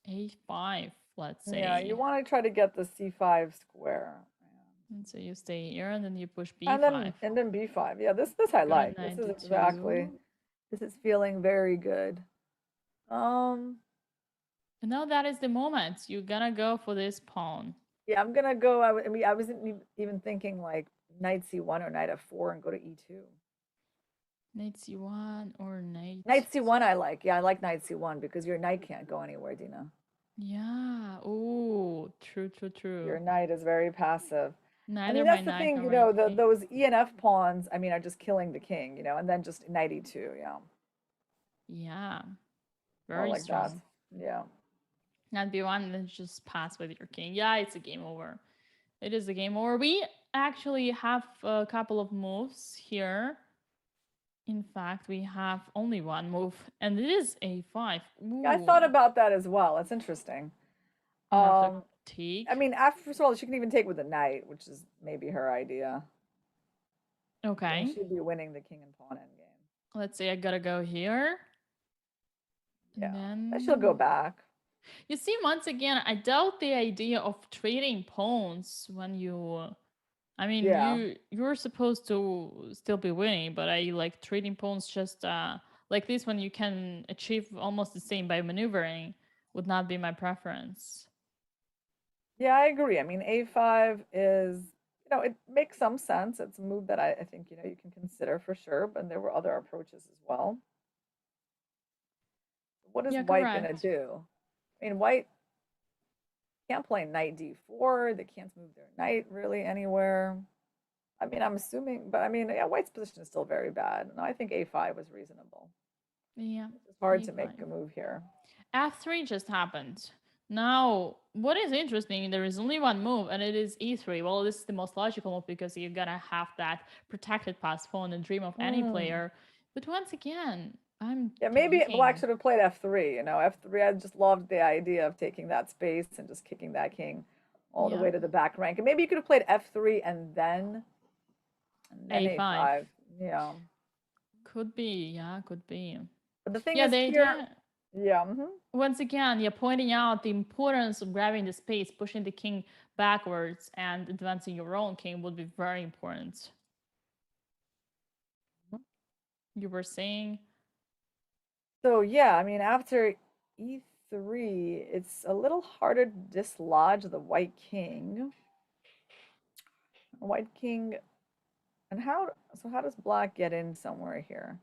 A5, let's Yeah, you say. want to try to get the c5 square. And so you stay here and then you push And B5. then b5. Yeah, this I Go like. This is exactly. 92. This is feeling very good. Um, And now that is the moment. You're gonna go for this pawn. yeah, I'm gonna go. I mean, I wasn't even thinking like knight c1 or knight f4 and go to e2. Knight C1 or knight. Knight c1 I like. Yeah, I like knight c1 because your knight can't go anywhere, Dina. Yeah. Oh, true, true, Your true. knight is very passive. I Neither mean, my that's the knight thing, nor my king. those E and F pawns, I mean, are just killing the king, and then just knight e2, yeah. Yeah. More Very like that. strong. Yeah. Not b1 and then just pass with your king. Yeah, it's a game over. It is a game over. We actually have a couple of moves here. In fact, we have only one move, and it is a5. Yeah, I thought Ooh. about that as well. It's interesting. And after Um, I take. mean, after first of all, she can even take with the knight, which is maybe her idea. Then Okay. she'd be winning the king and pawn endgame. Let's say I gotta go here. And Yeah, then she'll go then back. you see, once again, I doubt the idea of trading pawns when you. I mean, Yeah, you're supposed to still be winning, but I like trading pawns just like this when you can achieve almost the same by maneuvering would not be my preference. yeah, I agree. I mean, a5 is, it makes some sense. It's a move that I think, you can consider for sure, but there were other approaches as well. What is Yeah, white gonna correct. do? I mean, white can't play knight d4. They can't move their knight really anywhere. I mean, I'm assuming, but I mean, yeah, white's position is still very bad. No, I think a5 was reasonable. Yeah, It's hard to make a5. a move here. F3 just happened. Now, what is interesting, there is only one move, and it is e3. Well, this is the most logical move because you're gonna have that protected pass pawn and dream of any Hmm. player. But once again, I'm Yeah, maybe black taking. should have played f3. F3, I just loved the idea of taking that space and just kicking that king all the Yeah, way to the back rank. And maybe you could have played f3 and then a5. a5. Yeah. Could be, yeah, could be. But the thing Yeah, is the here, idea, yeah, once again, you're pointing out the importance of grabbing the space, pushing the king backwards, and advancing your own king would be very important. You were saying, so yeah, I mean, after e3, it's a little harder to dislodge the white king. White king, and how does black get in somewhere here?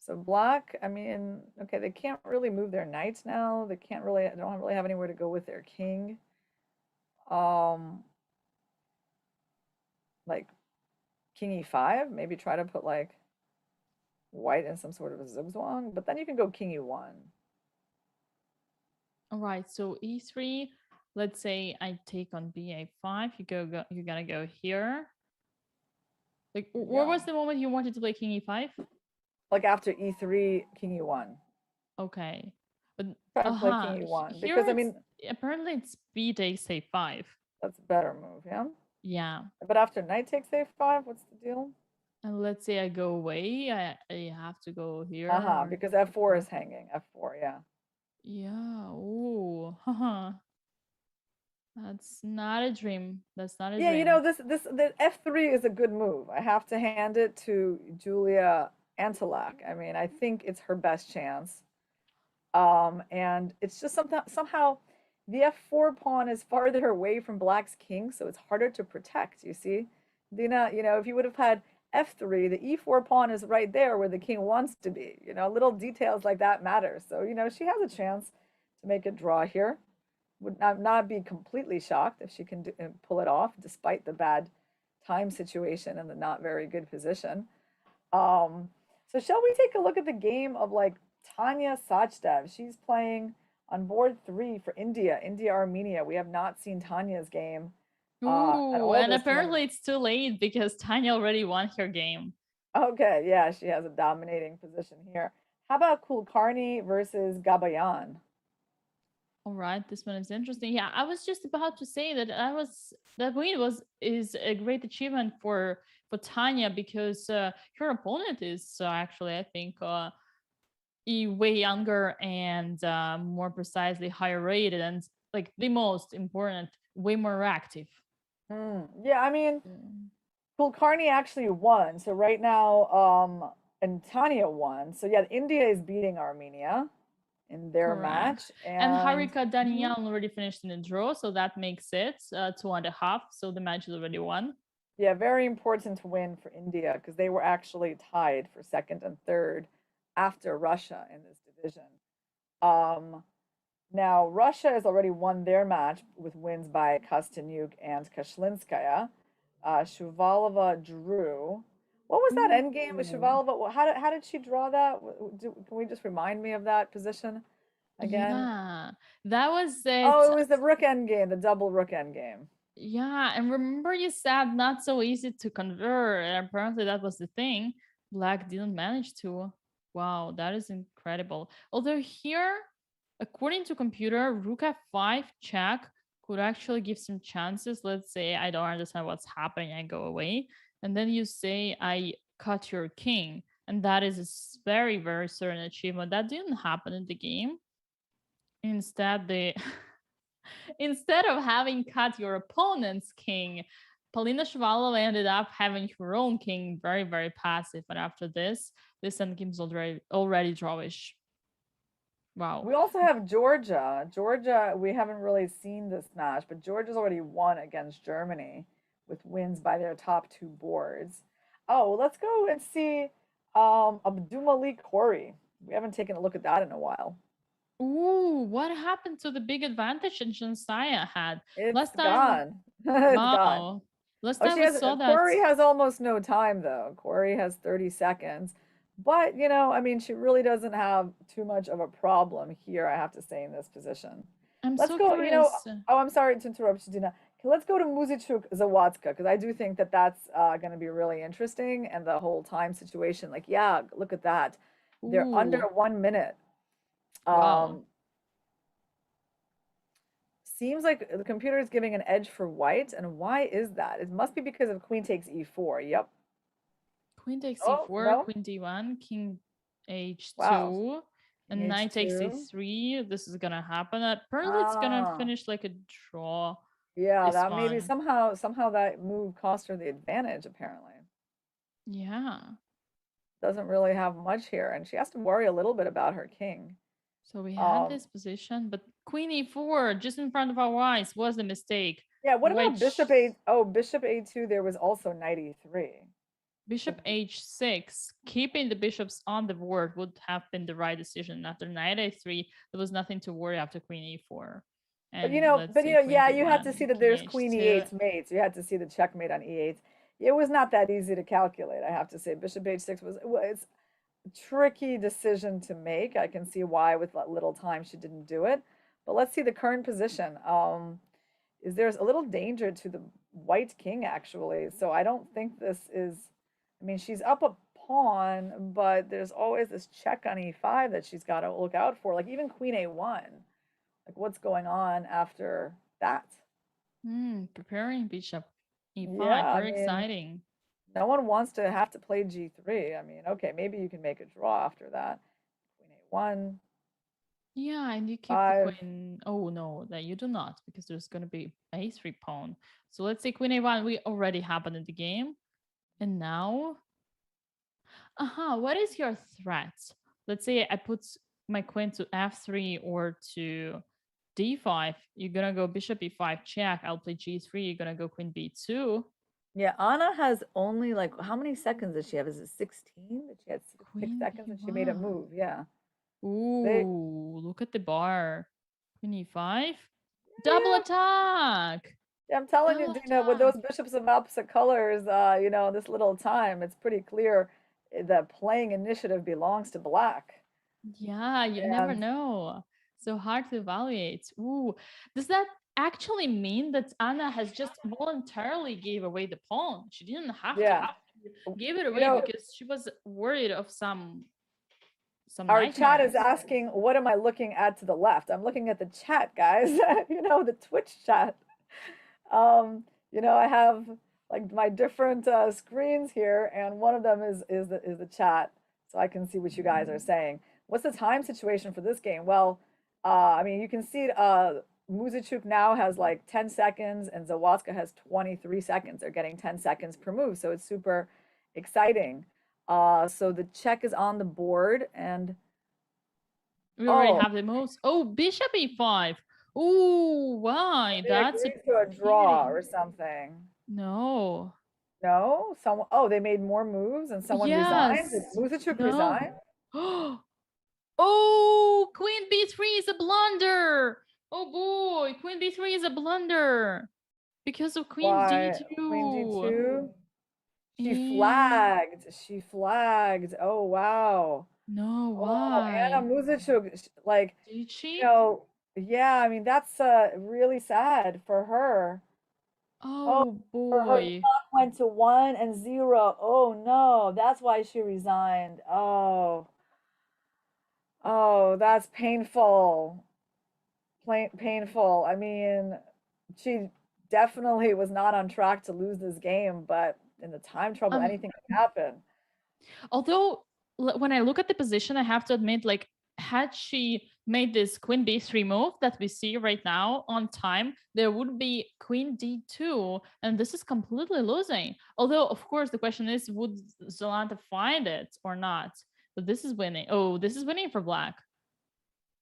So black, I mean, okay, they can't really move their knights now. They don't really have anywhere to go with their king. Um, like king e5, maybe try to put like white in some sort of a zugzwang, but then you can go king e1. all right, so e3. Let's say I take on ba5. You're gonna go here. Like, what Yeah. was the moment you wanted to play king e5? Like after e3, king e1. Okay, but Try to play king e1 here because I it's mean, apparently it's b takes a5. that's a better move, yeah. Yeah, But after knight takes a5, what's the deal? and let's say I go away. I have to go here Uh-huh, or because f4 is hanging. F4, yeah. yeah. Ooh, haha. That's not a dream. That's not a Yeah, dream. the f3 is a good move. I have to hand it to Julia Antelak. I mean, I think it's her best chance. And it's just somehow the f4 pawn is farther away from black's king, so it's harder to protect, you see? Dina, if you would have had f3, the e4 pawn is right there where the king wants to be. Little details like that matter. So, she has a chance to make a draw here. Would not be completely shocked if she can pull it off despite the bad time situation and the not very good position. Um, so shall we take a look at the game of like Tanya Sachdev? She's playing on board 3 for India, Armenia. We have not seen Tanya's game at Ooh, all and this apparently tournament. it's too late because Tanya already won her game. Okay, yeah, she has a dominating position here. How about Kulkarni versus Gabayan? All right, this one is interesting. Yeah, I was just about to say that that win was is a great achievement for Tanya because her opponent is actually I think way younger and more precisely higher rated and like the most important, way more active. Yeah, I mean, Mm. Kulkarni actually won. So right now, and Tanya won. So yeah, India is beating Armenia in their Correct. match, And and Harika Daniel already finished in a draw, so that makes it 2.5. So the match is already won. yeah, very important win for India because they were actually tied for second and third after Russia in this division. Um, Now Russia has already won their match with wins by Kostyanyuk and Kashlinskaya. Shuvalova drew. What was that endgame with Ooh. Shuvalova? How did she draw that? Can we just remind me of that position? again? Yeah, that was it. Oh, it was the rook endgame, the double rook endgame. Yeah, and remember you said not so easy to convert, and apparently that was the thing. Black didn't manage to. Wow, that is incredible. Although here, according to computer, rook f5 check could actually give some chances. Let's say I don't understand what's happening, I go away, and then you say I cut your king, and that is a very very certain achievement. That didn't happen in the game. Instead, they instead of having cut your opponent's king, Polina Shvalova ended up having her own king, very, very passive. But after this endgame's already drawish. Wow. We also have Georgia. Georgia, we haven't really seen this match, but Georgia's already won against Germany with wins by their top two boards. Oh, well, let's go and see Abdulmalik Khoury. We haven't taken a look at that in a while. Ooh, what happened to the big advantage that Jensaya had? It's Last time, gone. It's gone. wow. Last Oh, time she we has saw that. Corey has almost no time though. Corey has 30 seconds. But, I mean, she really doesn't have too much of a problem here, I have to say, in this position. I'm Let's so go, curious. oh, I'm sorry to interrupt you, Dina. Okay, let's go to Muzichuk Zawadzka because I do think that that's going to be really interesting and the whole time situation. Like, yeah, look at that. They're under Ooh, 1 minute. wow. Seems like the computer is giving an edge for white. And why is that? It must be because of queen takes e4. Yep. Queen takes Oh, c4, no. queen d1, king Wow. h2, King and knight takes h2. c3. This is gonna happen. Apparently, it's gonna Ah, finish like a draw. yeah, This that maybe one. somehow that move cost her the advantage, apparently. Yeah. Doesn't really have much here, and she has to worry a little bit about her king. So we had Um, this position, but queen e4 just in front of our eyes was the mistake. yeah, what about Which bishop a2, there was also knight e3. So bishop h6, keeping the bishops on the board would have been the right decision. After knight a3, there was nothing to worry after queen e4. And let's say queen yeah, you had to d1, see that king there's queen h2. e8's mates. You had to see the checkmate on e8. It was not that easy to calculate, I have to say. Bishop h6 was a tricky decision to make. I can see why with little time she didn't do it. But let's see the current position. Is there's a little danger to the white king actually. So I don't think this is. I mean, she's up a pawn, but there's always this check on e5 that she's got to look out for. Like even queen a1. Like what's going on after that? Preparing bishop Yeah, e5. I Very mean, exciting. no one wants to have to play g3. I mean, okay, maybe you can make a draw after that. Queen a1, Yeah, and you keep the 5. queen. Oh no, that you do not, because there's gonna be a3 pawn. So let's say queen a1. We already happened in the game, and now, what is your threat? Let's say I put my queen to f3 or to d5. You're gonna go bishop e5 check. I'll play g3. You're gonna go queen b2. Yeah, Anna has only like how many seconds does she have? Is it 16? That she had 6 Queen seconds and she made a b1. move. Yeah. They Ooh, look at the bar. Queen e5. Double yeah, attack. yeah, I'm telling you, Double Dina, with those attack. bishops of opposite colors, this little time, it's pretty clear that playing initiative belongs to black. Yeah, you never And know. So hard to evaluate. Ooh, does that actually mean that Anna has just voluntarily gave away the pawn? She didn't have to yeah, give it you away know, because she was worried of some our chat is nightmares. asking, what am I looking at to the left? I'm looking at the chat, guys. The Twitch chat. I have like my different screens here, and one of them is the chat, so I can see what you guys are saying. What's the time situation for this game? Well, I mean, you can see Muzichuk now has like 10 seconds, and Zawadzka has 23 seconds. They're getting 10 seconds per move, so it's super exciting. So the check is on the board, and We already oh, have the moves. Oh, bishop e5. Ooh, why? they That's a agreed to a draw pity. or something. No. No, someone. Oh, they made more moves, and someone resigned. Did Yes. Muzichuk No. resign? Oh, queen b3 is a blunder. Oh boy, queen b3 is a blunder because of queen Why? Queen d2. d2. She And flagged. She flagged. Oh wow. No, Oh, Anna why? Muzichuk, like, Did you she? know, yeah, I mean, that's really sad for her. Oh, Oh her boy. stock went to 1 and 0. Oh no, that's why she resigned. Oh, that's painful. Painful. I mean, she definitely was not on track to lose this game, but in the time trouble, Um, anything can happen. although when I look at the position, I have to admit, like, had she made this queen b3 move that we see right now on time, there would be queen d2, and this is completely losing. Although, of course, the question is, would Zolanta find it or not? But this is winning. Oh, this is winning for black.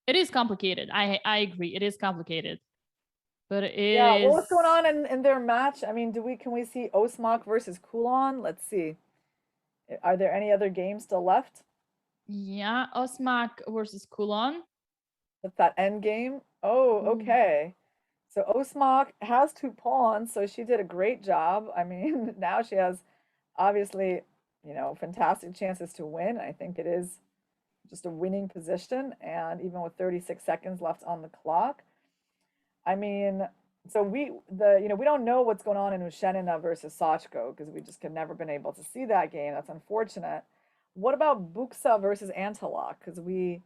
It is complicated. I agree. It is complicated, but it Yeah, what was going is. on in their match? I mean, do we can we see Osmak versus Kulon? Let's see. Are there any other games still left? Yeah, Osmak versus Kulon. That's that end game. Oh, Ooh. okay. So Osmak has 2 pawns, so she did a great job. I mean, now she has obviously, fantastic chances to win. I think it is just a winning position, and even with 36 seconds left on the clock, I mean, so we don't know what's going on in Ushenina versus Sachko because we just could never been able to see that game. That's unfortunate. What about Buxa versus Antalok? Because we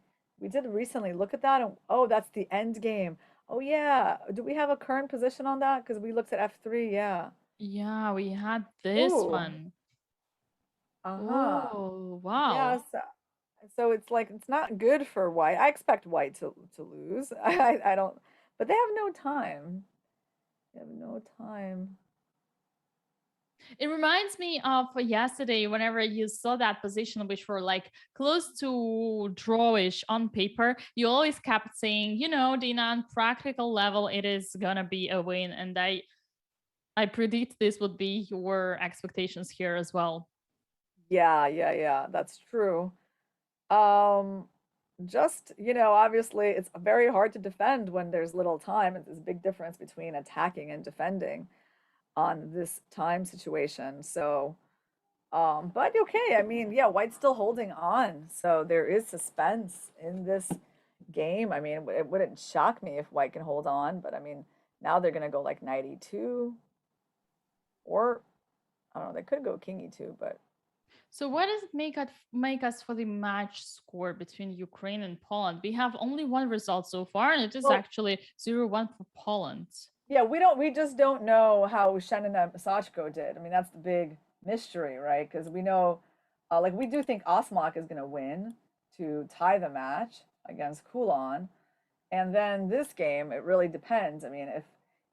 did recently look at that, and oh, that's the end game. Oh yeah, do we have a current position on that? Because we looked at F3. Yeah. Yeah, we had this Ooh. one. Uh-huh. Oh, wow. Yes. So it's like it's not good for White. I expect White to lose. I don't, but they have no time. They have no time. It reminds me of yesterday whenever you saw that position, which were like close to drawish on paper. You always kept saying, Dina, on practical level, it is gonna be a win. And I predict this would be your expectations here as well. Yeah, yeah, yeah, that's true. Um, obviously it's very hard to defend when there's little time. There's a big difference between attacking and defending on this time situation. So, but okay, I mean, yeah, White's still holding on. So there is suspense in this game. I mean, it wouldn't shock me if White can hold on, but I mean, now they're gonna go like 92 or I don't know, they could go King E2, but So what does it make us for the match score between Ukraine and Poland? We have only one result so far, and it is well, actually 0-1 for Poland. yeah, we just don't know how Shannon and Sachko did. I mean, that's the big mystery, right? Because we know, like, we do think Osmak is going to win to tie the match against Kulon. And then this game, it really depends. I mean,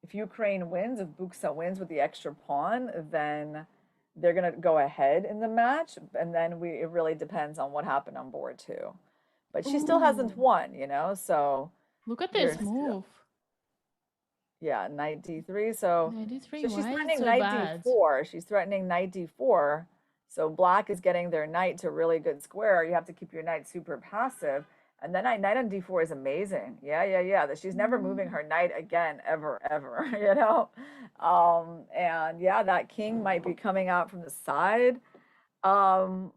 if Ukraine wins, if Buksa wins with the extra pawn, then they're going to go ahead in the match. And then it really depends on what happened on board too. But she still hasn't Ooh, won, so look at there's this still, move. yeah, knight d3. So 93, so she's why is it threatening so knight bad? d4. She's threatening knight d4. So black is getting their knight to a really good square. You have to keep your knight super passive. And then knight on d4 is amazing. Yeah, yeah, yeah. That she's never moving Mm. her knight again, ever, ever, And yeah, that king might be coming out from the side. Um,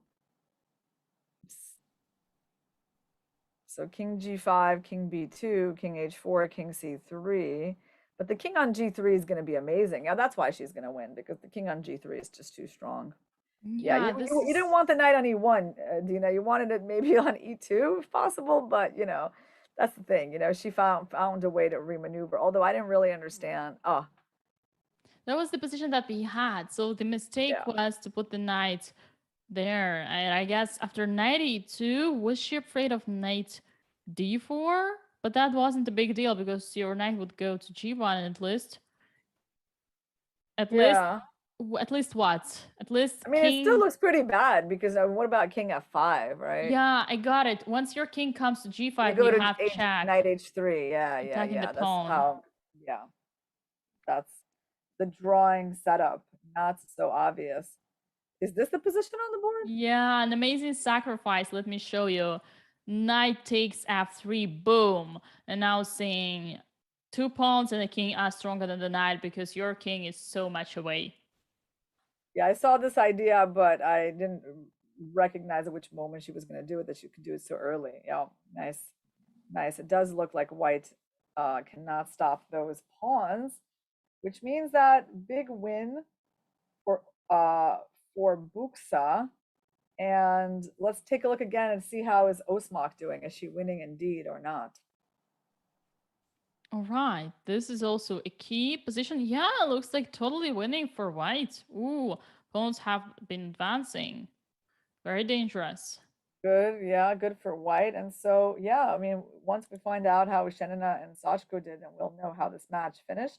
So king g5, king b2, king h4, king c3. But the king on g3 is going to be amazing. Yeah, that's why she's going to win, because the king on g3 is just too strong. Yeah, Yeah, you didn't want the knight on e1, Dina. You wanted it maybe on e2 if possible, but that's the thing. She found a way to remaneuver. Although I didn't really understand. Oh, that was the position that we had. So the mistake yeah. was to put the knight there. And I guess after knight e2, was she afraid of knight d4? But that wasn't a big deal because your knight would go to g1 at least, Yeah. at least what? At least I mean, it still king. looks pretty bad because what about king f5, right? Yeah, I got it. Once your king comes to You g5, go you to have check knight h3. Yeah, yeah, attacking the yeah. That's pawn. how, yeah, that's the drawing setup. Not so obvious. Is this the position on the board? Yeah, an amazing sacrifice. Let me show you. Knight takes f3, boom. And now saying 2 pawns and the king are stronger than the knight because your king is so much away. Yeah, I saw this idea, but I didn't recognize at which moment she was going to do it, that she could do it so early. Yeah, nice, nice. It does look like white cannot stop those pawns, which means that big win for uh, for Buxa. And let's take a look again and see how is Osmok doing. Is she winning indeed or not? All right, this is also a key position. Yeah, looks like totally winning for white. Ooh, pawns have been advancing. Very dangerous. Good, yeah, good for white. And so, yeah, I mean, once we find out how Shenina and Sachko did, then we'll know how this match finished.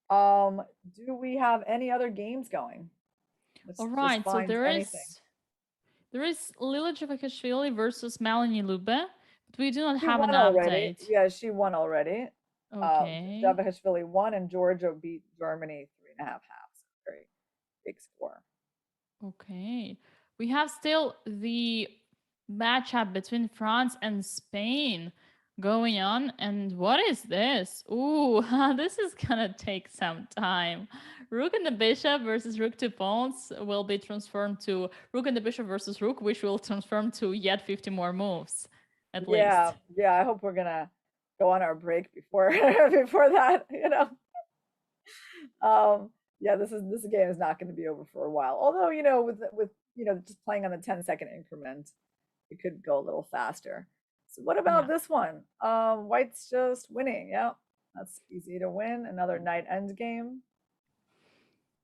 Um, do we have any other games going? Let's All just right, so find there anything. is Lila Jevakashvili versus Melanie Lube, but we do not She have an won already. update. Yeah, she won already. Okay. Javashvili won, and Georgia beat Germany 3.5 halves. Very big score. Okay. We have still the matchup between France and Spain going on. And what is this? Ooh, this is gonna take some time. Rook and the bishop versus rook to pawns will be transformed to rook and the bishop versus rook, which will transform to yet 50 more moves, at Yeah, least. yeah. I hope we're gonna go on our break before before that. Um, yeah, this game is not going to be over for a while. Although with just playing on the 10-second increment, it could go a little faster. So what about Yeah. this one? White's just winning. Yeah, that's easy to win. Another knight end game.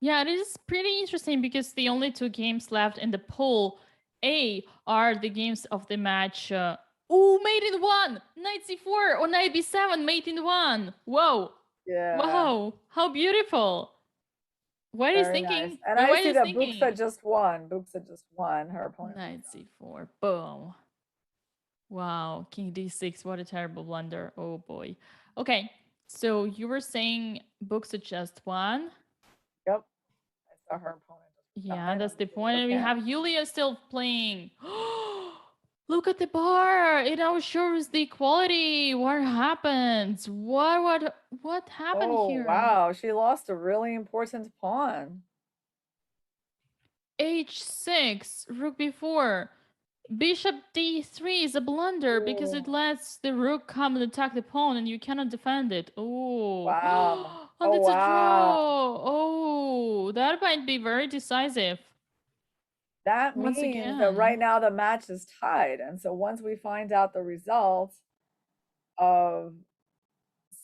Yeah, it is pretty interesting because the only two games left in the pool A are the games of the match. Ooh, mate in one! Knight c4 or knight b7, mate in one! Whoa! Yeah, Wow! How beautiful! White is very nice. thinking. And Or I White see is that Buxa thinking. just won. Buxa just won. Her opponent Knight moved on. c4. Boom. Wow. King d6. What a terrible blunder. Oh boy. Okay. So you were saying books are just one. Yep, I saw her opponent just Yeah, died that's on the the game of point. the And we camp. have Yulia still playing. Look at the bar. It now shows the equality. What happens? What happened Oh here? wow, she lost a really important pawn. H6, rook b4. Bishop d3 is a blunder because it Oh lets the rook come and attack the pawn and you cannot defend it. wow. Oh, and Oh it's a wow. draw. Oh, that might be very decisive. That Once means that right again. now the match is tied. And so once we find out the results of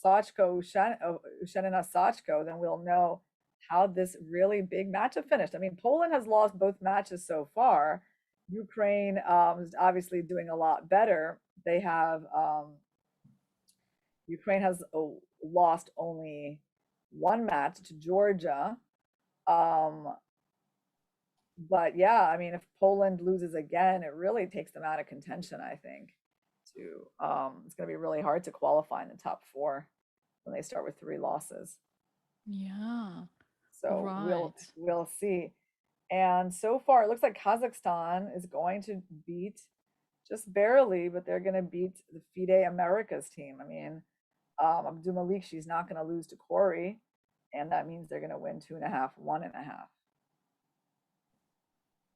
Ushenina Sachko, then we'll know how this really big matchup finished. I mean, Poland has lost both matches so far. Ukraine is obviously doing a lot better. They have Ukraine has lost only one match to Georgia. Um, but yeah, I mean, if Poland loses again, it really takes them out of contention. I think. It's going to be really hard to qualify in the top four when they start with 3 losses. Yeah, So we'll right. we'll see. And so far, it looks like Kazakhstan is going to beat just barely, but they're going to beat the FIDE Americas team. I mean, Abdul Malik, she's not going to lose to Corey, and that means they're going to win 2.5, 1.5.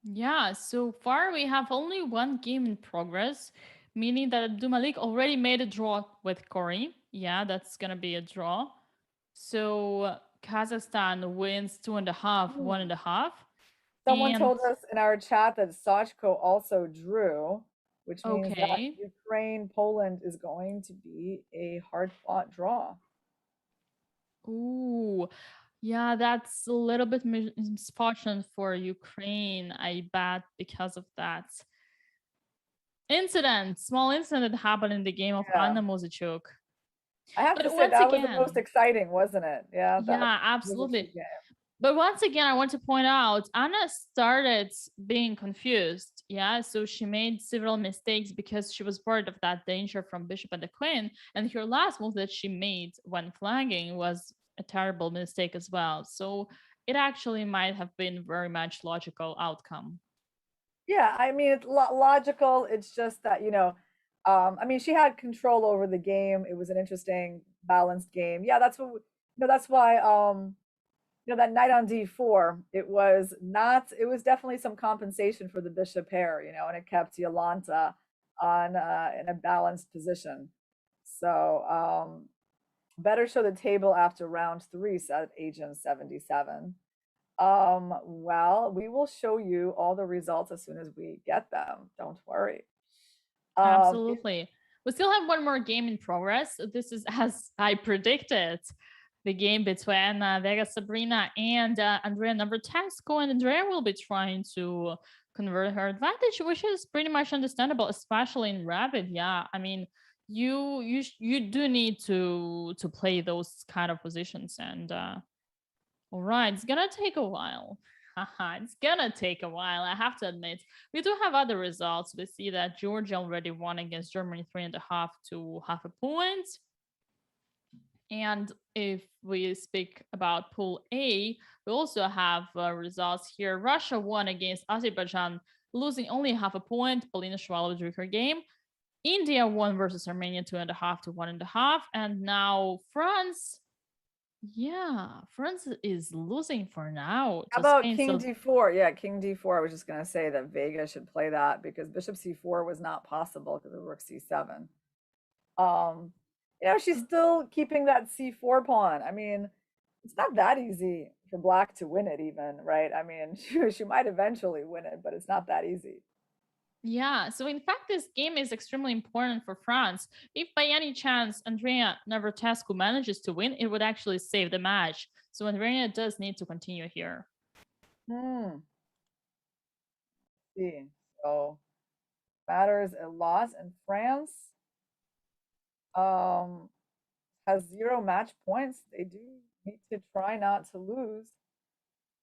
Yeah, so far we have only one game in progress, meaning that Abdul Malik already made a draw with Corey. Yeah, that's gonna be a draw. So Kazakhstan wins 2.5, Hmm. 1.5. Someone And told us in our chat that Sachko also drew, which means that okay. Ukraine Poland is going to be a hard fought draw. Ooh, yeah, that's a little bit misfortune for Ukraine, I bet, because of that small incident that happened in the game of Yeah. Anna Mozichuk. I have to But say once that was the most again, exciting, wasn't it? Yeah, that yeah, was a absolutely. cheap game. But once again, I want to point out Anna started being confused. Yeah, so she made several mistakes because she was worried of that danger from bishop and the queen. And her last move that she made when flagging was a terrible mistake as well. So it actually might have been very much logical outcome. Yeah, I mean it's logical. It's just that I mean she had control over the game. It was an interesting, balanced game. Yeah, that's what that's why that knight on d4, it was not, it was definitely some compensation for the bishop pair, and it kept Yolanta on in a balanced position. So better show the table after round 3, said Agent 77. Well, we will show you all the results as soon as we get them. Don't worry. Absolutely. We still have one more game in progress. This is, as I predicted, the game between Vega Sabrina and Andrea Navratilova, and Andrea will be trying to convert her advantage, which is pretty much understandable, especially in rapid. Yeah, I mean, you do need to play those kind of positions, and all right, it's gonna take a while. It's gonna take a while, I have to admit. We do have other results. We see that Georgia already won against Germany 3.5 to half a point. And if we speak about Pool A, we also have results here. Russia won against Azerbaijan, losing only half a point. Polina Shvalova drew her game. India won versus Armenia 2.5 to 1.5. And now France, yeah, France is losing for now How to about Spain. King So d4? Yeah, King d4. I was just going to say that Vega should play that because Bishop c4 was not possible because of Rook c7. Um, she's still keeping that c4 pawn. I mean, it's not that easy for Black to win it, even, right? I mean, she might eventually win it, but it's not that easy. yeah, so in fact, this game is extremely important for France. If by any chance Andrea Navratilova manages to win, it would actually save the match. So Andrea does need to continue here. Hmm. See, so matters a lot, and France um has 0 match points. They do need to try not to lose.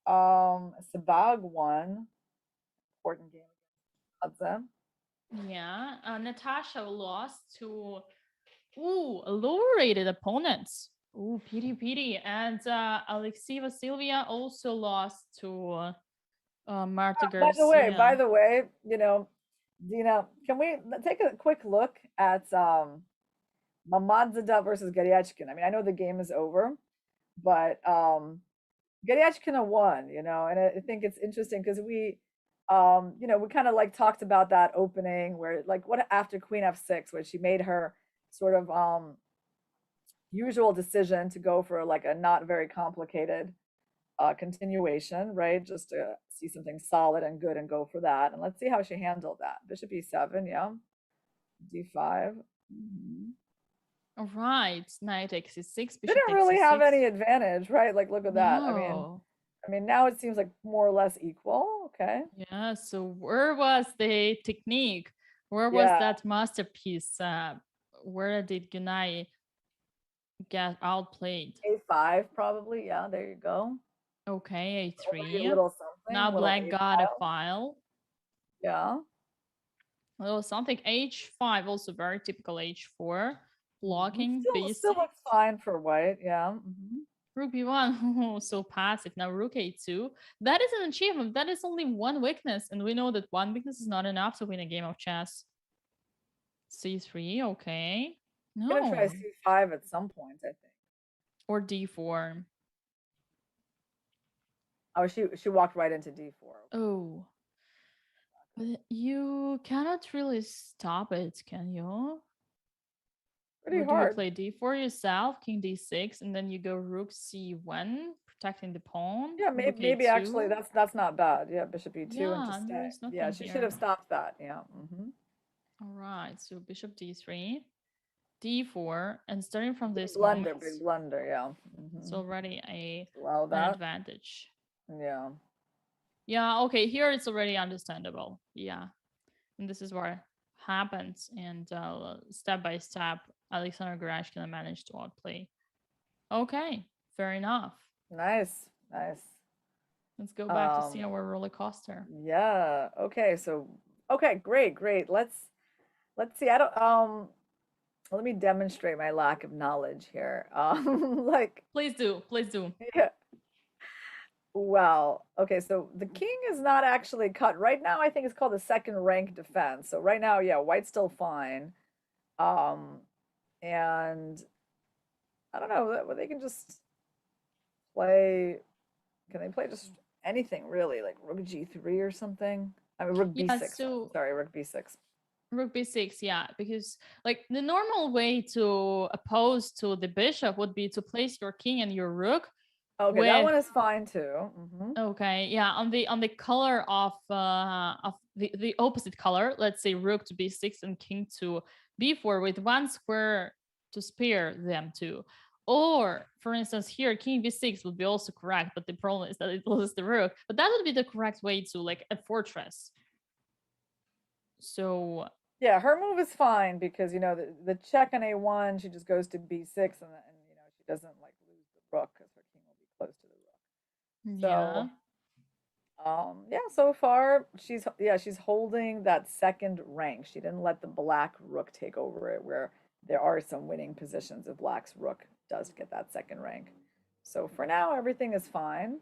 Sabag won. Important game against Hudson. Yeah, Natasha lost to a lower rated opponents. Ooh, pity. And Alexei Sylvia also lost to Marta By Garcia. the way, Dina, can we take a quick look at Mamadzada versus Garyachkin? I mean, I know the game is over, but Garyachkina won, and I think it's interesting because we kind of like talked about that opening where like what after Queen f6, where she made her sort of usual decision to go for like a not very complicated continuation, right? Just to see something solid and good and go for that. And let's see how she handled that. Bishop e7, yeah. d5. Mm-hmm. All right, knight takes e6, bishop Didn't takes really have e6. any advantage, right? Like, look at that. No. I mean, now it seems like more or less equal. Okay. Yeah, so where was the technique? Where was Yeah. that masterpiece? Where did Gunai get outplayed? A5, probably. Yeah, there you go. Okay, Maybe a a3. little something, Now a little black A got a file. file. Yeah. A little something. h5, also very typical h4. Mhm. Blocking Still b6. looks fine for white. Yeah. Mm-hmm. Rook b1, so passive. Now rook a2. That is an achievement. That is only one weakness, and we know that one weakness is not enough to win a game of chess. c3, okay. I'm gonna try No. C5 at some point, I think. Or d4. Oh, she walked right into D4. Oh. But you cannot really stop it, can you? Pretty What do you hard. play? d4 yourself, king d6, and then you go rook c1, protecting the pawn. Yeah, Rook maybe actually a2. that's not bad. Yeah, Bishop E2 and to Yeah, there stay. is Yeah, nothing she should have here. stopped that. Yeah. Mm-hmm. All right, so bishop d3, d4, and starting from this moment, Big blunder. Yeah. it's Mm-hmm. already Allow an that. advantage. Yeah. Yeah, okay, here it's already understandable. Yeah, and this is what happens, and step by step, Alexander Garashkina managed to outplay. Okay, fair enough. Nice. Nice. Let's go back to see Um. our roller coaster. Yeah. Okay. So. Okay. Great. Great. Let's see. I don't. Let me demonstrate my lack of knowledge here. Like. Please do, please do. Yeah. Well, okay, so the king is not actually cut. Right now, I think it's called the second rank defense. So right now, yeah, white's still fine. Um, and I don't know, they can just play. Can they play just anything really, like rook g3 or something? I mean, rook Yeah, b6. so Sorry, rook b6. rook b6, yeah, because like the normal way to oppose to the bishop would be to place your king and your rook Okay, that with one is fine too. okay, yeah, on the color of the opposite color, let's say rook to b6 and king to b4 with one square to spare them to. Or, for instance, here king b6 would be also correct, but the problem is that it loses the rook. But that would be the correct way to like a fortress. So Yeah, her move is fine because the check on a1, she just goes to b6, and she doesn't like lose the rook because her king will be close to the rook. yeah. So yeah, so far she's holding that second rank. She didn't let the black rook take over it, where there are some winning positions if black's rook does get that second rank. So for now, everything is fine.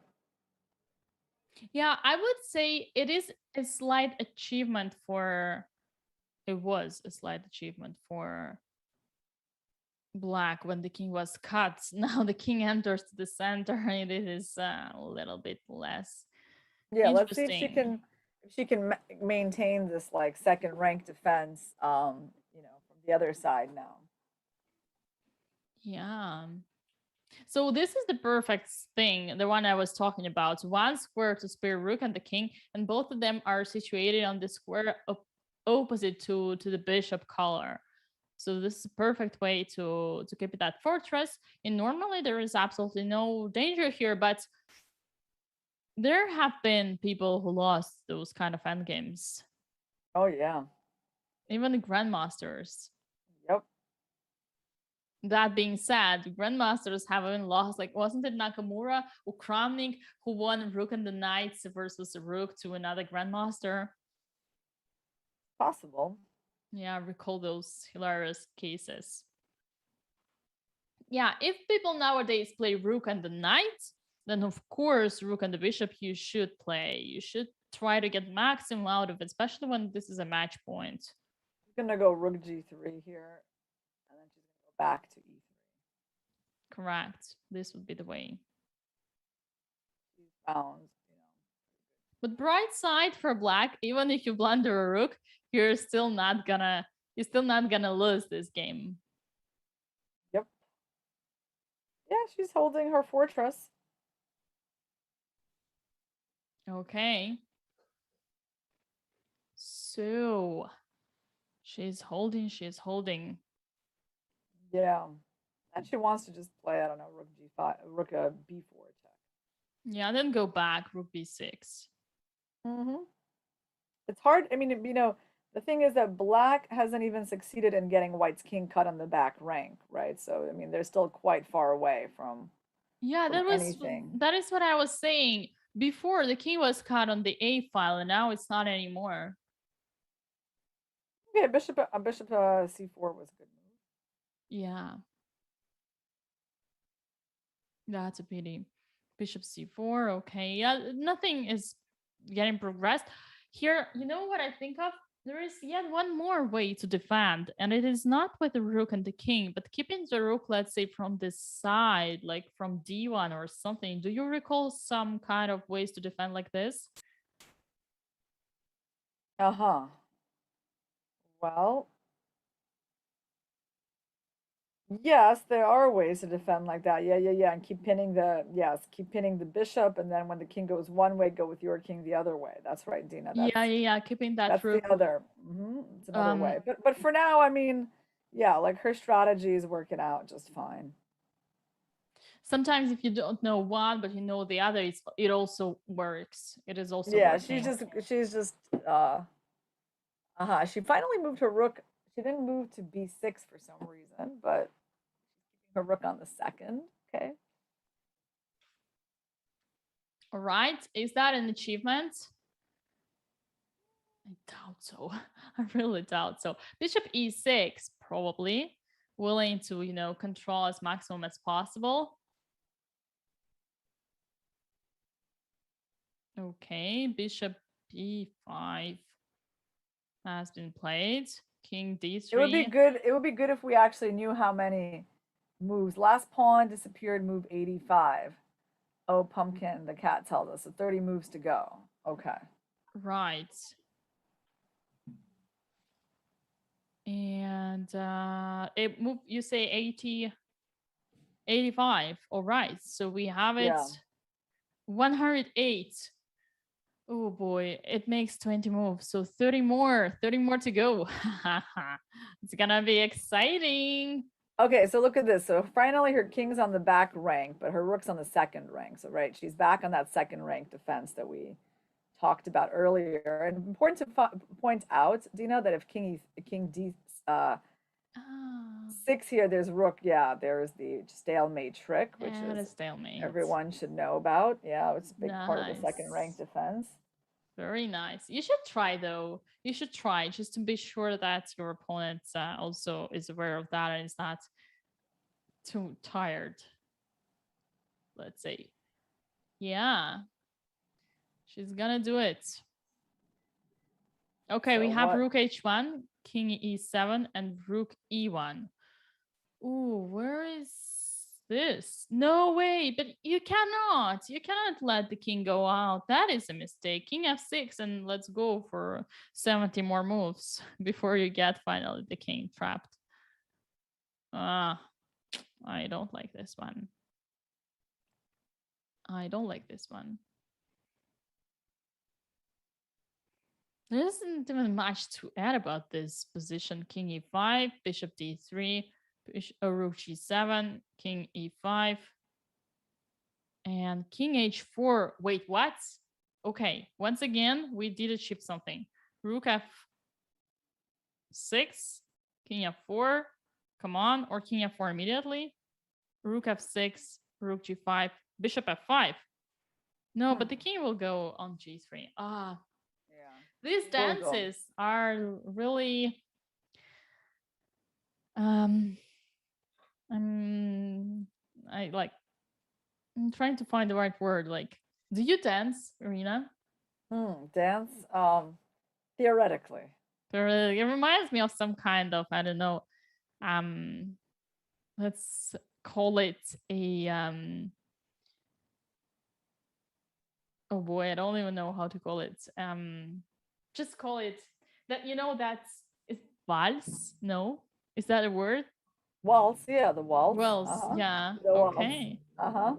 Yeah, I would say it is a slight achievement for it was a slight achievement for black when the king was cut. Now the king enters to the center and it is a little bit less Yeah, let's see if she interesting. can maintain this like second rank defense from the other side now. Yeah. So this is the perfect thing, the one I was talking about. One square to spare rook and the king, and both of them are situated on the square opposite to the bishop color. So this is a perfect way to keep it that fortress. And normally there is absolutely no danger here, but there have been people who lost those kind of endgames. Oh yeah. Even the grandmasters. Yep. That being said, grandmasters have even lost. Like, wasn't it Nakamura or Kramnik who won Rook and the Knights versus Rook to another grandmaster? Possible. Yeah, I recall those hilarious cases. Yeah, if people nowadays play Rook and the Knight, then of course Rook and the Bishop you should play. You should try to get maximum out of it, especially when this is a match point. She's gonna go rook g3 here, and then she's gonna go back to e3. Correct. This would be the way. She's found. But bright side for black, even if you blunder a rook, you're still not gonna lose this game. Yep. Yeah, she's holding her fortress. Okay. So she's holding. Yeah. And she wants to just play, I don't know, rook g5, rook b4 check. Yeah, then go back, rook b6. Mm-hmm. It's hard. I mean, the thing is that black hasn't even succeeded in getting white's king cut on the back rank, right? So, I mean, they're still quite far away Yeah, from anything. that is what I was saying. Before the king was cut on the A file, and now it's not anymore. Okay, bishop c4 was a good move. Yeah. That's a pity. Bishop c4, okay. Yeah, nothing is getting progressed. Here, you know what I think of? There is yet one more way to defend, and it is not with the rook and the king, but keeping the rook, let's say, from this side, like from d1 or something. Do you recall some kind of ways to defend like this? Uh-huh. Well, yes, there are ways to defend like that. Yeah. And keep pinning the bishop, and then when the king goes one way, go with your king the other way. That's right, Dina. Yeah, keeping that That's the rook. other. It's another Um, way. But for now, I mean, yeah, like her strategy is working out just fine. sometimes if you don't know one, but you know the other, it also works. It is also Yeah, working. she's just She finally moved her rook. She didn't move to b6 for some reason, but her rook on the second. Okay. All right. Is that an achievement? I doubt so. I really doubt so. Bishop e6, probably. Willing to, control as maximum as possible. Okay, bishop b5 has been played. King It would be d3. good. It would be good if we actually knew how many moves. Last pawn disappeared, move 85. Oh, pumpkin, the cat tells us. So 30 moves to go. Okay. Right. And it moved, you say 80, 85. All right. So we have it Yeah. 108. Oh boy, it makes 20 moves. So 30 more to go. It's gonna be exciting. Okay, so look at this. So finally her king's on the back rank, but her rook's on the second rank. So right, she's back on that second rank defense that we talked about earlier. And important to point out, Dina, that if king d uh, Ah, 6 here, there's rook. Yeah, there's the stalemate trick, which and a is stalemate. everyone should know about. Yeah, it's a big part of the second rank Nice. defense. Very nice. You should try though. You should try just to be sure that your opponent also is aware of that and is not too tired. Let's say. Yeah, she's gonna do it. Okay, we So have what? rook h1, king e7, and rook e1. Ooh, where is this? No way, but you cannot. You cannot let the king go out. That is a mistake. King f6, and let's go for 70 more moves before you get finally the king trapped. Ah, I don't like this one. I don't like this one. There isn't even much to add about this position. King e5, bishop d3, rook g7, king e5, and king h4. Wait, what? Okay, once again, we did achieve something. Rook f6, king f4, come on, or king f4 immediately. Rook f6, rook g5, bishop f5. No, but the king will go on g3. Ah, Yeah. these We'll go. dances are really um I like I'm trying to find the right word. Like, do you dance, Irina? Dance. Theoretically. It reminds me of some kind of, I don't know, um let's call it a oh boy, I don't even know how to call it. Just call it that, you know, that's is valse? No? Is that a word? Waltz. Yeah, the waltz. Waltz, yeah. The waltz. Okay. Uh-huh.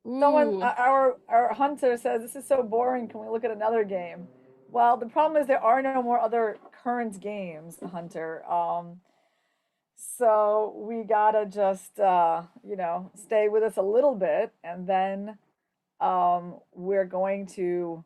Someone, Ooh. our hunter says this is so boring. Can we look at another game? Well, the problem is there are no more other current games, Hunter. So we gotta just stay with us a little bit, and then we're going to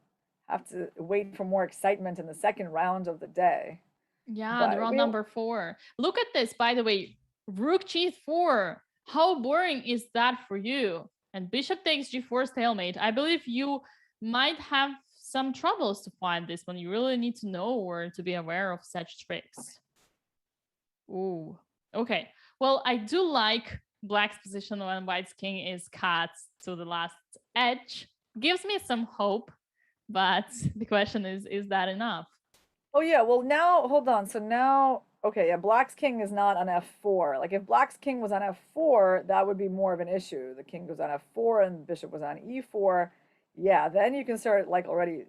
have to wait for more excitement in the second round of the day. Yeah, the But round we number 4. Look at this, by the way. Rook g4. How boring is that for you? And bishop takes g4 stalemate. I believe you might have some troubles to find this one. You really need to know or to be aware of such tricks. Ooh. Okay. Well, I do like black's position when white's king is cut to the last edge. Gives me some hope, but the question is that enough? Oh yeah, well now hold on. So now okay, yeah, Black's king is not on f4. Like if Black's king was on f4, that would be more of an issue. The king goes on f4 and the bishop was on e4. Yeah, then you can start like already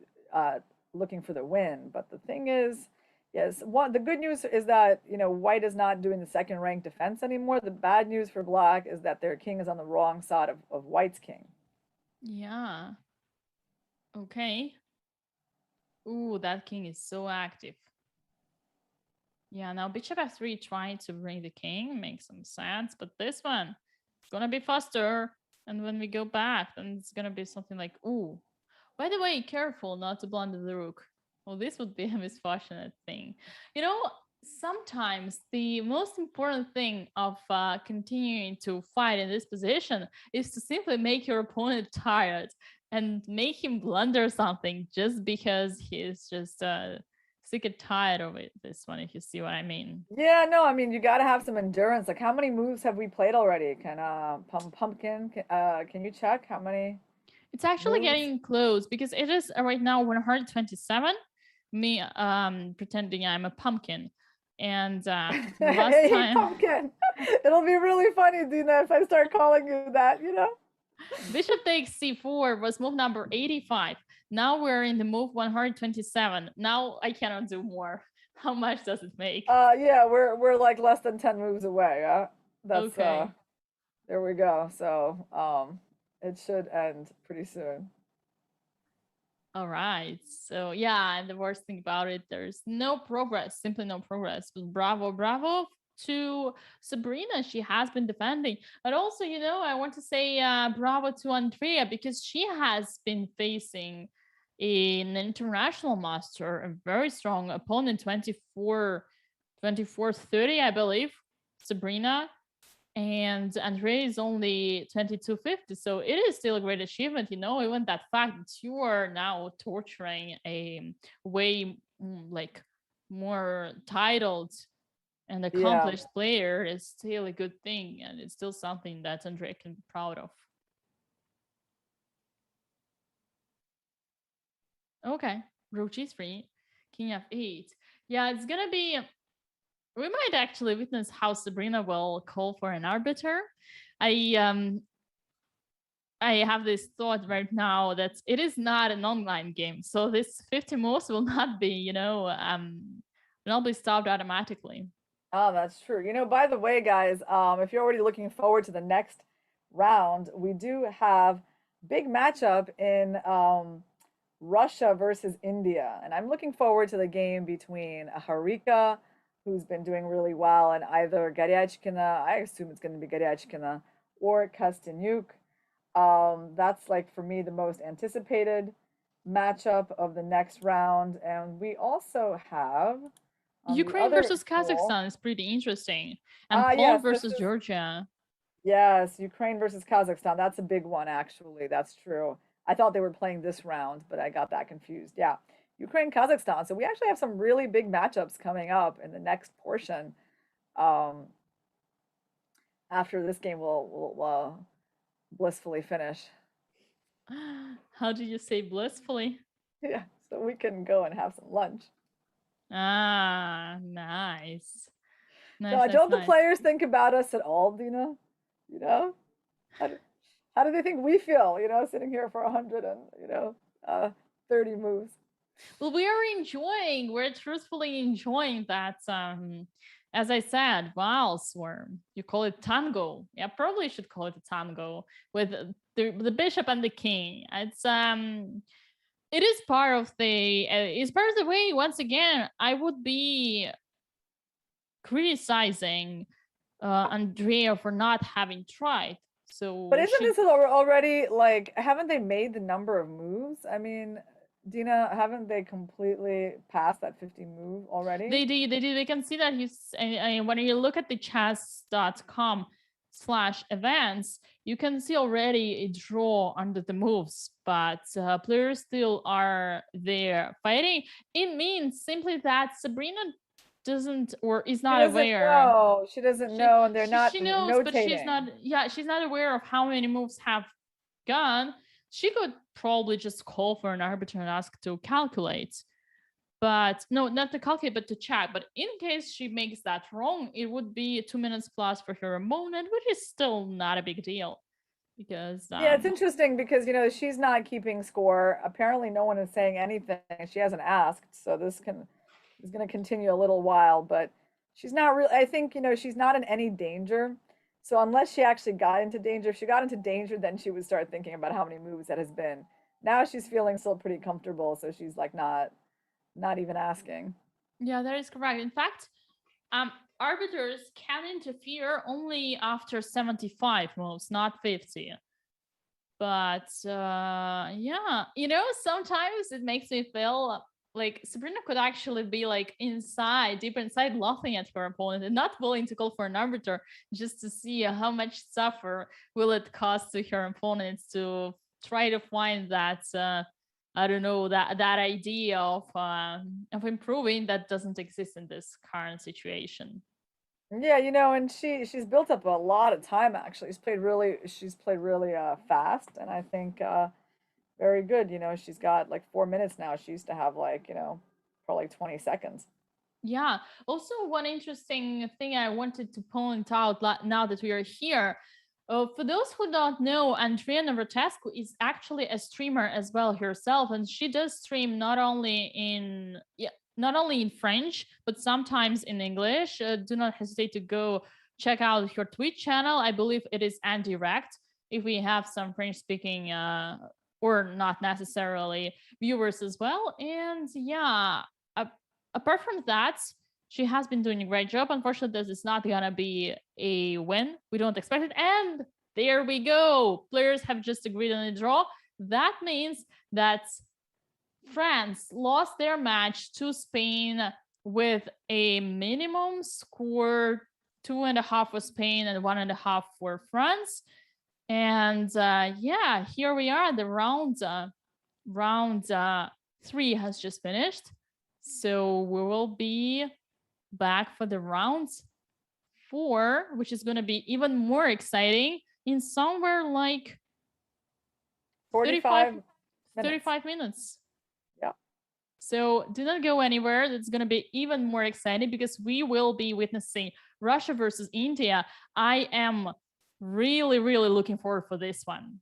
looking for the win. But the thing is, yes, one the good news is that, white is not doing the second rank defense anymore. The bad news for black is that their king is on the wrong side of white's king. Yeah. Okay. Ooh, that king is so active. Yeah, now bishop f3 trying to bring the king makes some sense, but this one is gonna be faster. And when we go back, then it's gonna be something like, ooh. By the way, careful not to blunder the rook. Well, this would be a misfortunate thing. You know, sometimes the most important thing of continuing to fight in this position is to simply make your opponent tired and make him blunder something just because he's just sick and tired of it. This one, if you see what I mean. Yeah, no, I mean you got to have some endurance. Like how many moves have we played already? Can pumpkin can you check how many It's actually moves? getting close because it is right now 127. Me pretending I'm a pumpkin. And the last Hey, time pumpkin. It'll be really funny, Dina, if I start calling you that, Bishop takes c4 was move number 85. Now we're in the move 127. Now I cannot do more. How much does it make? Yeah, we're like less than 10 moves away. That's Okay. there we go. So, it should end pretty soon. All right. So yeah, and the worst thing about it, there's no progress, simply no progress. But bravo, bravo to Sabrina. She has been defending. But also, I want to say bravo to Andrea because she has been facing an international master, a very strong opponent, 24-30, I believe. Sabrina, and Andre is only 2250, so it is still a great achievement. Even that fact that you are now torturing a way like more titled and Yeah. accomplished player is still a good thing, and it's still something that Andre can be proud of. Okay, rook g3, king f8. Yeah, it's gonna be, we might actually witness how Sabrina will call for an arbiter. I have this thought right now that it is not an online game, so this 50 moves will not be, will not be stopped automatically. Oh, that's true. By the way, guys, if you're already looking forward to the next round, we do have big matchup in Russia versus India, and I'm looking forward to the game between Harika, who's been doing really well, and either Garyachkina, I assume it's going to be Garyachkina, or Kosteniuk. That's like for me the most anticipated matchup of the next round, and we also have on the Ukraine other versus pool. Kazakhstan is pretty interesting, and Poland Yes, this versus is Georgia. yes, Ukraine versus Kazakhstan. That's a big one, actually. That's true. I thought they were playing this round, but I got that confused. Yeah, Ukraine, Kazakhstan. So we actually have some really big matchups coming up in the next portion. Um, After this game, we'll blissfully finish. How do you say blissfully? Yeah, so we can go and have some lunch. Ah, nice. Nice, Now, nice, don't the nice. players think about us at all, Dina? You know, how do, how do they think we feel? Sitting here for 100 and 30 moves. Well, we're truthfully enjoying that. As I said, vals, or you call it tango. Yeah, probably should call it a tango with the bishop and the king. It is part of the way. Once again, I would be criticizing Andrea for not having tried. But So isn't she this already like, haven't they made the number of moves? I mean, Dina, haven't they completely passed that 50 move already? They did. They can see that when you look at the chess.com/events, you can see already a draw under the moves, but players still are there fighting. It means simply that Sabrina doesn't or is She not doesn't aware. know. She doesn't She know, and they're she, not she knows, but she's not. notating. Yeah, she's not aware of how many moves have gone. She could probably just call for an arbiter and ask to calculate, but no, not to calculate, but to check. But in case she makes that wrong, it would be 2 minutes plus for her opponent, which is still not a big deal because Yeah, it's interesting because she's not keeping score. Apparently, no one is saying anything. She hasn't asked, so this is going to continue a little while. But she's not really. I think she's not in any danger. So unless she actually got into danger, if she got into danger, then she would start thinking about how many moves that has been. Now she's feeling still pretty comfortable, so she's like not even asking. yeah, that is correct. In fact, um, arbiters can interfere only after 75 moves, not 50. But yeah, sometimes it makes me feel like Sabrina could actually be like deep inside, laughing at her opponent and not willing to call for an arbiter just to see how much suffer will it cost to her opponents to try to find that I don't know, that idea of improving that doesn't exist in this current situation. Yeah, and she's built up a lot of time actually. She's played really fast, and I think very good. She's got like 4 minutes now. She used to have like, probably 20 seconds. Yeah. Also, one interesting thing I wanted to point out now that we are here, For those who don't know, Andrea Novotelescu is actually a streamer as well herself, and she does stream not only in French but sometimes in English. Do not hesitate to go check out her Twitch channel. I believe it is Andirect. If we have some French-speaking or not necessarily viewers as well, and yeah, apart from that, she has been doing a great job. Unfortunately, this is not gonna be a win. We don't expect it. And there we go. Players have just agreed on a draw. That means that France lost their match to Spain with a minimum score 2.5 for Spain and 1.5 for France. And yeah, here we are. The round 3 has just finished. So we will be back for the round 4, which is going to be even more exciting in somewhere like 45 minutes. Yeah. So do not go anywhere. It's going to be even more exciting because we will be witnessing Russia versus India. I am really, really looking forward for this one.